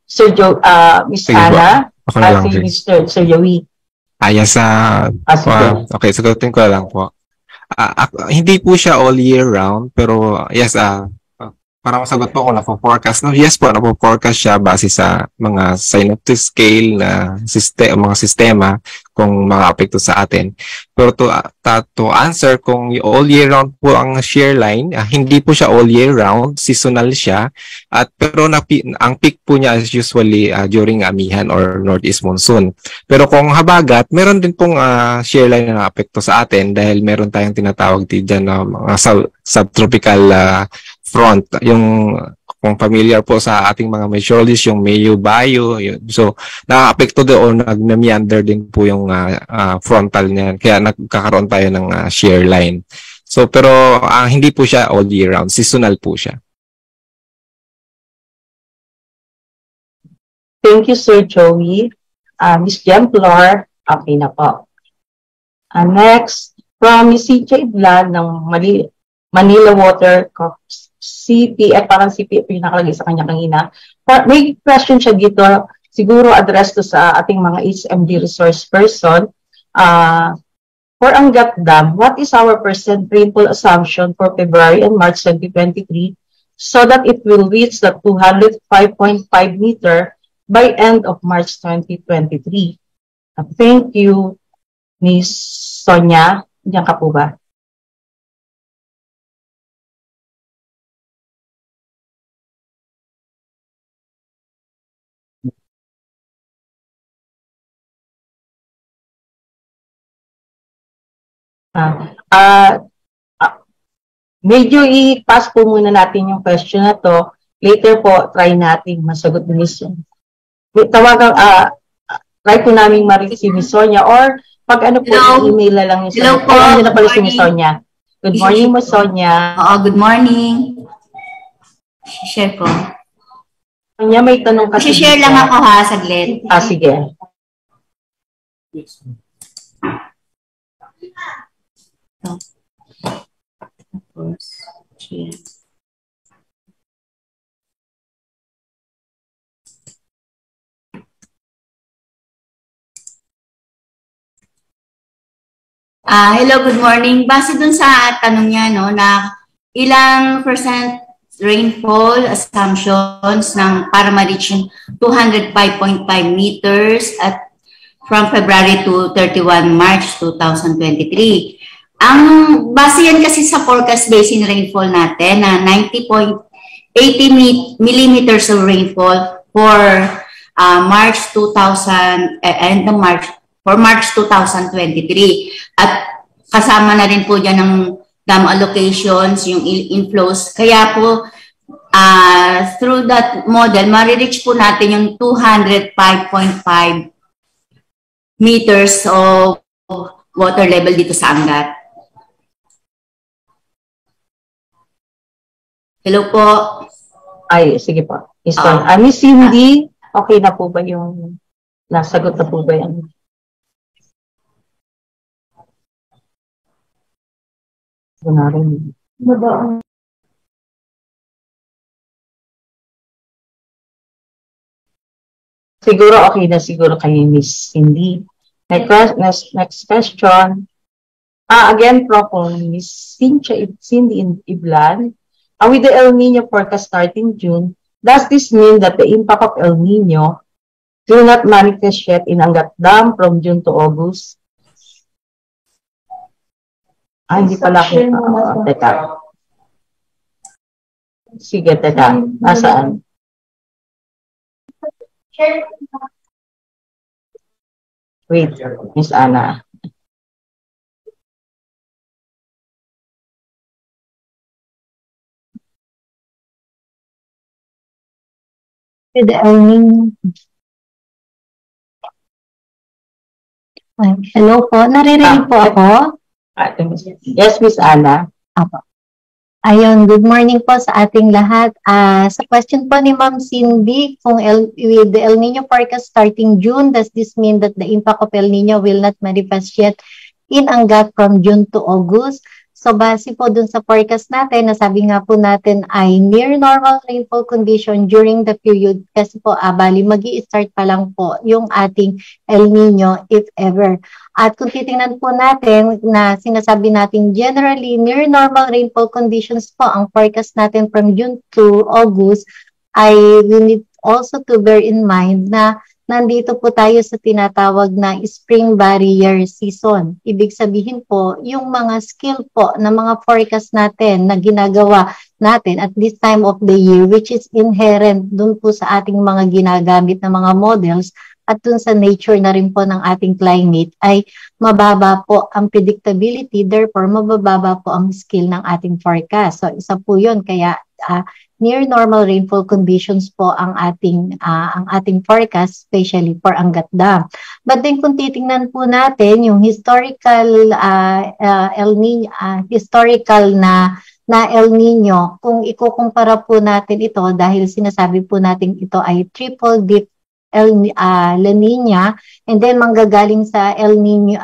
Sir Joe, Miss Ana, si Mr. Sir Joey. Yes, okay, sagutin ko lang po. Hindi po siya all year round, pero yes, para masagot po kung napo-forecast. No? Yes po, napo-forecast siya base sa mga synoptic scale na mga sistema kung makapekto sa atin. Pero to answer kung all year round po ang shear line, hindi po siya all year round, seasonal siya. Pero ang peak po niya is usually during amihan or northeast monsoon. Pero kung habagat, meron din pong shear line na apekto sa atin dahil meron tayong tinatawag dyan na mga subtropical front, yung kung familiar po sa ating mga meteorologists, yung Mayo Bayo, yun. So, nakaka-apekto doon, nag-meander din po yung frontal niya. Kaya nagkakaroon tayo ng shear line. So, pero hindi po siya all year round. Seasonal po siya. Thank you, Sir Joey. Ms. Jemplar, okay na po. Next, from Ms. CJ Blan ng Manila Water Corps. CPF, parang CPF yung nakalagay sa kanya kanina. May question siya dito, siguro address to sa ating mga HMD resource person. For Angat Dam, what is our percent rainfall assumption for February and March 2023 so that it will reach the 205.5 meter by end of March 2023? Thank you, Ms. Sonia. Diyan ka po ba? Medyo i-pass po muna natin yung question na to. Later po, try natin masagot ni Ms. Try po namin ma-reach si Ms. Sonia or pag ano po, i-email na lang ni Sonia. Hello po. Ano na pala si Ms. Sonia. Good morning, Ms. Sonia. Oo, good morning. Share ko. Sonia, may tanong kasi. Share lang ako ha, saglit. Sige. Tapos, cheers. Hello, good morning. Base dun sa tanong niya, no, na ilang percent rainfall assumptions para ma-reach yung 205.5 meters at from February to 31 March 2023. Ang base yan kasi sa forecast basin rainfall natin na 90.80 millimeters of rainfall for March 2023. At kasama na rin po dyan ng dam allocations, yung inflows. Kaya po, through that model, ma-reach po natin yung 205.5 meters of water level dito sa Angat. Hello po. Ay, sige po. Miss Cindy, okay na po ba yung nasagot na po ba yan? Siguro okay na siguro kay Miss Cindy. Next question. Again, from Miss Cindy Iblan. With the El Nino forecast starting June, does this mean that the impact of El Nino do not manifest yet in Angat Dam from June to August? Hindi pala ako. Teka. Sige, teka. Nasaan? Wait, Miss Ana. With the El Nino. Hello po, naririnig po ako? Yes, Miss Ana. Apo. Ayun, good morning po sa ating lahat. Sa question po ni Ma'am Cindy, kung with the El Nino forecast starting June, does this mean that the impact of El Nino will not manifest yet in Angat from June to August? So base po dun sa forecast natin, nasabi nga po natin ay near normal rainfall condition during the period kasi po bali magi-start pa lang po yung ating El Nino if ever. At kung titingnan po natin na sinasabi natin generally near normal rainfall conditions po ang forecast natin from June to August ay we need also to bear in mind na nandito po tayo sa tinatawag na spring barrier season. Ibig sabihin po, yung mga skill po na mga forecast natin na ginagawa natin at this time of the year, which is inherent dun po sa ating mga ginagamit na mga models at dun sa nature na rin po ng ating climate, ay mababa po ang predictability, therefore mabababa po ang skill ng ating forecast. So isa po yun, kaya near normal rainfall conditions po ang ating forecast, especially for Angat Dam. But then kung titingnan po natin yung historical historical na El Nino, kung ikukumpara po natin ito dahil sinasabi po natin ito ay triple dip La Nina, and then manggagaling sa El Nino,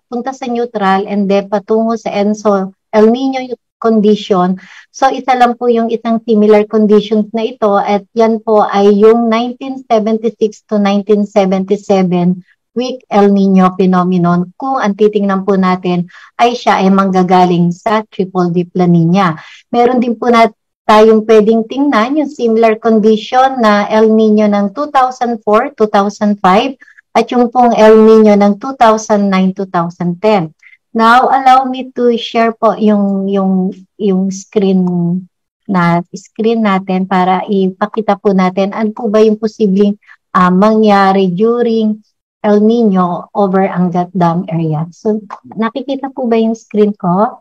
punta sa neutral and then patungo sa ENSO El Nino condition. So isa lang po yung isang similar conditions na ito at yan po ay yung 1976 to 1977 weak El Nino phenomenon kung ang titingnan po natin ay siya ay manggagaling sa triple dip La Nina. Meron din po tayong pwedeng tingnan yung similar condition na El Nino ng 2004, 2005 at yung pong El Nino ng 2009, 2010. Now, allow me to share po yung screen natin para ipakita po natin ano po ba yung posibleng mangyari during El Nino over Angat Dam area. So, nakikita po ba yung screen ko?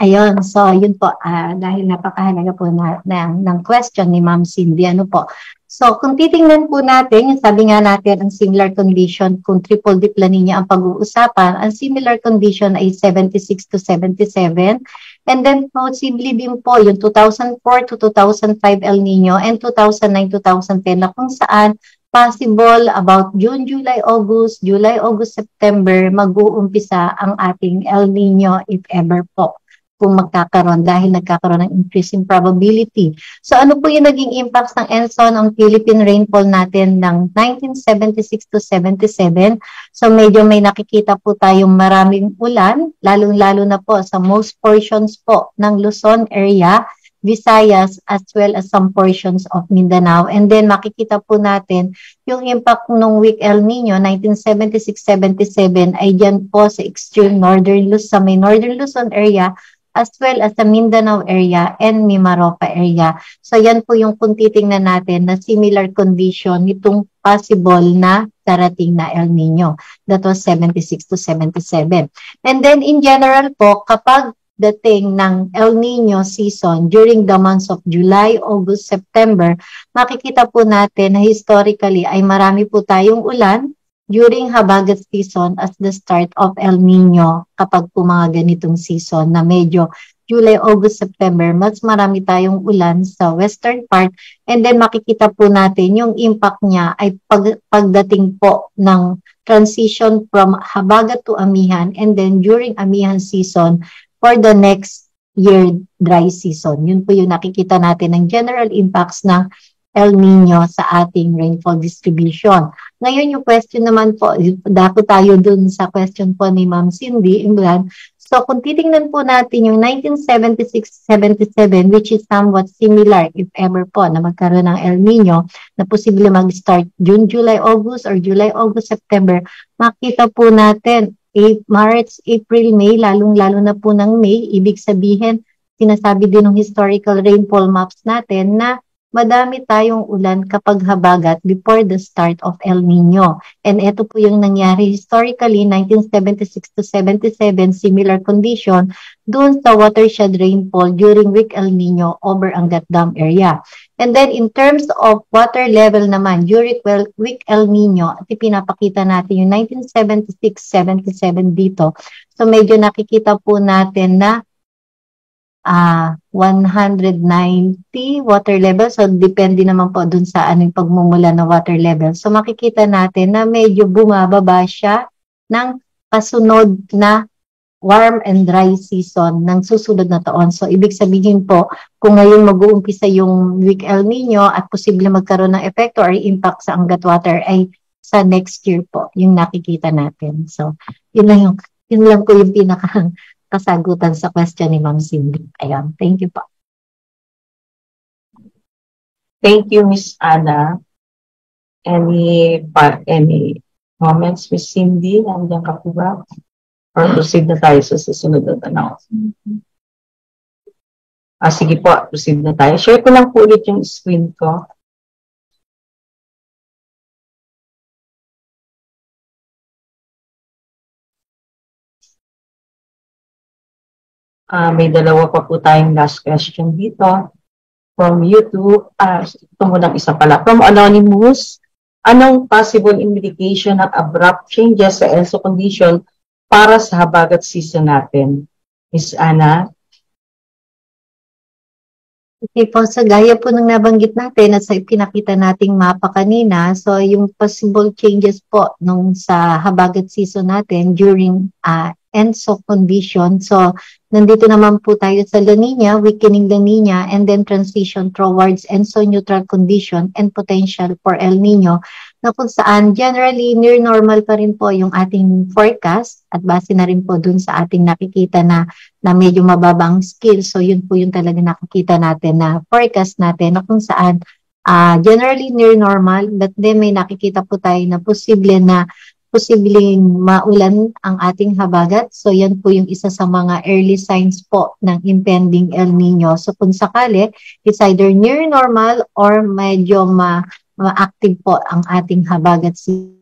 Ayun, so yun po, dahil napakahalaga po ng question ni Ma'am Cindy, ano po. So, kung titingnan po natin, yung sabi nga natin, ang similar condition, kung triple dip La Nina ang pag-uusapan, ang similar condition ay 76 to 77. And then, possibly din po, yung 2004 to 2005 El Nino and 2009, 2010 na kung saan possible about June, July, August, September, mag-uumpisa ang ating El Nino if ever po. Kung magkakaroon dahil nagkakaroon ng increasing probability. So ano po yung naging impacts ng ENSO ng Philippine rainfall natin ng 1976 to 77? So medyo may nakikita po tayong maraming ulan, lalong-lalo na po sa most portions po ng Luzon area, Visayas, as well as some portions of Mindanao. And then makikita po natin yung impact ng weak El Nino 1976-77 ay dyan po sa extreme northern Luzon, sa may northern Luzon area, as well as the Mindanao area and Mimaropa area. So yan po yung kung titingnan natin na similar condition nitong possible na darating na El Nino. That was 76 to 77. And then in general po, kapag dating ng El Nino season during the months of July, August, September, makikita po natin na historically ay marami po tayong ulan during habagat season as the start of El Nino kapag po mga ganitong season na medyo July, August, September, mas marami tayong ulan sa western part and then makikita po natin yung impact niya ay pagdating po ng transition from habagat to amihan and then during amihan season for the next year dry season. Yun po yung nakikita natin ng general impacts ng El Nino sa ating rainfall distribution. Ngayon yung question naman po, dako tayo dun sa question po ni Ma'am Cindy England. So kung titingnan po natin yung 1976-77 which is somewhat similar if ever po na magkaroon ng El Nino na posible mag-start June, July, August or July, August, September, makita po natin March, April, May, lalong-lalo na po ng May, ibig sabihin, sinasabi din ng historical rainfall maps natin na madami tayong ulan kapag habagat before the start of El Nino. And ito po yung nangyari historically, 1976 to 77, similar condition doon sa watershed rainfall during weak El Nino over Angat Dam area. And then in terms of water level naman, during weak El Nino, at pinapakita natin yung 1976-77 dito. So medyo nakikita po natin na 190 water level. So, depende naman po dun sa anong pagmumula ng water level. So, makikita natin na medyo bumababa siya ng kasunod na warm and dry season ng susunod na taon. So, ibig sabihin po, kung ngayon mag-uumpisa yung weak El Nino at posible magkaroon ng epekto or impact sa Angat Water ay sa next year po, yung nakikita natin. So, yun lang po yung pinaka-kasagutan sa question ni Ma'am Cindy. Ayan, thank you po. Thank you, Miss Ana. Any comments, Miss Cindy? Nandiyan ka po ba? Or proceed na tayo sa susunod na tanong? Sige po, proceed na tayo. Share ko lang po ulit yung screen ko. May dalawa pa po tayong last question dito. From YouTube, ito munang isa pala. From Anonymous, anong possible indication ng abrupt changes sa ENSO condition para sa habagat season natin? Miss Ana? Okay po, sa gaya po ng nabanggit natin at sa ipinakita nating mapa kanina, so yung possible changes po nung sa habagat season natin during ENSO condition. So, nandito naman po tayo sa La Nina, weakening La Nina, and then transition towards ENSO neutral condition and potential for El Nino, na kung saan generally near normal pa rin po yung ating forecast at base na rin po dun sa ating nakikita na medyo mababang scale. So, yun po yung talaga nakikita natin na forecast natin na kung saan generally near normal, but then may nakikita po tayo na posibleng maulan ang ating habagat. So, yan po yung isa sa mga early signs po ng impending El Nino. So, kung sakali, it's either near normal or medyo ma-active po ang ating habagat season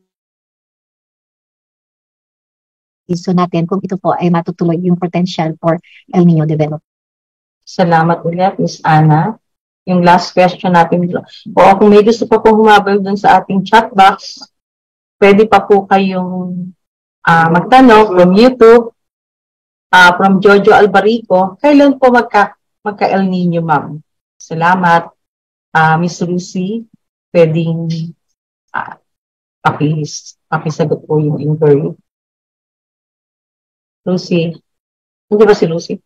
natin kung ito po ay matutuloy yung potential for El Nino development. Salamat ulit, Miss Ana. Yung last question natin. O kung may gusto pa po humabol dun sa ating chat box, pwede pa po kayong magtanong from YouTube, from Jojo Albarico. Kailan po magka-El Nino, ma'am? Salamat. Miss Lucy, pwedeng pakisagot po yung inquiry. Lucy. Hindi ba si Lucy?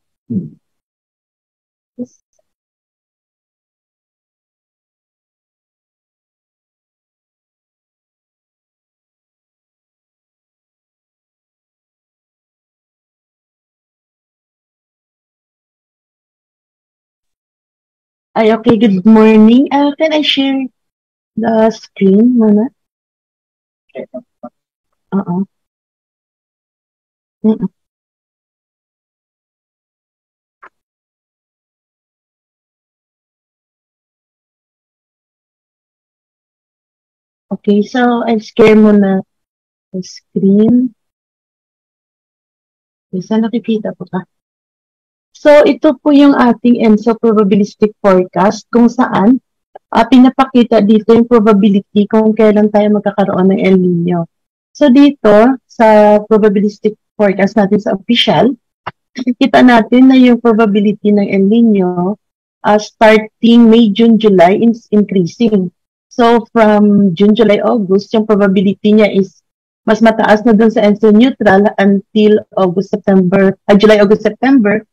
Okay, good morning. Can I share the screen muna? Okay, so I'll share muna the screen. Isa nakikita po ka? So, ito po yung ating ENSO probabilistic forecast kung saan pinapakita dito yung probability kung kailan tayo magkakaroon ng El Nino. So, dito sa probabilistic forecast natin sa official, kita natin na yung probability ng El Nino starting May, June, July is increasing. So, from June, July, August, yung probability niya is mas mataas na dun sa ENSO neutral until August, September, July, August, September,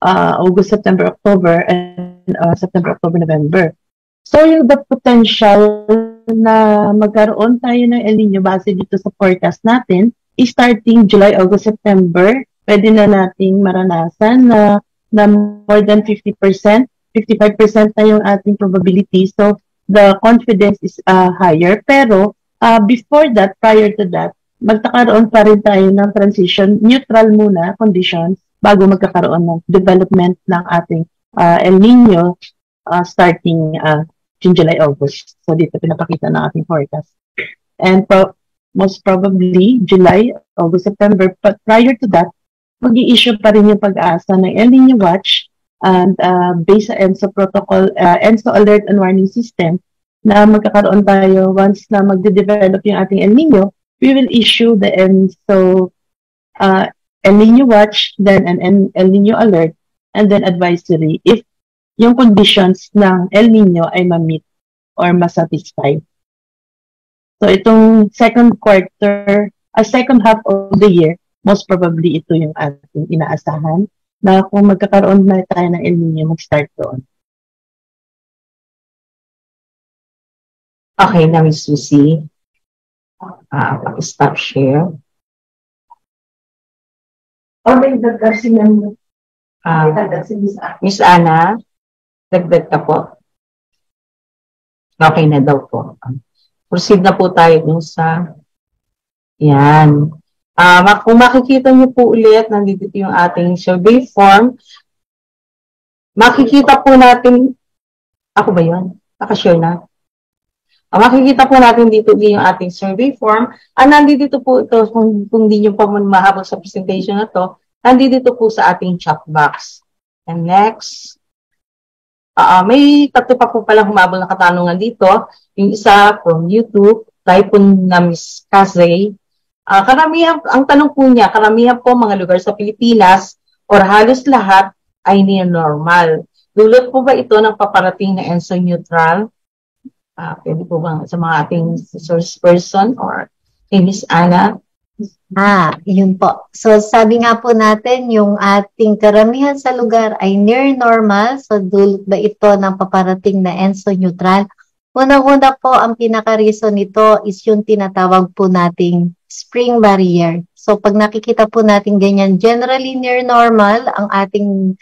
August, September, October, and September, October, November. So, yung the potential na magkaroon tayo ng El Nino base dito sa forecast natin is starting July, August, September. Pwede na nating maranasan na more than 50%, 55% na yung ating probability. So, the confidence is higher. Pero, before that, prior to that, magkakaroon pa rin tayo ng transition, neutral muna conditions bago magkakaroon ng development ng ating El Nino starting June, July, August. So, dito pinapakita ng ating forecast. And most probably, July, August, September. But prior to that, mag-i-issue pa rin yung pag-asa ng El Nino Watch and based sa ENSO protocol, ENSO Alert and Warning System na magkakaroon tayo once na magde-develop yung ating El Nino, we will issue the ENSO El Nino Watch, then an El Nino Alert, and then advisory if yung conditions ng El Nino ay ma-meet or ma-satisfy. So itong second half of the year, most probably ito yung ating inaasahan na kung magkakaroon na tayo ng El Nino, mag-start doon. Okay na, Ms. Susie. Stop share. May dagdag si Miss Ana, dagdag ka po. Okay na daw po. Proceed na po tayo dun sa yan. Kung makikita niyo po ulit, nandito yung ating survey form. Makikita po natin, ako ba yun? Nakashare na. Makikita po natin dito yung ating survey form. Nandito po ito, kung di nyo pa mahabol sa presentation na to, nandito po sa ating chat box. And next, may tatlo pa po palang humabol na katanungan dito. Yung isa from YouTube, tayo po na Miss Kazay. Karamihan, ang tanong po niya, karamihan po mga lugar sa Pilipinas or halos lahat ay near normal. Dulot po ba ito ng paparating na ENSO neutral? Pwede po ba sa mga ating source person or Miss Ana? Yun po. So sabi nga po natin, yung ating karamihan sa lugar ay near normal. So dulot ba ito ng paparating na ENSO neutral? Unang-una po, ang pinaka-reason nito is yung tinatawag po nating spring barrier. So pag nakikita po natin ganyan, generally near normal ang ating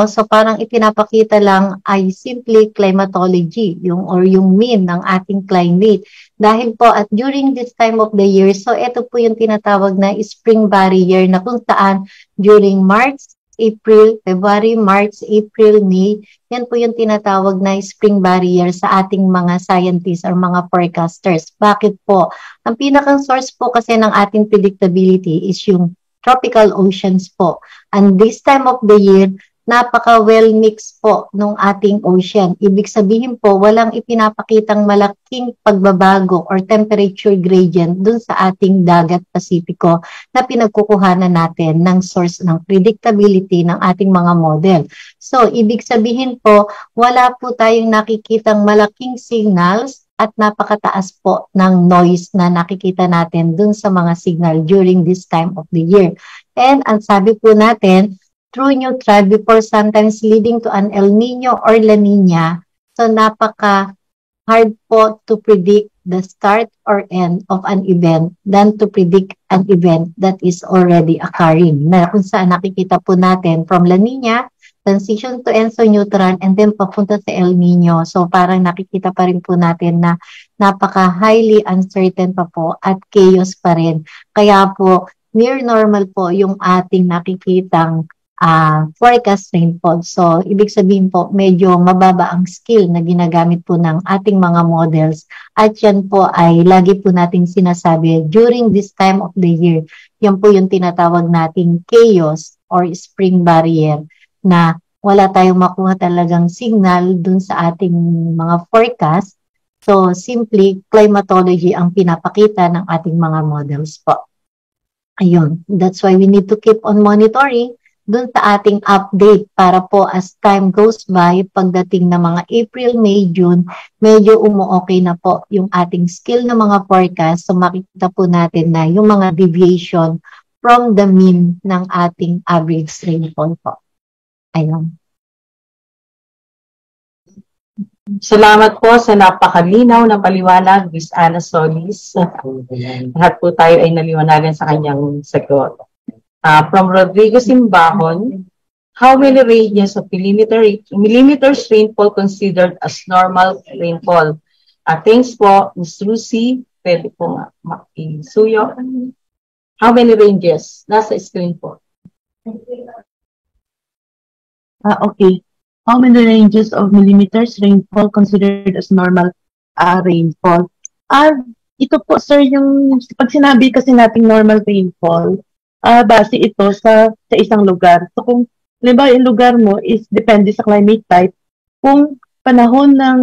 so parang ipinapakita lang ay simply climatology, yung mean ng ating climate. Dahil po at during this time of the year, so ito po yung tinatawag na spring barrier na kung saan during March, April, February, March, April, May, yan po yung tinatawag na spring barrier sa ating mga scientists or mga forecasters. Bakit po? Ang pinakang source po kasi ng ating predictability is yung tropical oceans po. And this time of the year, napaka-well-mixed po nung ating ocean. Ibig sabihin po, walang ipinapakitang malaking pagbabago or temperature gradient dun sa ating dagat Pasipiko na pinagkukuhanan natin ng source ng predictability ng ating mga model. So, ibig sabihin po, wala po tayong nakikitang malaking signals at napakataas po ng noise na nakikita natin dun sa mga signal during this time of the year. And ang sabi po natin, true neutral before sometimes leading to an El Nino or La Nina. So napaka-hard po to predict the start or end of an event than to predict an event that is already occurring. Na kung saan nakikita po natin from La Nina, transition to ENSO neutral, and then papunta sa El Nino. So parang nakikita pa rin po natin na napaka-highly uncertain pa po at chaos pa rin. Kaya po, near normal po yung ating nakikitang forecast rainfall. So, ibig sabihin po, medyo mababa ang skill na ginagamit po ng ating mga models. At yan po ay lagi po nating sinasabi during this time of the year. Yan po yung tinatawag nating chaos or spring barrier na wala tayong makuha talagang signal dun sa ating mga forecast. So, simply, climatology ang pinapakita ng ating mga models po. Ayun. That's why we need to keep on monitoring dun sa ating update para po as time goes by, pagdating ng mga April, May, June, medyo umu-okay na po yung ating skill ng mga forecast. So makikita po natin na yung mga deviation from the mean ng ating average rainfall po. Ayun. Salamat po sa napakalinaw na paliwanag, Ms. Ana Solis. Lahat po tayo ay naliwanagan sa kanyang sagot. From Rodrigo Simbahon, how many ranges of millimeters rainfall considered as normal rainfall? Thanks po, Ms. Lucy. Pwede po makisuyo. How many ranges? Nasa screen po. Okay. How many ranges of millimeters rainfall considered as normal rainfall? Ito po, sir, yung pag sinabi kasi nating normal rainfall, base ito sa isang lugar. So kung halimbawa yung lugar mo is depende sa climate type, kung panahon ng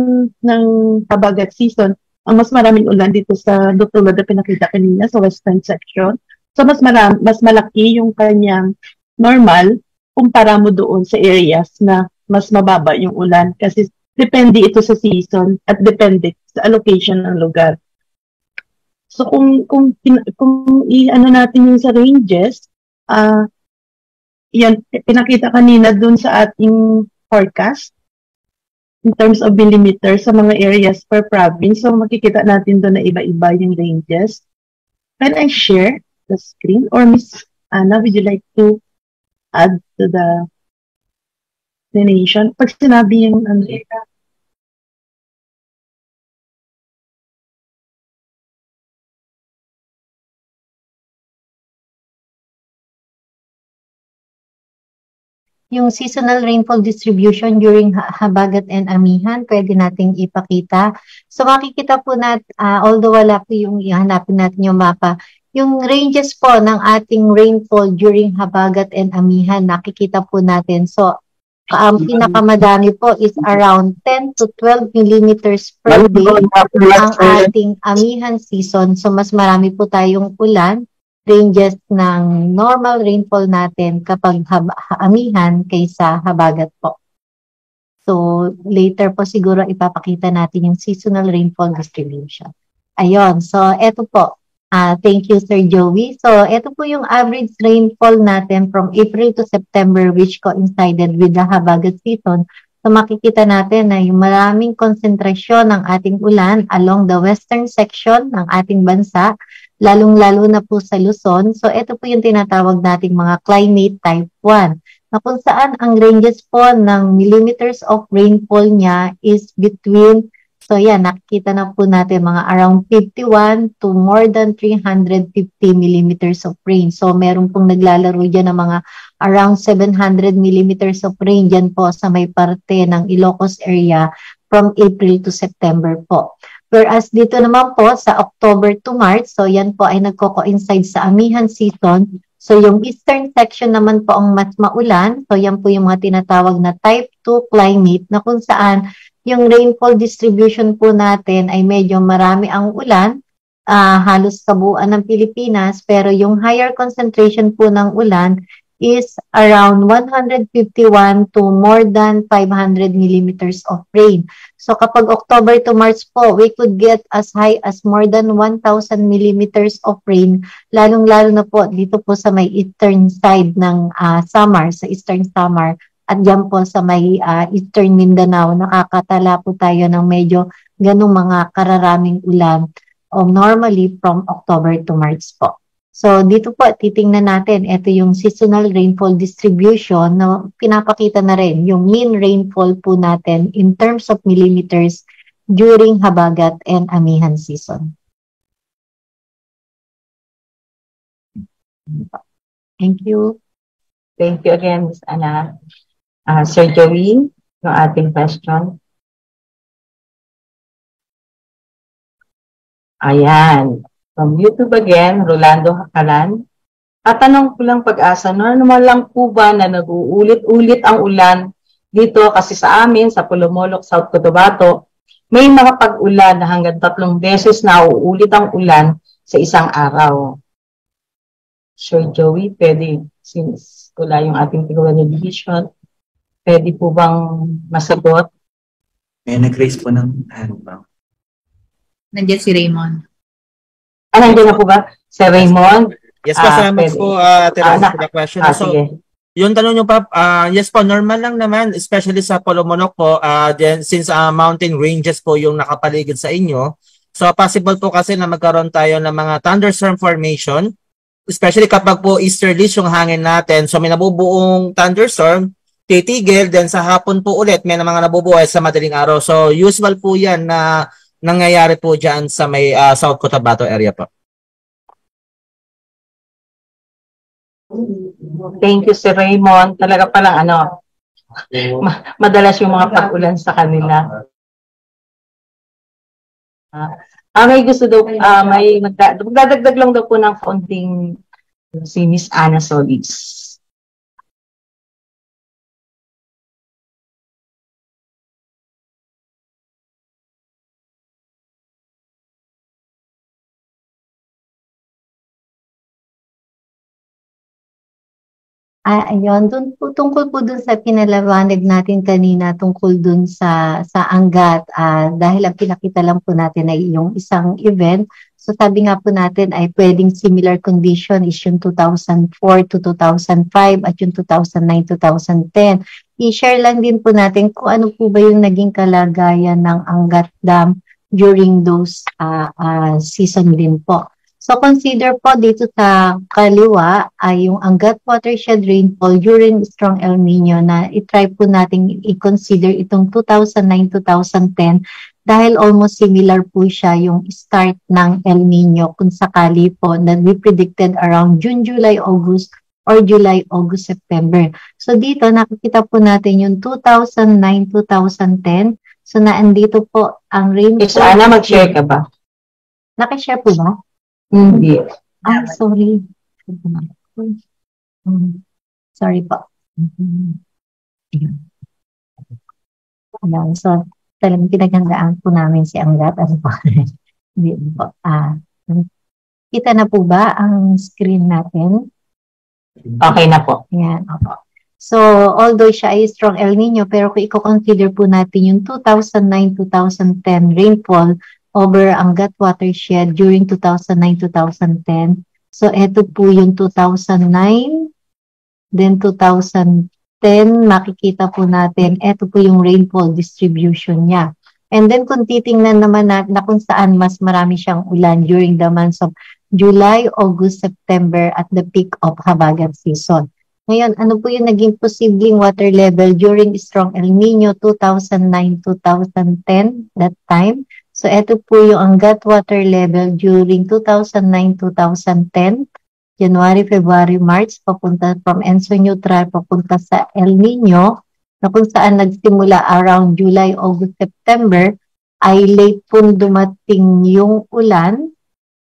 habagat season, ang mas maraming ulan dito sa tulad na pinakita kanina sa western section. So mas malaki yung kanyang normal kumpara mo doon sa areas na mas mababa yung ulan kasi depende ito sa season at depende sa allocation ng lugar. So kung i-ano natin yung sa ranges, yan pinakita kanina dun sa ating forecast in terms of millimeters sa mga areas per province. So makikita natin doon na iba-iba yung ranges. Can I share the screen? Or Miss Anna, would you like to add to the explanation? Pag sinabi yung yung seasonal rainfall distribution during habagat and amihan, pwede nating ipakita. So makikita po natin, although wala po yung ihanapin natin yung mapa, yung ranges po ng ating rainfall during habagat and amihan, nakikita po natin. So ang pinakamadami po is around 10 to 12 millimeters per day ang ating amihan season. So mas marami po tayong ulan, ranges ng normal rainfall natin kapag amihan kaysa habagat po. So later po siguro ipapakita natin yung seasonal rainfall distribution. Ayun, so eto po. Thank you, Sir Joey. So, ito po yung average rainfall natin from April to September, which coincided with the habagat season. So, makikita natin na yung maraming konsentrasyon ng ating ulan along the western section ng ating bansa, lalong-lalo na po sa Luzon. So, ito po yung tinatawag nating mga climate type 1, na kung saan ang ranges po ng millimeters of rainfall niya is between, so yan, nakikita na po natin mga around 51 to more than 350 millimeters of rain. So meron pong naglalaro dyan ng mga around 700 millimeters of rain dyan po sa may parte ng Ilocos area from April to September po. Whereas dito naman po sa October to March, so yan po ay nagko-coincide sa amihan season. So yung eastern section naman po ang mas maulan. So yan po yung mga tinatawag na type 2 climate na kung saan yung rainfall distribution po natin ay medyo marami ang ulan, halos kabuuan ng Pilipinas, pero yung higher concentration po ng ulan is around 151 to more than 500 millimeters of rain. So kapag October to March po, we could get as high as more than 1,000 millimeters of rain, lalong-lalo na po dito po sa may eastern side ng Samar, sa eastern Samar. At dyan po sa may Eastern Mindanao, nakakatala po tayo ng medyo ganung mga kararaming ulan normally from October to March po. So dito po, titingnan natin, ito yung seasonal rainfall distribution na pinapakita na rin yung mean rainfall po natin in terms of millimeters during habagat and amihan season. Thank you. Thank you again, Ms. Anna. Sir Joey, yung ating question. Ayan. From YouTube again, Rolando Hakalan. Tatanong ko lang Pag-asa, normal lang po ba na nag-uulit-ulit ang ulan dito kasi sa amin, sa Pulumolok, South Cotabato, may mga pag-ulan na hanggang 3 beses na uulit ang ulan sa isang araw. Sir Joey, pwede, since wala yung ating Tigawani Division, pwede po bang masagot? May nag-raise po ng hand ba? Nandiyan si Raymond. Nandiyan na po ba? Si Raymond? Yes po, salamat po, Teresa, for the question. So, yung tanong nyo pa, yes po, normal lang naman, especially sa Polomonok po, then, since mountain ranges po yung nakapaligid sa inyo, so possible po kasi na magkaroon tayo ng mga thunderstorm formation, especially kapag po easterlies yung hangin natin, so may nabubuong thunderstorm, titigil, then sa hapon po ulit may mga nabubuhay sa madaling araw. So usual po yan na nangyayari po dyan sa may South Cotabato area po. Thank you, Sir Raymond. Talaga palang madalas yung mga pag-ulan sa kanila. May gusto daw, magdadagdag lang daw po ng kaunting si Miss Anna Solis. Ayun, tungkol po dun sa pinalawanag natin kanina tungkol dun sa Angat, dahil ang pinakita lang po natin ay yung isang event. So sabi nga po natin ay pwedeng similar condition is yung 2004 to 2005 at yung 2009, 2010. I-share lang din po natin kung ano po ba yung naging kalagayan ng Angat Dam during those season din po. So consider po dito sa kaliwa ay yung Angat watershed rainfall during strong El Nino na i-try po natin i-consider itong 2009-2010 dahil almost similar po siya yung start ng El Nino kung sakali po na we predicted around June, July, August or July, August, September. So dito nakikita po natin yung 2009-2010. So naandito po ang rainfall. Ana, mag-share ka ba? Nakishare po ba? Hindi. Sorry. Sorry po. Ayan, so talagang pinaghandaan po namin si Angat. Hindi po. Kita na po ba ang screen natin? Okay na po. Ayan, opo. So, although siya ay strong El Nino, pero kung i-consider po natin yung 2009-2010 rainfall over Angat watershed during 2009-2010. So, ito po yung 2009, then 2010, makikita po natin, ito po yung rainfall distribution niya. And then, kung titingnan naman na kung saan mas marami siyang ulan during the months of July, August, September at the peak of habagat season. Ngayon, ano po yung naging posibleng water level during strong El Nino 2009-2010, that time? So, ito po yung Angat water level during 2009-2010, January, February, March, papunta from Enso Neutral, papunta sa El Nino, na kung saan nagsimula around July, August, September, ay late pong dumating yung ulan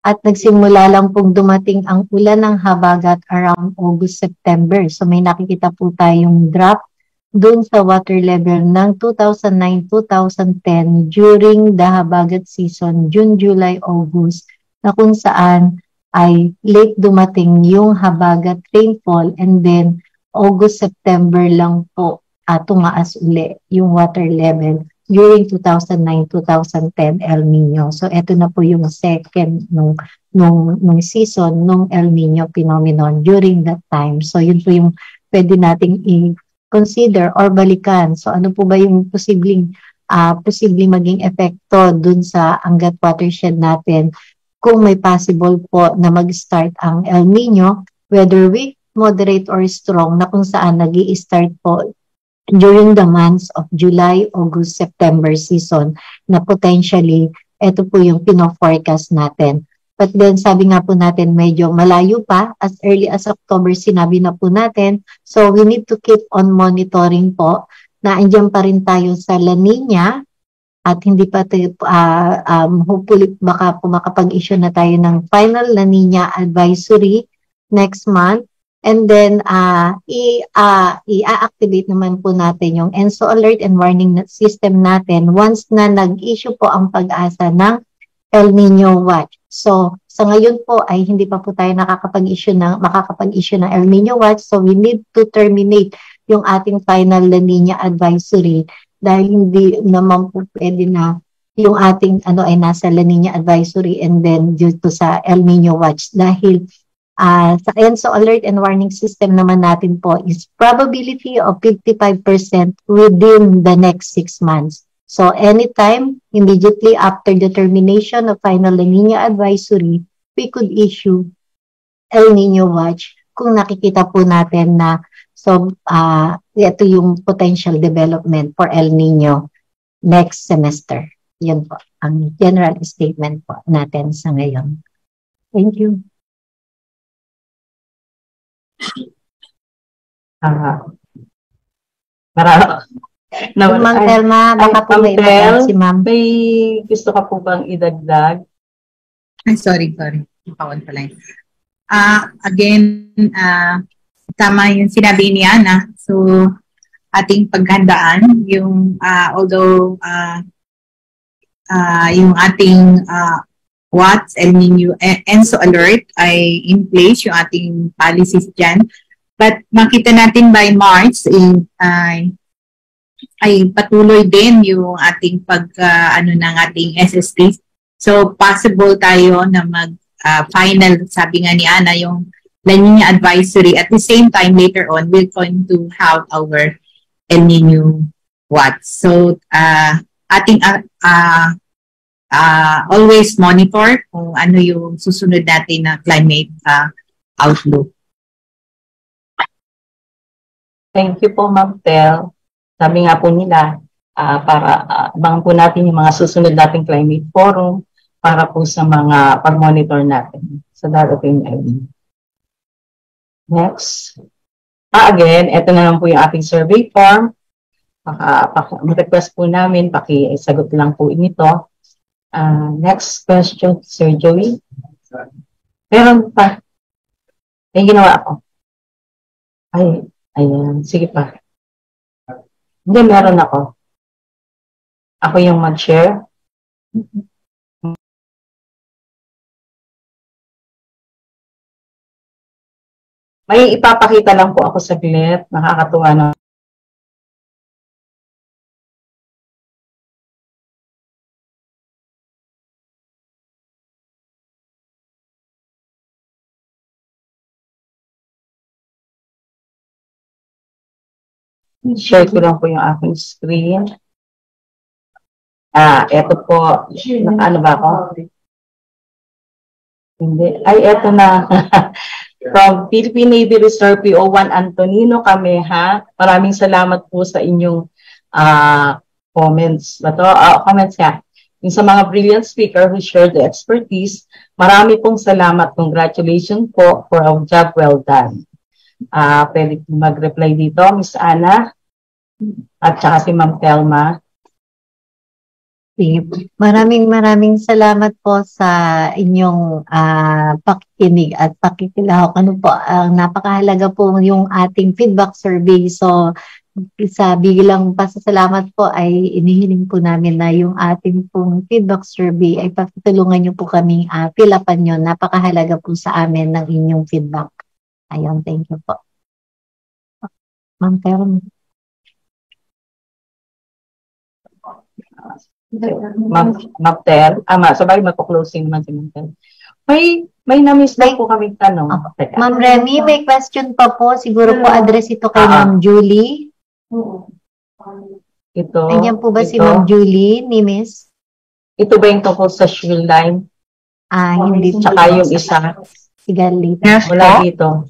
at nagsimula lang pong dumating ang ulan ng habagat around August, September. So, may nakikita po tayong drop dun sa water level ng 2009-2010 during the habagat season, June, July, August, na kung saan ay late dumating yung habagat rainfall and then August, September lang po tumaas uli yung water level during 2009-2010 El Nino. So, eto na po yung second nung season nung El Nino phenomenon during that time. So, yun po yung pwede nating consider or balikan. So ano po ba yung posibleng maging epekto dun sa Angat watershed natin kung may possible po na mag-start ang El Nino, whether weak, moderate, or strong, na kung saan nag-i-start po during the months of July, August, September season na potentially ito po yung pino-forecast natin. But then, sabi nga po natin, medyo malayo pa. As early as October, sinabi na po natin. So, we need to keep on monitoring po na andyan pa rin tayo sa La Nina at hindi pa tayo, hopefully, baka po makapag-issue na tayo ng final La Nina advisory next month. And then, i-activate naman po natin yung ENSO alert and warning system natin once na nag-issue po ang Pag-asa ng El Nino Watch. So, sa ngayon po ay hindi pa po tayo makakapag-issue ng El Nino Watch. So, we need to terminate yung ating final La Nina advisory dahil hindi naman po pwede na yung ating ay nasa La Nina advisory and then due to sa El Nino Watch dahil sa ENSO alert and warning system naman natin po is probability of 55% within the next 6 months. So, anytime, immediately after the termination of final La Nina advisory, we could issue El Nino Watch kung nakikita po natin na ito yung potential development for El Nino next semester. Yun po, ang general statement po natin sa ngayon. Thank you. Ma'am Telma, baka po may iba si Ma'am. May gusto ka po bang idagdag? Ay, sorry. Pawan pala yun. Again, tama yung sinabi ni Ana. So, ating paghandaan, yung although yung ating WATS, El Nino, ENSO alert ay in place, yung ating policies dyan. But makita natin by March, ay patuloy din yung ating ng ating SST So, possible tayo na mag-final, sabi nga ni Ana, yung La Nina Advisory. At the same time, later on, we're going to have our El Nino watch. So, ating always monitor kung ano yung susunod natin na climate outlook. Thank you po, Ma'am Tel. Sabi nga po nila, para abangan po natin yung mga susunod nating climate forum para po sa mga pag-monitor natin sa darating na event. Next. Again, ito na lang po yung ating survey form. Request po namin, pakisagot lang po ito. Next question, Sir Joey. Meron pa. May ginawa ako. Ay, ayan. Sige pa. Hindi, meron ako. Ako yung mag-share. May ipapakita lang po ako saglit. Nakakatuwa na. Share ko lang po yung aking screen. Eto po. Ano ba ako? Hindi. Ay, eto na. From Philippine Navy Reserve PO1 Antonino kami, ha? Maraming salamat po sa inyong comments. Comments ka. Yung sa mga brilliant speaker who shared the expertise, marami pong salamat. Congratulations po for our job well done. Pwede mag-reply dito, Miss Ana at saka si Ma'am Telma. Maraming salamat po sa inyong pakikinig at pakikilahok. Ano po, napakahalaga po yung ating feedback survey. So, sa bilang pasasalamat po ay inihiling po namin na yung ating pong feedback survey ay pakitulungan nyo po kaming pilapan nyo. Napakahalaga po sa amin ng inyong feedback. Ayun, thank you po. Ma'am Telma. Ma'am Tel, sabay magpo-closing naman si Ma'am Tel. May na-miss na po kaming tanong. Ma'am Remy, may question pa po. Siguro po address ito kay Ma'am Julie. Ito. Nandiyan po ba si Ma'am Julie ni Miss? Ito ba yung tungkol sa shield line? Hindi. Tsaka yung isa. Yes, wala dito.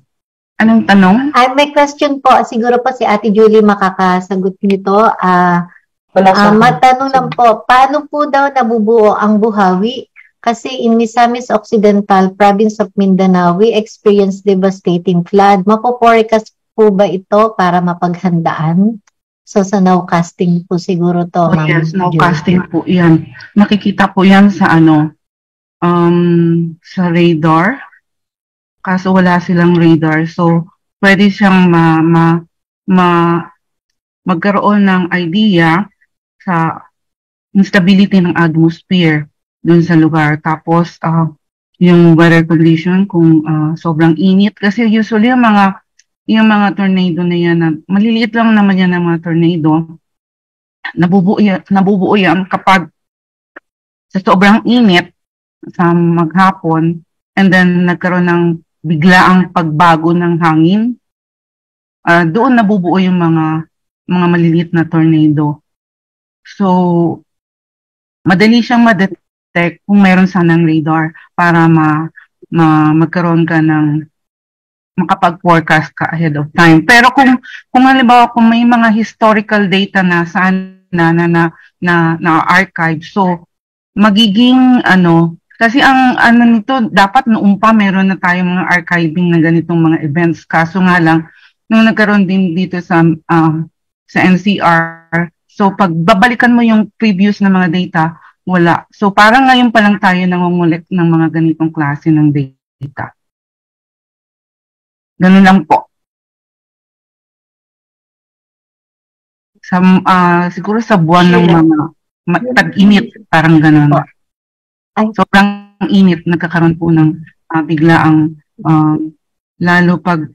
Anong tanong? May question po. Siguro po si Ate Julie makakasagot nito. Matanong lang po, paano po daw nabubuo ang buhawi? Kasi in Misamis Occidental, province of Mindanao, we experienced devastating flood. Mapo-forecast po ba ito para mapaghandaan? So sa nowcasting po siguro to. Yes, nowcasting po yan. Nakikita po yan sa sa radar. Kaso wala silang radar. So pwede siyang magkaroon ng idea sa instability ng atmosphere dun sa lugar. Tapos, yung weather condition, kung sobrang init. Kasi usually, yung mga tornado na yan, maliliit lang naman yan ng mga tornado, nabubuo yan kapag sa sobrang init sa maghapon, and then nagkaroon ng biglaang pagbago ng hangin, doon nabubuo yung mga maliliit na tornado. So, madali siyang ma-detect kung meron sanang radar para magkaroon ka ng makapag-forecast ka ahead of time. Pero kung halimbawa kung may mga historical data na saan na archive, so magiging kasi ang nito dapat noong pa meron na tayong mga archiving na ganitong mga events. Kaso nga lang nung nagkaroon din dito sa NCR, so pag babalikan mo yung previous na mga data, wala. So parang ngayon pa lang tayo nangungulit ng mga ganitong klase ng data. Ganun lang po. Siguro sa buwan ng mga tag-init, parang ganun. Sobrang init, nagkakaroon po ng biglaang lalo pag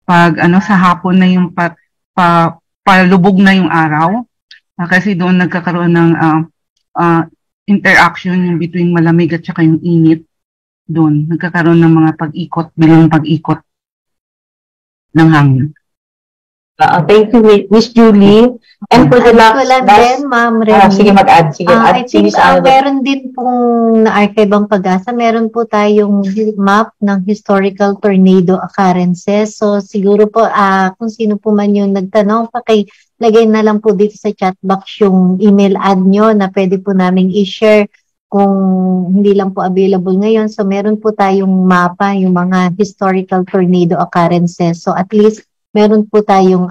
sa hapon na yung palubog na yung araw, kasi doon nagkakaroon ng interaction yung between malamig at saka yung init doon. Nagkakaroon ng mga pag-ikot, bilang pag-ikot ng hangin. Thank you, Miss Julie. And for the last, din, Ma'am Remy. Sige, mag-add. Sige, I think meron din pong na-archive ang Pag-asa. Meron po tayong map ng historical tornado occurrences. So, siguro po, kung sino po man yung nagtanong, lagay na lang po dito sa chat box yung email ad nyo na pwede po namin i-share kung hindi lang po available ngayon. So, meron po tayong mapa, yung mga historical tornado occurrences. So, at least, meron po tayong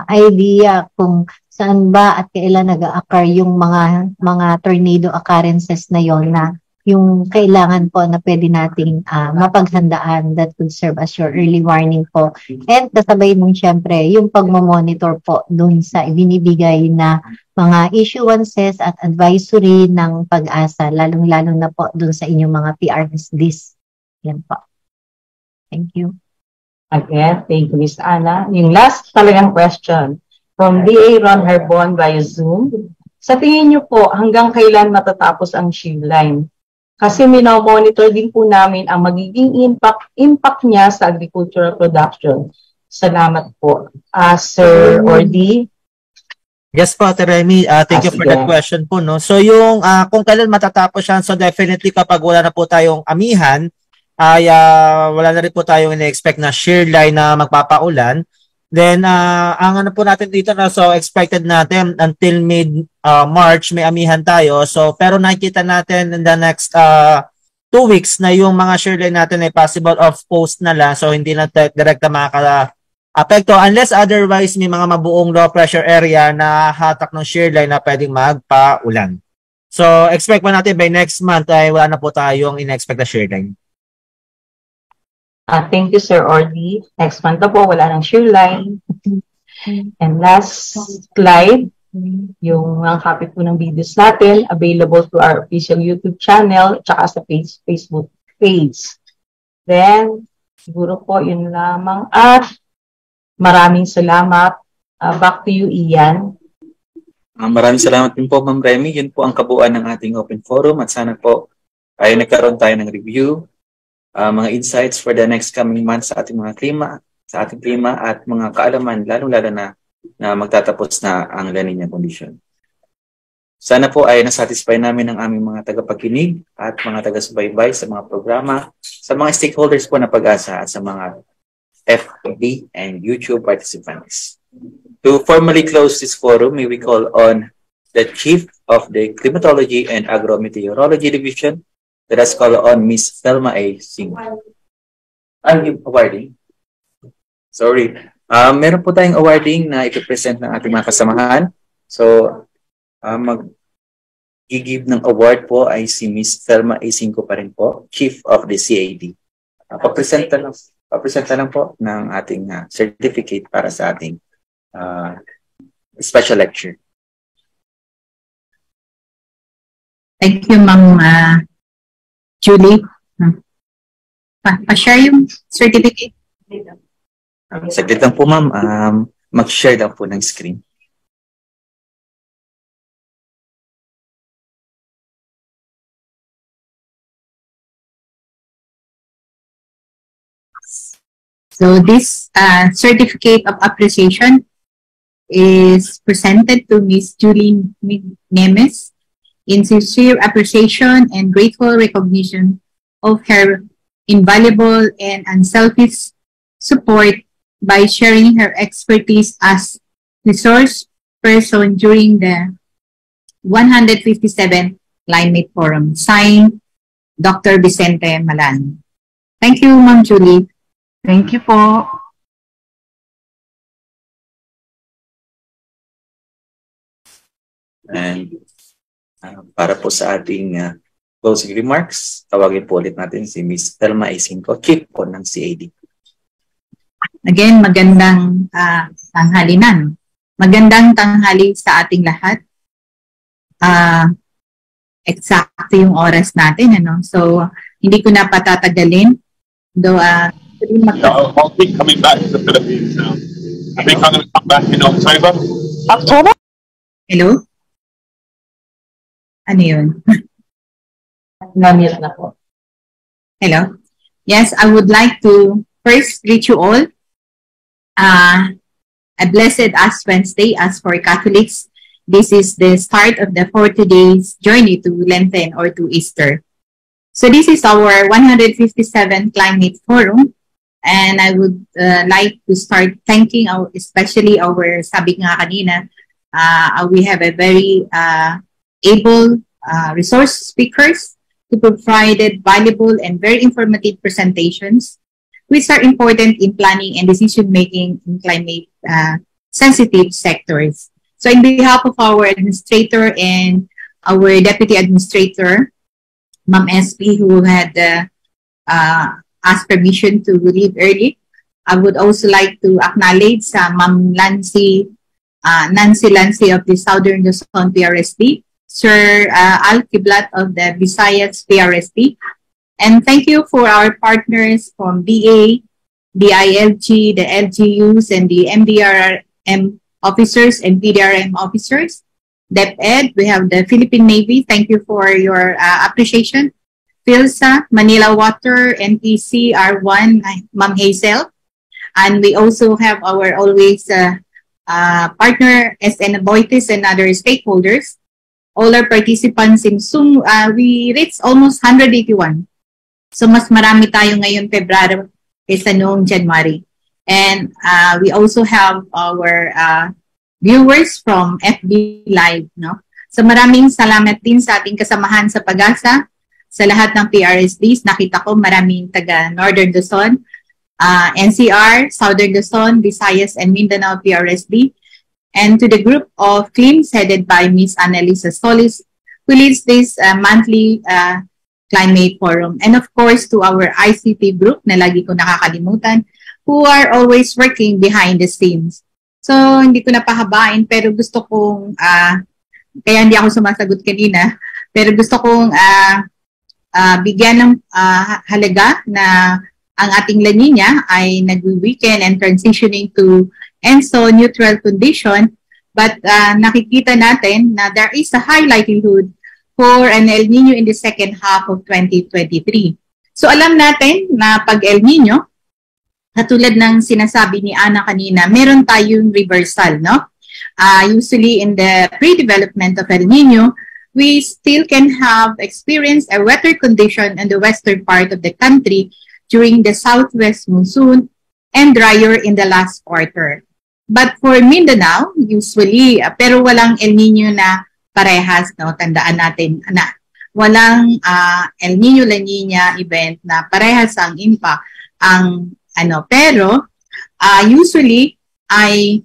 idea kung saan ba at kailan nag-occur yung mga tornado occurrences na yon na yung kailangan po na pwede nating mapaghandaan that could serve as your early warning po. And kasabay nung syempre, yung pagmamonitor po dun sa ibinibigay na mga issuances at advisory ng Pag-asa, lalong-lalo na po dun sa inyong mga PRSDs. Yan po. Thank you. Again, thank you, Ms. Ana. Yung last talagang question from DA Ron Harbon via Zoom. Sa tingin niyo po, hanggang kailan matatapos ang shield line? Kasi monitor din po namin ang magiging impact niya sa agricultural production. Salamat po. Sir Ordi. Yes po, Ate Remy. Thank you for that question po. No? So yung kung kailan matatapos yan, so definitely kapag wala na po tayong amihan, ay wala na rin po tayong ina-expect na shear line na magpapaulan. Then, ang ano po natin dito na, so expected natin until mid-March may amihan tayo. So, pero nakikita natin in the next 2 weeks na yung mga shear line natin ay possible off-post na lang. So, hindi na direkta makaka-apekto unless otherwise may mga mabuong low pressure area na hatak ng shear line na pwedeng magpaulan. So, expect mo natin by next month ay wala na po tayong ina-expect na shear line. Thank you, Sir Ordi. Next month na po, wala ng shear line. And last slide, yung mga copy po ng videos natin, available to our official YouTube channel, tsaka sa Facebook page. Then, siguro po, yun lamang. At maraming salamat. Back to you, Ian. Maraming salamat din po, Ma'am Remy. Yun po ang kabuuan ng ating open forum at sana po ay nagkaroon tayo ng review, mga insights for the next coming months sa ating mga klima, at mga kaalaman, lalong-lalo na magtatapos na ang La Niña condition. Sana po ay nasatisfy namin ang aming mga tagapagkinig at mga taga-subaybay sa mga programa, sa mga stakeholders po na Pag-asa at sa mga FB and YouTube participants. To formally close this forum, may we call on the Chief of the Climatology and Agrometeorology Division. Let us call on Miss Thelma A. Singh. Ang awarding. Sorry. Meron po tayong awarding na ipipresent ng ating mga kasamahan. So, mag-give ng award po ay si Miss Thelma A. Singh pa rin po, Chief of the CAD. Papresenta lang po ng ating certificate para sa ating special lecture. Thank you, Ma'am Julie. Pa-share yung certificate. Saglit lang po, Ma'am. Mag-share lang po ng screen. So this certificate of appreciation is presented to Ms. Julie Nemes in sincere appreciation and grateful recognition of her invaluable and unselfish support by sharing her expertise as resource person during the 157th Climate Forum. Signed, Dr. Vicente Malan. Thank you, Ma'am Julie. Thank you po. And para po sa ating closing remarks, tawagin po ulit natin si Ms. Thelma A. Singh, Chief po ng CAD. Again, magandang tanghalinan. Magandang tanghali sa ating lahat. Exacto yung oras natin, ano? So, hindi ko na patatagalin. Though, I'll be coming back to the Philippines now. I think I'm going to come back in October. Hello? Ano yun? Na-mute na po. Hello. Yes, I would like to first greet you all. A blessed Ash Wednesday as for Catholics. This is the start of the 40 days journey to Lenten or to Easter. So this is our 157th Climate Forum. And I would like to start thanking especially our, sabi nga kanina, we have a very able resource speakers who provided valuable and very informative presentations, which are important in planning and decision-making in climate-sensitive sectors. So in behalf of our administrator and our deputy administrator, Ma'am SP, who had asked permission to leave early, I would also like to acknowledge Ma'am Nancy Lancy of the Southern Luzon PRSD, Sir Al Kiblat of the Visayas PRSD, and thank you for our partners from BA, the ILG, the LGUs, and the MDRM officers and PDRM officers. DepEd, we have the Philippine Navy. Thank you for your appreciation. PhilSA, Manila Water, NPC, R1, Ma'am Hazel. And we also have our always partner, SN Aboitiz, and other stakeholders. All our participants in Zoom, we reached almost 181. So mas marami tayo ngayon February kaysa noong January. And we also have our viewers from FB Live. No? So maraming salamat din sa ating kasamahan sa Pag-asa, sa lahat ng PRSDs. Nakita ko maraming taga Northern Luzon, NCR, Southern Luzon, Visayas, and Mindanao PRSD. And to the group of CLIMS headed by Ms. Annalisa Solis, who leads this monthly Climate Forum. And of course, to our ICT group na lagi ko nakakalimutan, who are always working behind the scenes. So, hindi ko napahabain, pero gusto kong, kaya hindi ako sumasagot kanina, pero gusto kong bigyan ng halaga na ang ating La Nina ay nag-weekend and transitioning to ENSO neutral condition, but nakikita natin na there is a high likelihood for an El Nino in the second half of 2023. So alam natin na pag El Nino, katulad ng sinasabi ni Ana kanina, meron tayong reversal, no? Usually in the pre-development of El Nino, we still can have experienced a wetter condition in the western part of the country during the southwest monsoon and drier in the last quarter. But for Mindanao, usually, pero walang El Nino na parehas, no? Tandaan natin na walang El Nino La Nina event na parehas ang impact, pero usually ay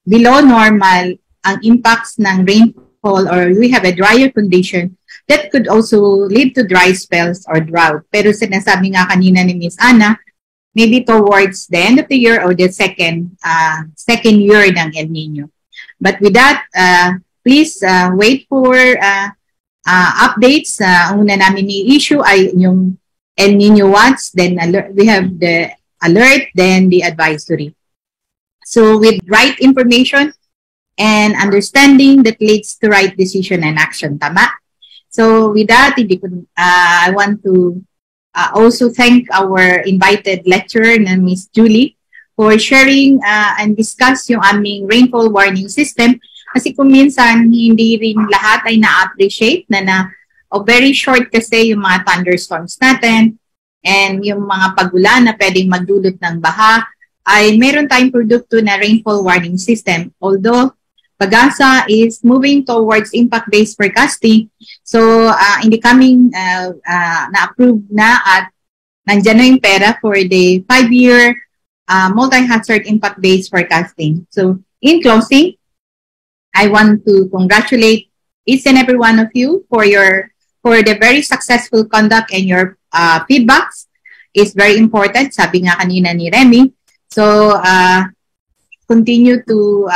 below normal ang impacts ng rainfall, or we have a drier condition that could also lead to dry spells or drought. Pero sinasabi nga kanina ni Ms. Ana, maybe towards the end of the year or the second year ng El Nino. But with that, please wait for updates. Ang una namin i-issue ay yung El Nino watch, then we have the alert, then the advisory. So with right information and understanding that leads to right decision and action, tama? So with that, I want to also thank our invited lecturer na Ms. Julie for sharing and discuss yung aming rainfall warning system. Kasi kung minsan hindi rin lahat ay na-appreciate very short kasi yung mga thunderstorms natin and yung mga pagulan na pwedeng magdulot ng baha, ay meron tayong produkto na rainfall warning system. Although Pag-asa is moving towards impact-based forecasting. So, hindi kaming na-approve na at nandyan na yung pera for the 5-year multi-hazard impact-based forecasting. So, in closing, I want to congratulate each and every one of you for the very successful conduct, and your feedbacks is very important. Sabi nga kanina ni Remy. So, continue to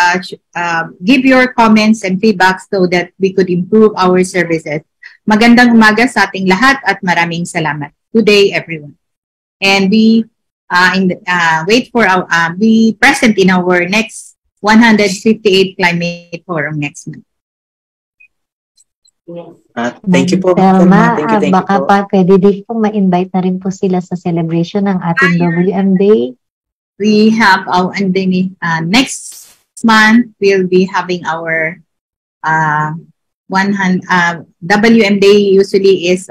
give your comments and feedback so that we could improve our services. Magandang umaga sa ating lahat at maraming salamat. Good day, everyone. And be present in our next 158 Climate Forum next month. Thank you po. Telma, Thank you baka po. pa pwede din po ma-invite na rin po sila sa celebration ng ating WM Day. We have our, and then next month, we'll be having our WM Day usually is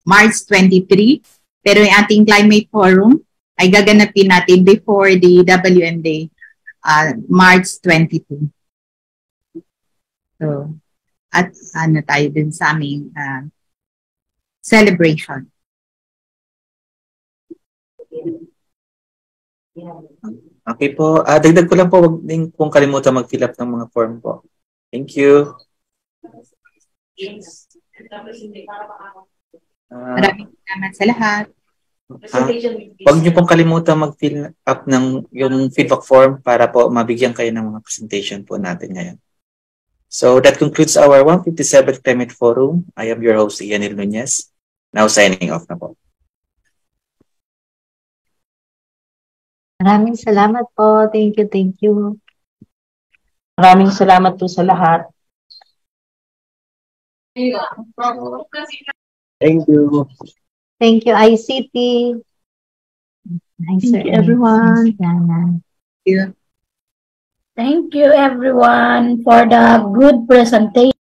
March 23. Pero yung ating climate forum ay gaganapin natin before the WM Day, March 22. So, at ano tayo din sa aming celebration. Okay po. Dagdag ko lang po, wag din pong kalimutan mag-fill up ng mga form po. Thank you. Maraming salamat sa lahat. Huwag niyo pong kalimutan mag-fill up ng yung feedback form para po mabigyan kayo ng mga presentation po natin ngayon. So that concludes our 157th Climate Forum. I am your host, Ianil Nunez. Now signing off na po. Maraming salamat po. Thank you, thank you. Maraming salamat po sa lahat. Thank you. Thank you, ICT. Thank you, everyone. Thank you, everyone, for the good presentation.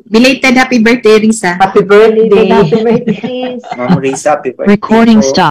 Belated happy birthday, Risa. Happy birthday. Happy birthday. Ma'am Risa, happy birthday. Recording po. stop.